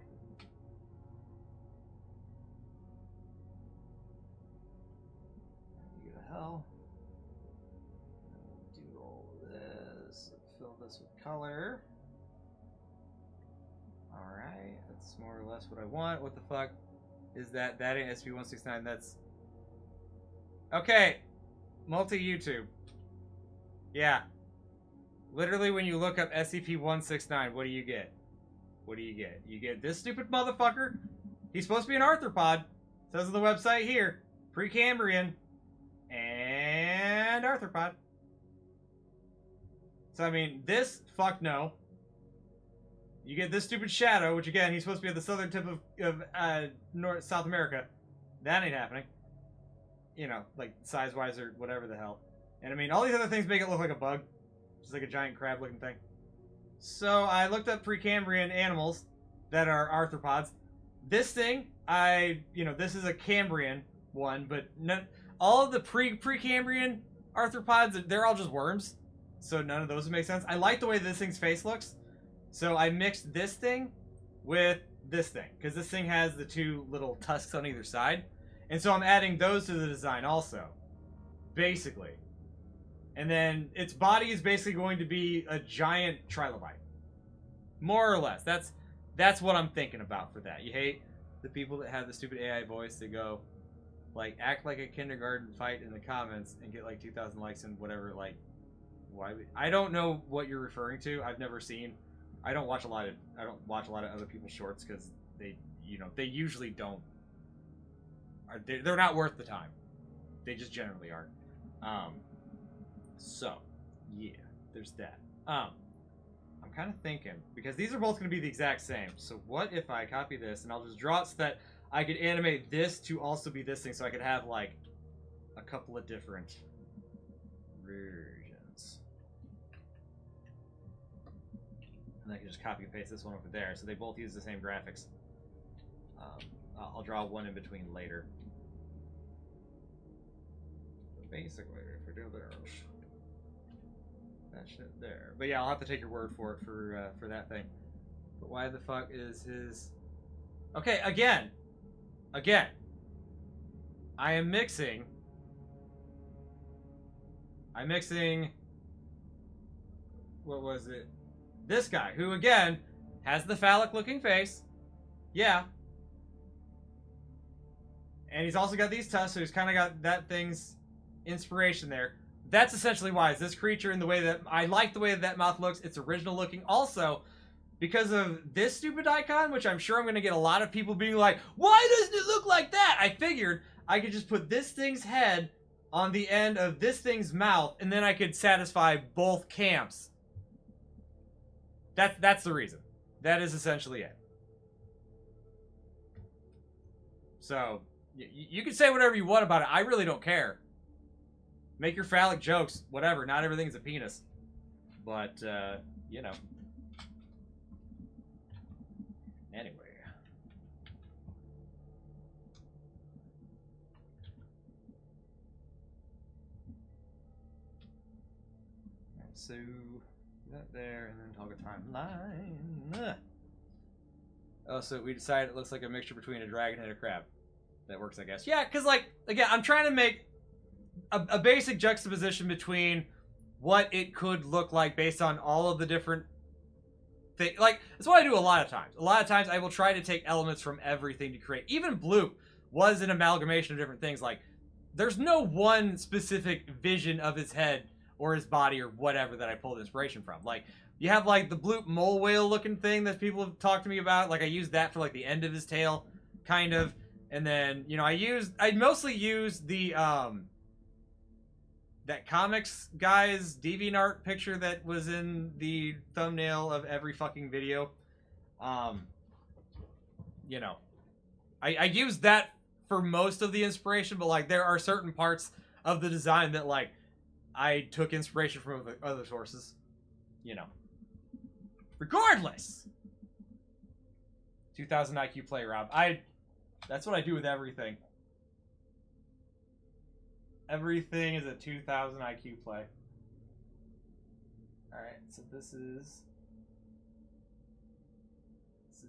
You the hell. Do all this. Fill this with color. Alright, that's more or less what I want. What the fuck is that? That ain't SCP-169. That's... Okay. Multi-YouTube. Yeah. Literally, when you look up SCP-169, what do you get? What do you get? You get this stupid motherfucker. He's supposed to be an arthropod. Says on the website here. Precambrian. And arthropod. So, I mean, this, fuck no. You get this stupid shadow, which, again, he's supposed to be at the southern tip of South America. That ain't happening. You know, like, size-wise or whatever the hell. And, I mean, all these other things make it look like a bug. Just like a giant crab-looking thing. So I looked up Precambrian animals that are arthropods. This thing, this is a Cambrian one, but all of the Precambrian arthropods, they're all just worms. So none of those would make sense. I like the way this thing's face looks. So I mixed this thing with this thing. Because this thing has the two little tusks on either side. And so I'm adding those to the design also. Basically. And then its body is basically going to be a giant trilobite. More or less. That's what I'm thinking about for that. You hate the people that have the stupid AI voice that go, like, act like a kindergarten fight in the comments and get like 2,000 likes and whatever, like, why? I don't know what you're referring to. I've never seen. I don't watch a lot of other people's shorts because they usually don't. They're not worth the time. They just generally aren't. So, yeah, there's that. I'm kind of thinking, because these are both going to be the exact same, so what if I copy this, and I'll just draw it so that I could animate this to also be this thing, so I could have, like, a couple of different versions. And I can just copy and paste this one over there, so they both use the same graphics. I'll draw one in between later. But basically, if we do this... that shit there. But yeah, I'll have to take your word for it for that thing. But why the fuck is his... Okay, again. I am mixing... What was it? This guy, who again, has the phallic looking face. Yeah. And he's also got these tusks, so he's kind of got that thing's inspiration there. That's essentially why. Is this creature in the way that... I like the way that mouth looks. It's original looking. Also, because of this stupid icon, which I'm sure I'm going to get a lot of people being like, why doesn't it look like that? I figured I could just put this thing's head on the end of this thing's mouth, and then I could satisfy both camps. That's the reason. That is essentially it. So, you can say whatever you want about it. I really don't care. Make your phallic jokes, whatever. Not everything's a penis. But, you know. Anyway. Alright, so, that there, and then toggle timeline. Oh, so we decided it looks like a mixture between a dragon and a crab. That works, I guess. Yeah, because, like, again, I'm trying to make a basic juxtaposition between what it could look like based on all of the different things. Like, that's what I do a lot of times. A lot of times I will try to take elements from everything to create. Even Bloop was an amalgamation of different things. Like, there's no one specific vision of his head or his body or whatever that I pulled inspiration from. Like, you have, like, the Bloop mole whale looking thing that people have talked to me about. Like, I used that for, like, the end of his tail, kind of. And then, you know, I mostly used the, that comics guy's DeviantArt picture that was in the thumbnail of every fucking video. You know, I used that for most of the inspiration, but, like, there are certain parts of the design that, like, I took inspiration from other sources. You know. Regardless! 2000 IQ play, Rob. That's what I do with everything. Everything is a 2000 IQ play. Alright, so this is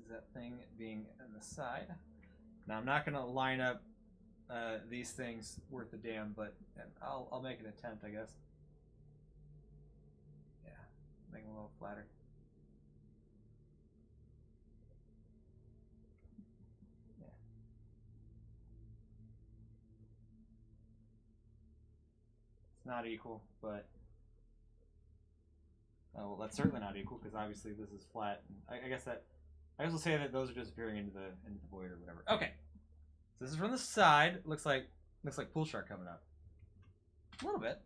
that thing being on the side. Now I'm not gonna line up these things worth a damn, but I'll make an attempt, I guess. Yeah, make them a little flatter. Yeah. It's not equal, but oh, well, that's certainly not equal because obviously this is flat. I guess will say that those are disappearing into the void or whatever. Okay, so this is from the side. Looks like Pool Shark coming up. A little bit.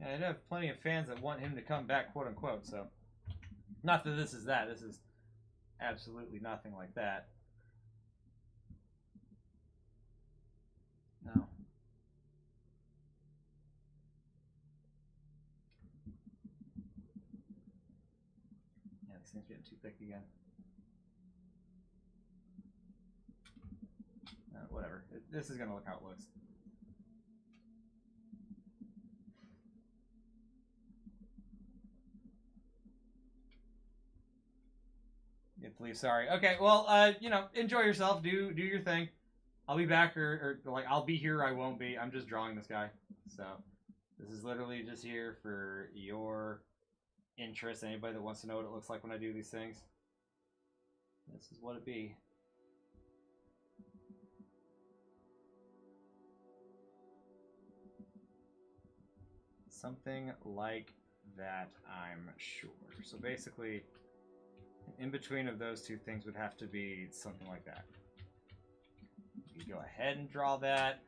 Yeah, I have plenty of fans that want him to come back, quote unquote. So, not that this is that. This is absolutely nothing like that. No. Yeah, this thing's getting too thick again. Whatever. This is gonna look how it looks. You have to leave. Sorry. Okay. Well, you know, enjoy yourself. Do your thing. I'll be back, or like I'll be here. I won't be. I'm just drawing this guy. So this is literally just here for your interest. Anybody that wants to know what it looks like when I do these things. This is what it be. Something like that, I'm sure. So basically, in between of those two things would have to be something like that. You go ahead and draw that.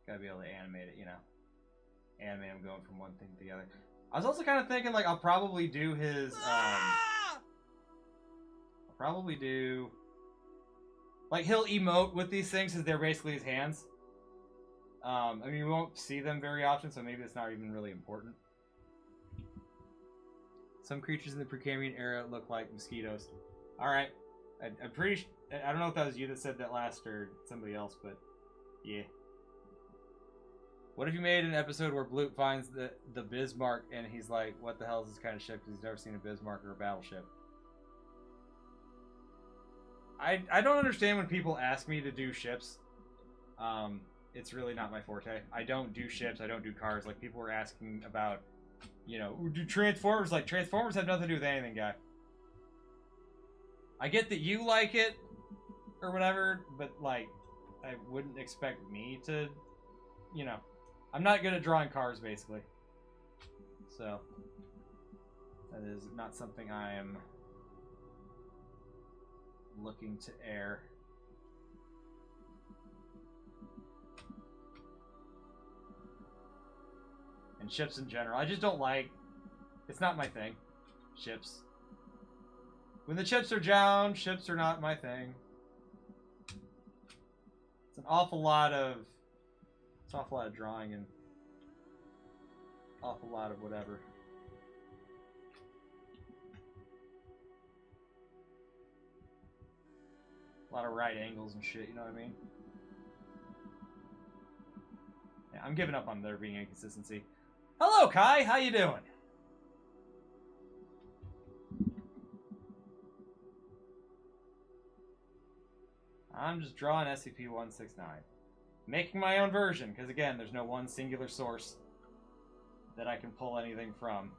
Gotta be able to animate it, you know. Animate him going from one thing to the other. I was also kind of thinking, like, I'll probably do his, I'll probably do, like, he'll emote with these things because they're basically his hands. I mean, we won't see them very often, so maybe it's not even really important. Some creatures in the Precambrian era look like mosquitoes. Alright. I'm pretty I don't know if that was you that said that last or somebody else, but yeah. What if you made an episode where Bloop finds the Bismarck and he's like, what the hell is this kind of ship? Because he's never seen a Bismarck or a battleship. I don't understand when people ask me to do ships. It's really not my forte. I don't do ships. I don't do cars. Like, people were asking about, you know, do Transformers. Like, Transformers have nothing to do with anything, guy. I get that you like it or whatever, but, like, I wouldn't expect me to, you know. I'm not good at drawing cars, basically. So, that is not something I am looking to air. And ships in general. I just don't like... It's not my thing. Ships. When the chips are down, ships are not my thing. It's an awful lot of... It's an awful lot of drawing and... Awful lot of whatever. A lot of right angles and shit, you know what I mean? Yeah, I'm giving up on there being inconsistency. Hello, Kai! How you doing? I'm just drawing SCP-169. Making my own version, because again, there's no one singular source that I can pull anything from.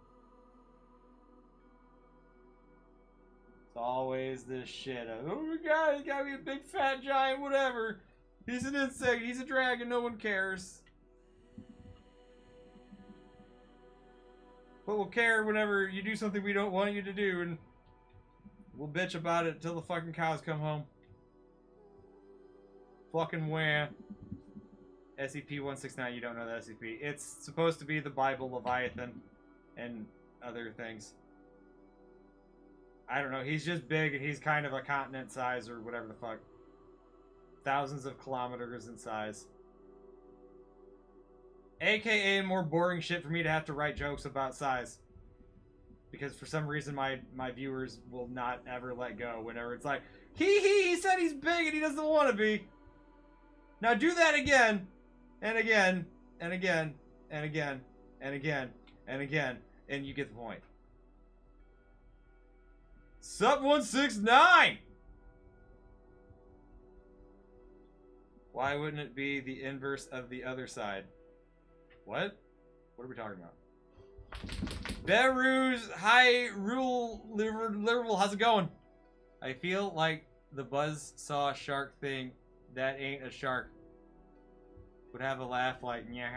It's always this shit of, oh my god, he's gotta be a big fat giant, whatever. He's an insect, he's a dragon, no one cares. But we'll care whenever you do something we don't want you to do, and we'll bitch about it till the fucking cows come home. Fucking where. SCP-169, you don't know the SCP. It's supposed to be the Bible, Leviathan, and other things. I don't know. He's just big, and he's kind of a continent size or whatever the fuck. Thousands of kilometers in size. AKA more boring shit for me to have to write jokes about size. Because for some reason my viewers will not ever let go whenever it's like, he said he's big and he doesn't want to be. Now do that again, and again, and again, and again, and again, and again, and you get the point. Sup 169! Why wouldn't it be the inverse of the other side? What? What are we talking about? Beru's High Rule Liverpool, how's it going? I feel like the Buzzsaw shark thing that ain't a shark would have a laugh like, yeah.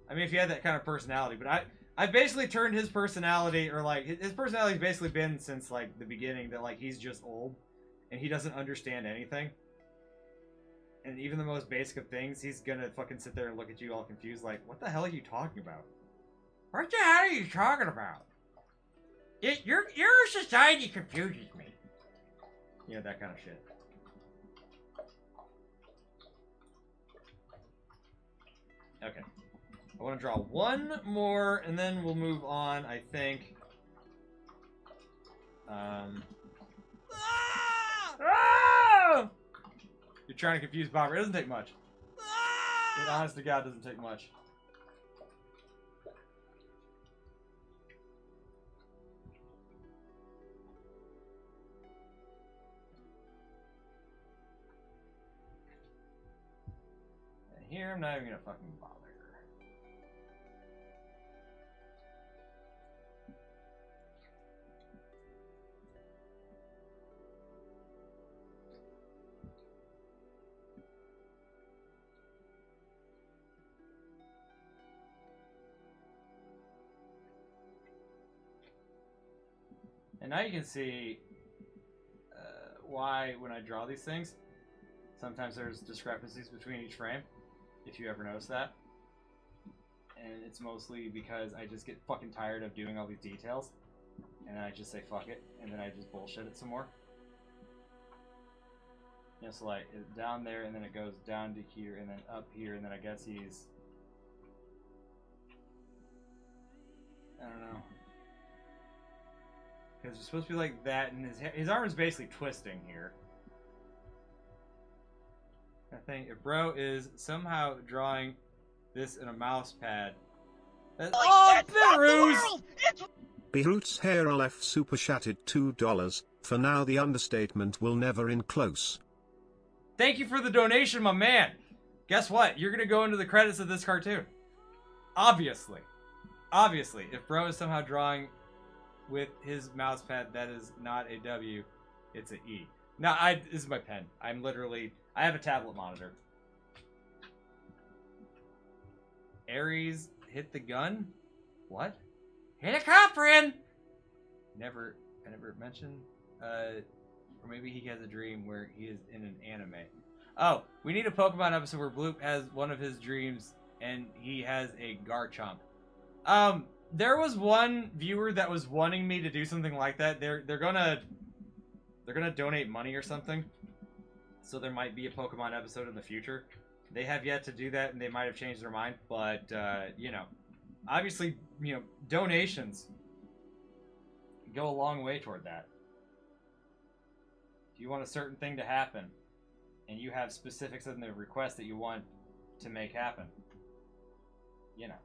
I mean, if he had that kind of personality, but I basically turned his personality, or like, his personality's basically been since like the beginning that like he's just old and he doesn't understand anything. And even the most basic of things, he's gonna fucking sit there and look at you all confused like, what the hell are you talking about? What the hell are you talking about? Your society confuses me. You know, that kind of shit. Okay. I want to draw one more, and then we'll move on, I think. Ah! You're trying to confuse Bobber. It doesn't take much. It, honest to God, doesn't take much. And here, I'm not even gonna fucking bother. And now you can see why, when I draw these things, sometimes there's discrepancies between each frame, if you ever notice that. And it's mostly because I just get fucking tired of doing all these details, and then I just say fuck it, and then I just bullshit it some more. You know, so like, down there, and then it goes down to here, and then up here, and then I guess he's... I don't know. Because it's supposed to be like that, and his arm is basically twisting here. I think if bro is somehow drawing this in a mouse pad. Oh, Beirut! Beirut's Hair LF super chatted $2. For now, the understatement will never in close. Thank you for the donation, my man. Guess what? You're gonna go into the credits of this cartoon. Obviously. Obviously, if bro is somehow drawing with his mouse pad, that is not a W, it's an E. Now, this is my pen. I'm literally, I have a tablet monitor. Ares hit the gun? What? Hit a coprin! I never mentioned, or maybe he has a dream where he is in an anime. Oh, we need a Pokemon episode where Bloop has one of his dreams and he has a Garchomp. There was one viewer that was wanting me to do something like that. They're gonna donate money or something, so there might be a Pokemon episode in the future. They have yet to do that, and they might have changed their mind. But you know, obviously, you know, donations go a long way toward that. If you want a certain thing to happen, and you have specifics in the request that you want to make happen, you know.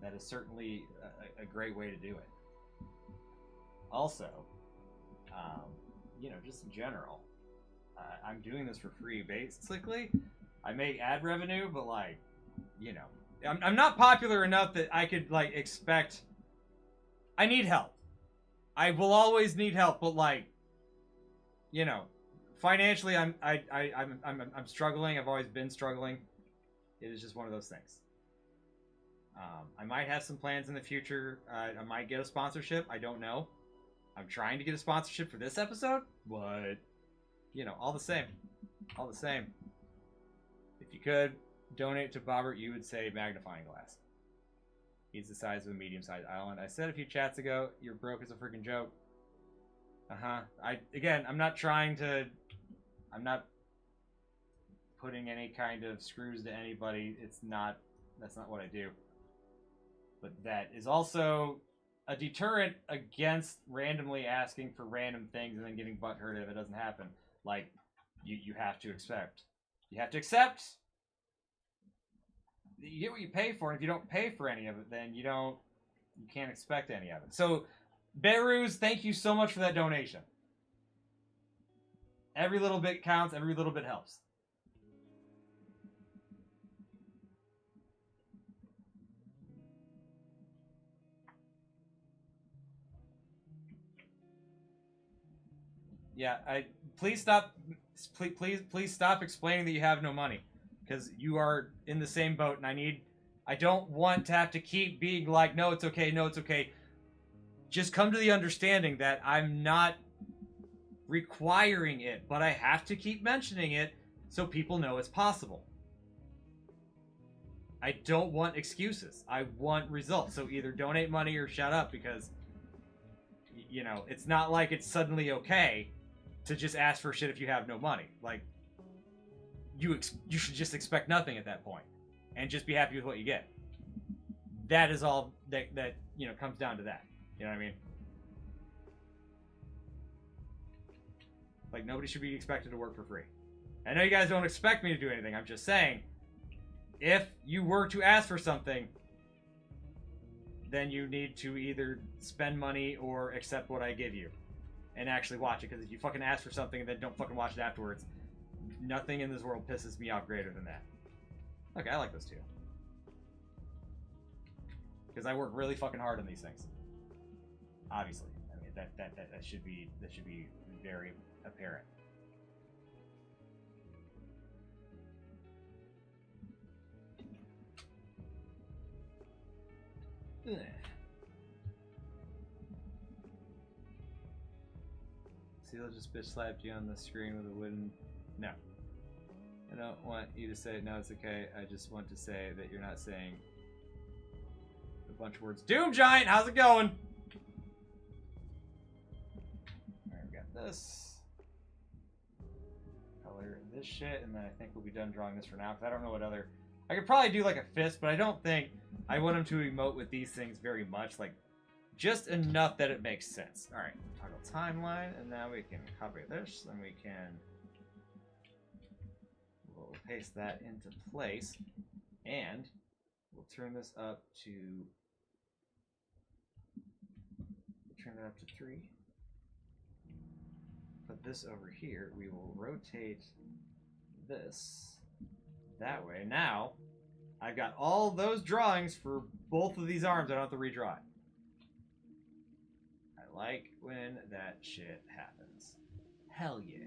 That is certainly a great way to do it. Also, you know, just in general, I'm doing this for free, basically. I make ad revenue, but like, you know, I'm not popular enough that I could like expect. I need help. I will always need help, but like, you know, financially, I'm struggling. I've always been struggling. It is just one of those things. I might have some plans in the future. I might get a sponsorship. I don't know. I'm trying to get a sponsorship for this episode, but, you know, all the same. All the same. If you could, donate to Bobert, you would say magnifying glass. He's the size of a medium-sized island. I said a few chats ago, you're broke as a freaking joke. I'm not trying to... I'm not putting any kind of screws to anybody. That's not what I do. But that is also a deterrent against randomly asking for random things and then getting butthurt if it doesn't happen. Like, you have to accept. You have to accept. You get what you pay for, and if you don't pay for any of it, then you can't expect any of it. So, Beruz, thank you so much for that donation. Every little bit counts, every little bit helps. Yeah, please stop explaining that you have no money, because you are in the same boat, and I don't want to have to keep being like, no, it's okay, no, it's okay. Just come to the understanding that I'm not requiring it, but I have to keep mentioning it so people know it's possible. I don't want excuses. I want results. So either donate money or shut up, because, you know, it's not like it's suddenly okay to just ask for shit if you have no money. Like, you should just expect nothing at that point and just be happy with what you get. That is all that you know, comes down to that. You know what I mean? Like, nobody should be expected to work for free. I know you guys don't expect me to do anything. I'm just saying, if you were to ask for something, then you need to either spend money or accept what I give you and actually watch it. Because if you fucking ask for something and then don't fucking watch it afterwards, nothing in this world pisses me off greater than that. Okay, I like those two. Because I work really fucking hard on these things. Obviously. I mean, that should be very apparent. Ugh. See, they'll just bitch slapped you on the screen with a wooden... No. I don't want you to say, no, it's okay. I just want to say that you're not saying a bunch of words. Doom Giant, how's it going? Alright, we got this. Color this shit, and then I think we'll be done drawing this for now, because I don't know what other... I could probably do like a fist, but I don't think I want him to emote with these things very much. Like, just enough that it makes sense. Alright, toggle timeline, and now we can copy this, and we can... We'll paste that into place, and we'll turn this up to... Turn it up to 3. Put this over here. We will rotate this that way. Now, I've got all those drawings for both of these arms. I don't have to redraw it. I like when that shit happens. Hell yeah.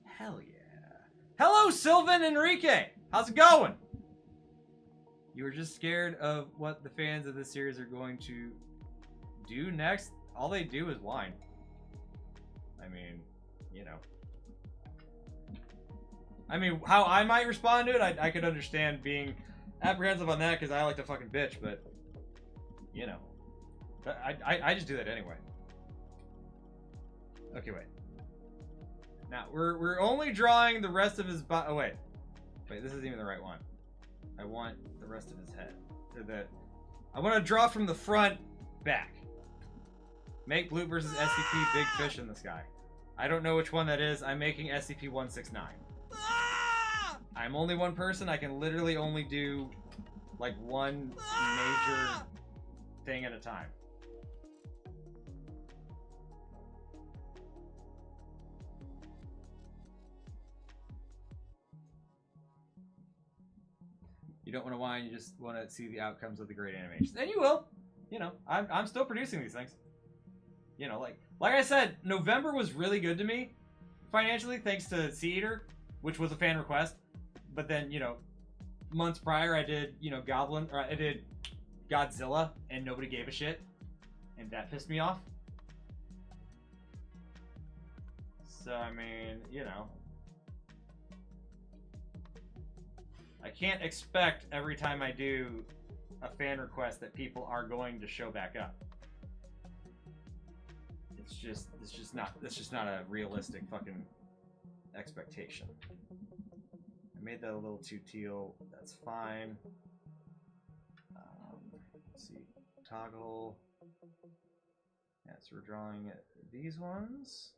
Hell yeah. Hello, Sylvan Enrique! How's it going? You were just scared of what the fans of this series are going to do next? All they do is whine. I mean, you know. I mean, how I might respond to it, I could understand being apprehensive on that because I like to fucking bitch, but, you know. I just do that anyway. Okay, wait. Now, we're only drawing the rest of his body. Oh, wait. Wait, this isn't even the right one. I want the rest of his head. I want to draw from the front back. Make Blue versus SCP Big Fish in the Sky. I don't know which one that is. I'm making SCP-169. I'm only one person. I can literally only do, like, one major thing at a time. You don't want to whine, you just want to see the outcomes of the great animations. And you will. You know, I'm still producing these things. You know, like I said, November was really good to me financially, thanks to Sea Eater, which was a fan request. But then, you know, months prior, I did, you know, I did Godzilla, and nobody gave a shit. And that pissed me off. So, I mean, you know. I can't expect every time I do a fan request that people are going to show back up. It's just not a realistic fucking expectation. I made that a little too teal. That's fine. Let's see. Toggle. Yeah, so we're drawing these ones.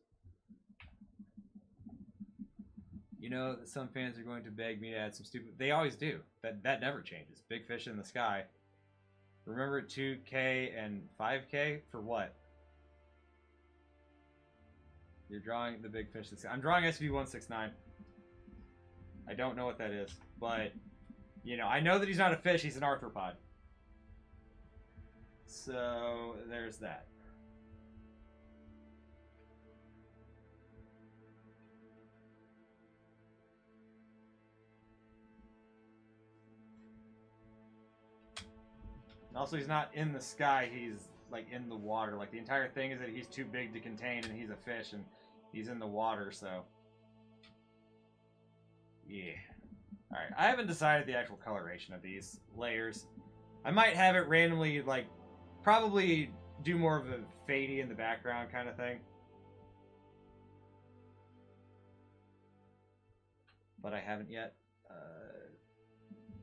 You know that some fans are going to beg me to add some stupid... They always do. That never changes. Big fish in the sky. Remember 2K and 5K? For what? You're drawing the big fish in the sky. I'm drawing SCP-169. I don't know what that is. But, you know, I know that he's not a fish. He's an arthropod. So, there's that. And also, he's not in the sky, he's, like, in the water. Like, the entire thing is that he's too big to contain, and he's a fish, and he's in the water, so... Yeah. Alright, I haven't decided the actual coloration of these layers. I might have it randomly, like, probably do more of a fadey in the background kind of thing. But I haven't yet.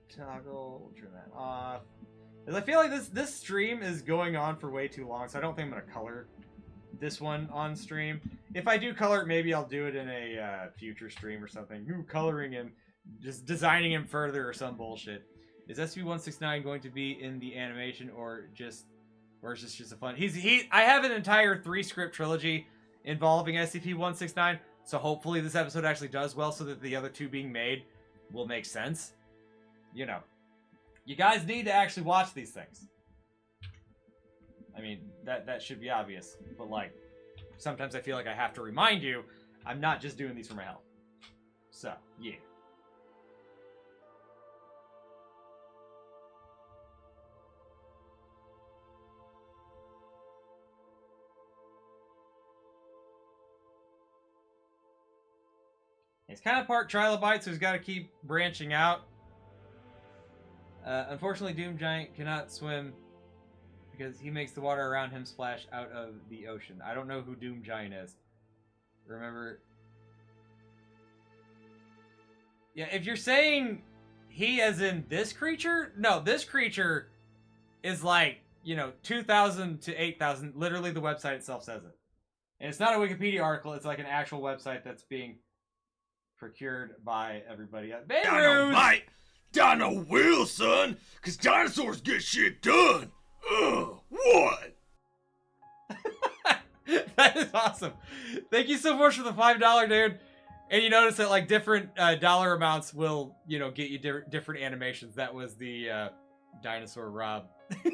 Toggle, turn that off. I feel like this stream is going on for way too long, so I don't think I'm going to color this one on stream. If I do color it, maybe I'll do it in a future stream or something. Ooh, coloring him, just designing him further or some bullshit. Is SCP-169 going to be in the animation or is this just a fun... I have an entire 3-script trilogy involving SCP-169, so hopefully this episode actually does well so that the other 2 being made will make sense. You know. You guys need to actually watch these things. I mean, that should be obvious. But, like, sometimes I feel like I have to remind you, I'm not just doing these for my health. So, yeah. It's kind of part trilobite, so he's got to keep branching out. Unfortunately, Doom Giant cannot swim because he makes the water around him splash out of the ocean. I don't know who Doom Giant is. Remember... Yeah, if you're saying he as in this creature... No, this creature is like, you know, 2,000 to 8,000. Literally, the website itself says it. And it's not a Wikipedia article. It's like an actual website that's being procured by everybody. Dynamite! Dino will, son! Cause dinosaurs get shit done! Ugh, what? That is awesome. Thank you so much for the $5, dude. And you notice that, like, different dollar amounts will, you know, get you different animations. That was the dinosaur Rob.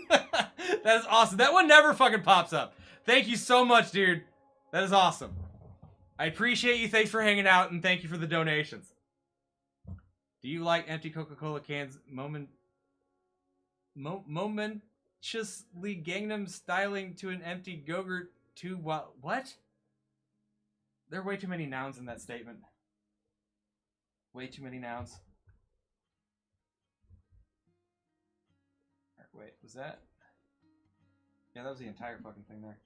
That is awesome. That one never fucking pops up. Thank you so much, dude. That is awesome. I appreciate you. Thanks for hanging out, and thank you for the donations. Do you like empty Coca-Cola cans momentiously Gangnam styling to an empty Go-Gurt to what? There are way too many nouns in that statement. Way too many nouns. Wait, was that? Yeah, that was the entire fucking thing there.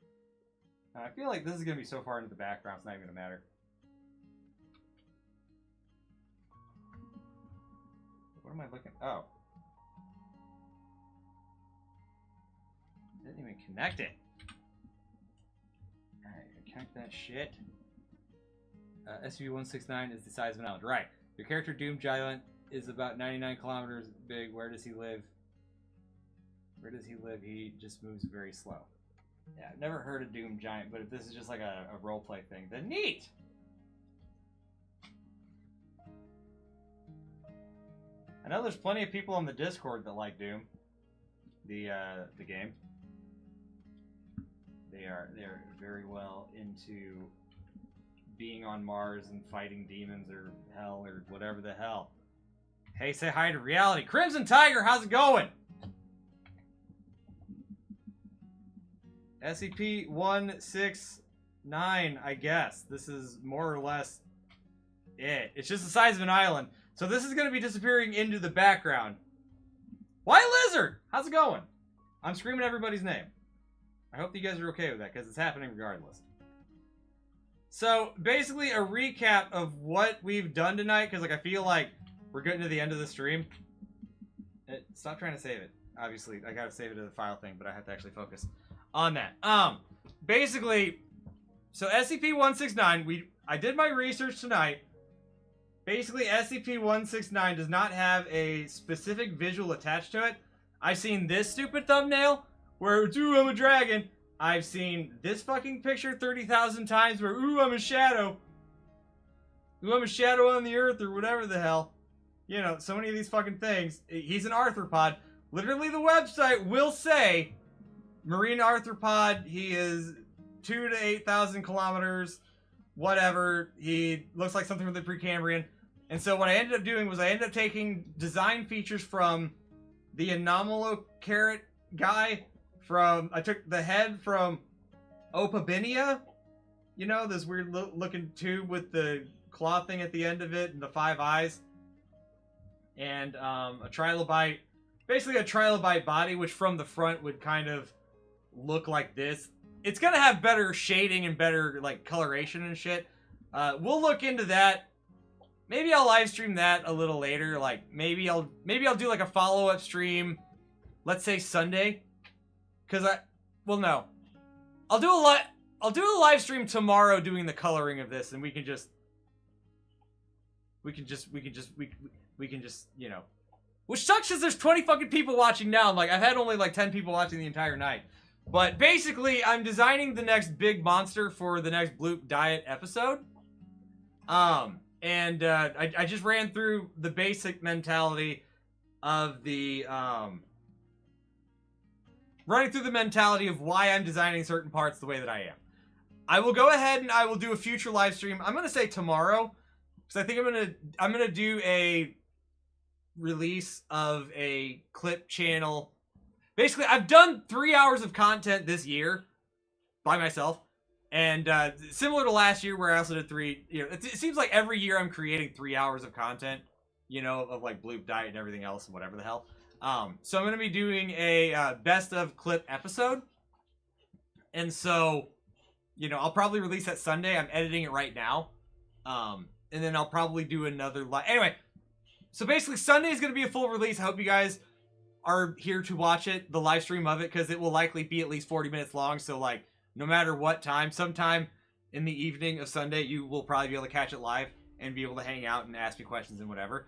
And I feel like this is going to be so far into the background, it's not even going to matter. What am I looking? Oh. Didn't even connect it. Alright, connect that shit. SCP-169 is the size of an island. Right. Your character, Doom Giant, is about 99 kilometers big. Where does he live? Where does he live? He just moves very slow. Yeah, I've never heard of Doom Giant, but if this is just like a roleplay thing, then neat! I know there's plenty of people on the Discord that like Doom, the game. They're very well into being on Mars and fighting demons or hell or whatever the hell. Hey, say hi to reality. Crimson Tiger, how's it going? SCP-169, I guess. This is more or less it. It's just the size of an island. So this is going to be disappearing into the background. White Lizard! How's it going? I'm screaming everybody's name. I hope you guys are okay with that, because it's happening regardless. So, basically a recap of what we've done tonight, because like I feel like we're getting to the end of the stream. Stop trying to save it. Obviously, I gotta save it to the file thing, but I have to actually focus on that. Basically, so SCP-169, I did my research tonight. Basically, SCP-169 does not have a specific visual attached to it. I've seen this stupid thumbnail, where it's, ooh, I'm a dragon. I've seen this fucking picture 30,000 times, where, ooh, I'm a shadow. Ooh, I'm a shadow on the earth, or whatever the hell. You know, so many of these fucking things. He's an arthropod. Literally, the website will say, marine arthropod, he is 2,000 to 8,000 kilometers, whatever. He looks like something from the Precambrian. And so what I ended up doing was I ended up taking design features from the Anomalocarat guy. I took the head from Opabinia. You know, this weird looking tube with the claw thing at the end of it and the 5 eyes. And a trilobite. Basically a trilobite body, which from the front would kind of look like this. It's going to have better shading and better, like, coloration and shit. We'll look into that. Maybe I'll live stream that a little later. Like, maybe I'll do, like, a follow-up stream. Let's say Sunday. Because well, no. I'll do a live stream tomorrow doing the coloring of this, and we can just, you know. Which sucks because there's 20 fucking people watching now. Like, I've had only, like, 10 people watching the entire night. But basically, I'm designing the next big monster for the next Bloop Diet episode. I just ran through the basic mentality of the, running through the mentality of why I'm designing certain parts the way that I am. I will go ahead and I will do a future live stream. I'm going to say tomorrow, because I think I'm going to do a release of a clip channel. Basically, I've done 3 hours of content this year by myself. And similar to last year where I also did 3, you know, it seems like every year I'm creating 3 hours of content, you know, of like Bloop Diet and everything else and whatever the hell. So I'm going to be doing a best of clip episode. And so, you know, I'll probably release that Sunday. I'm editing it right now. And then I'll probably do another live. Anyway, so basically Sunday is going to be a full release. I hope you guys are here to watch it, the live stream of it, because it will likely be at least 40 minutes long. So like, no matter what time, sometime in the evening of Sunday, you will probably be able to catch it live and be able to hang out and ask me questions and whatever.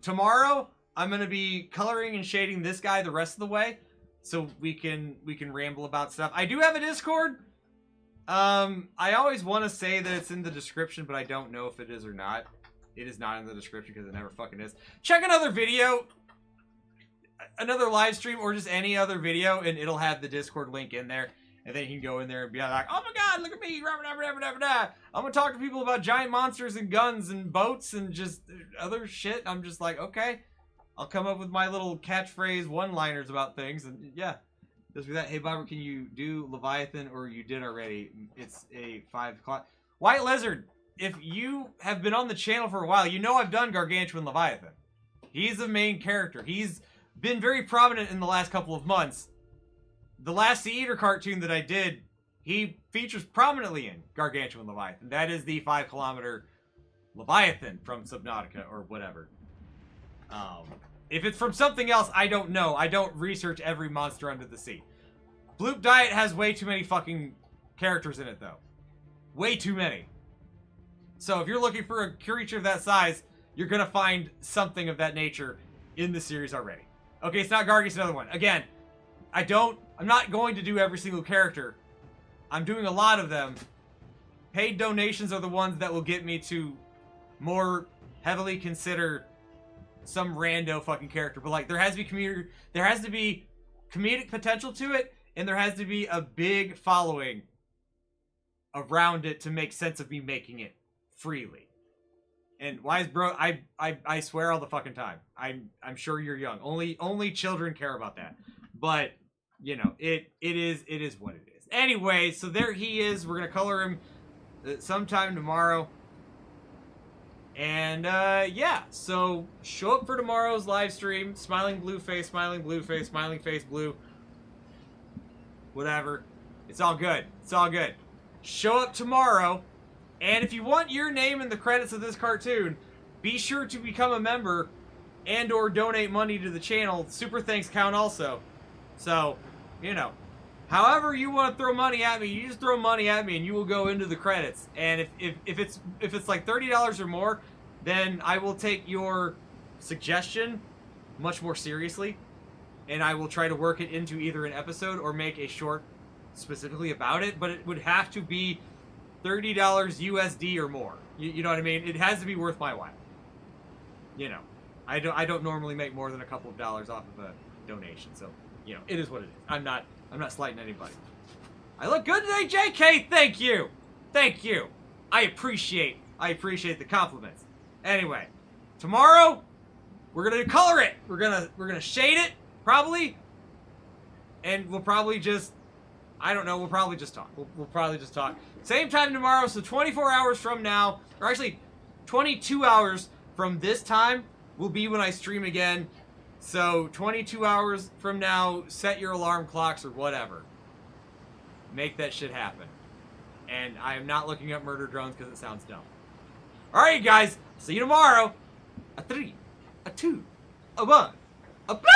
Tomorrow, I'm going to be coloring and shading this guy the rest of the way, so we can ramble about stuff. I do have a Discord. I always want to say that it's in the description, but I don't know if it is or not. It is not in the description because it never fucking is. Check another video, another live stream, or just any other video, and it'll have the Discord link in there. And then you can go in there and be like, oh my god, look at me, I'm gonna talk to people about giant monsters and guns and boats and just other shit. I'm just like, okay, I'll come up with my little catchphrase one-liners about things, and yeah, just be that. Hey, Bobber, can you do Leviathan, or you did already? It's a 5 o'clock. White Lizard, if you have been on the channel for a while, you know I've done Gargantuan Leviathan. He's the main character. He's been very prominent in the last couple of months. The last Sea Eater cartoon that I did, he features prominently in Gargantuan Leviathan. That is the 5-kilometer Leviathan from Subnautica or whatever. If it's from something else, I don't know. I don't research every monster under the sea. Bloop Diet has way too many fucking characters in it, though. Way too many. So if you're looking for a creature of that size, you're going to find something of that nature in the series already. Okay, it's not Garg, it's another one. Again, I'm not going to do every single character. I'm doing a lot of them. Paid donations are the ones that will get me to more heavily consider some rando fucking character. But like, there has to be comedic potential to it, and there has to be a big following around it to make sense of me making it freely. And Wise Bro, I swear all the fucking time. I'm sure you're young. Only children care about that. But you know, it is what it is. Anyway, so there he is. We're gonna color him sometime tomorrow. And yeah, so show up for tomorrow's live stream. Smiling blue face, smiling blue face, smiling face blue. Whatever. It's all good. It's all good. Show up tomorrow. And if you want your name in the credits of this cartoon, be sure to become a member and or donate money to the channel. Super thanks count also. So, you know, however you want to throw money at me, you just throw money at me and you will go into the credits. And if it's like $30 or more, then I will take your suggestion much more seriously. And I will try to work it into either an episode or make a short specifically about it. But it would have to be $30 USD or more. You know what I mean? It has to be worth my while. You know, I don't normally make more than a couple of dollars off of a donation. So, you know, it is what it is. I'm not slighting anybody. I look good today, JK. Thank you. Thank you. I appreciate the compliments. Anyway, tomorrow we're gonna color it. We're gonna shade it probably, and we'll probably just, I don't know. We'll probably just talk. We'll probably just talk. Same time tomorrow. So 24 hours from now, or actually 22 hours from this time will be when I stream again. So 22 hours from now, set your alarm clocks or whatever. Make that shit happen. And I am not looking up murder drones because it sounds dumb. Alright, guys. See you tomorrow. A 3, a 2, a 1, a blah!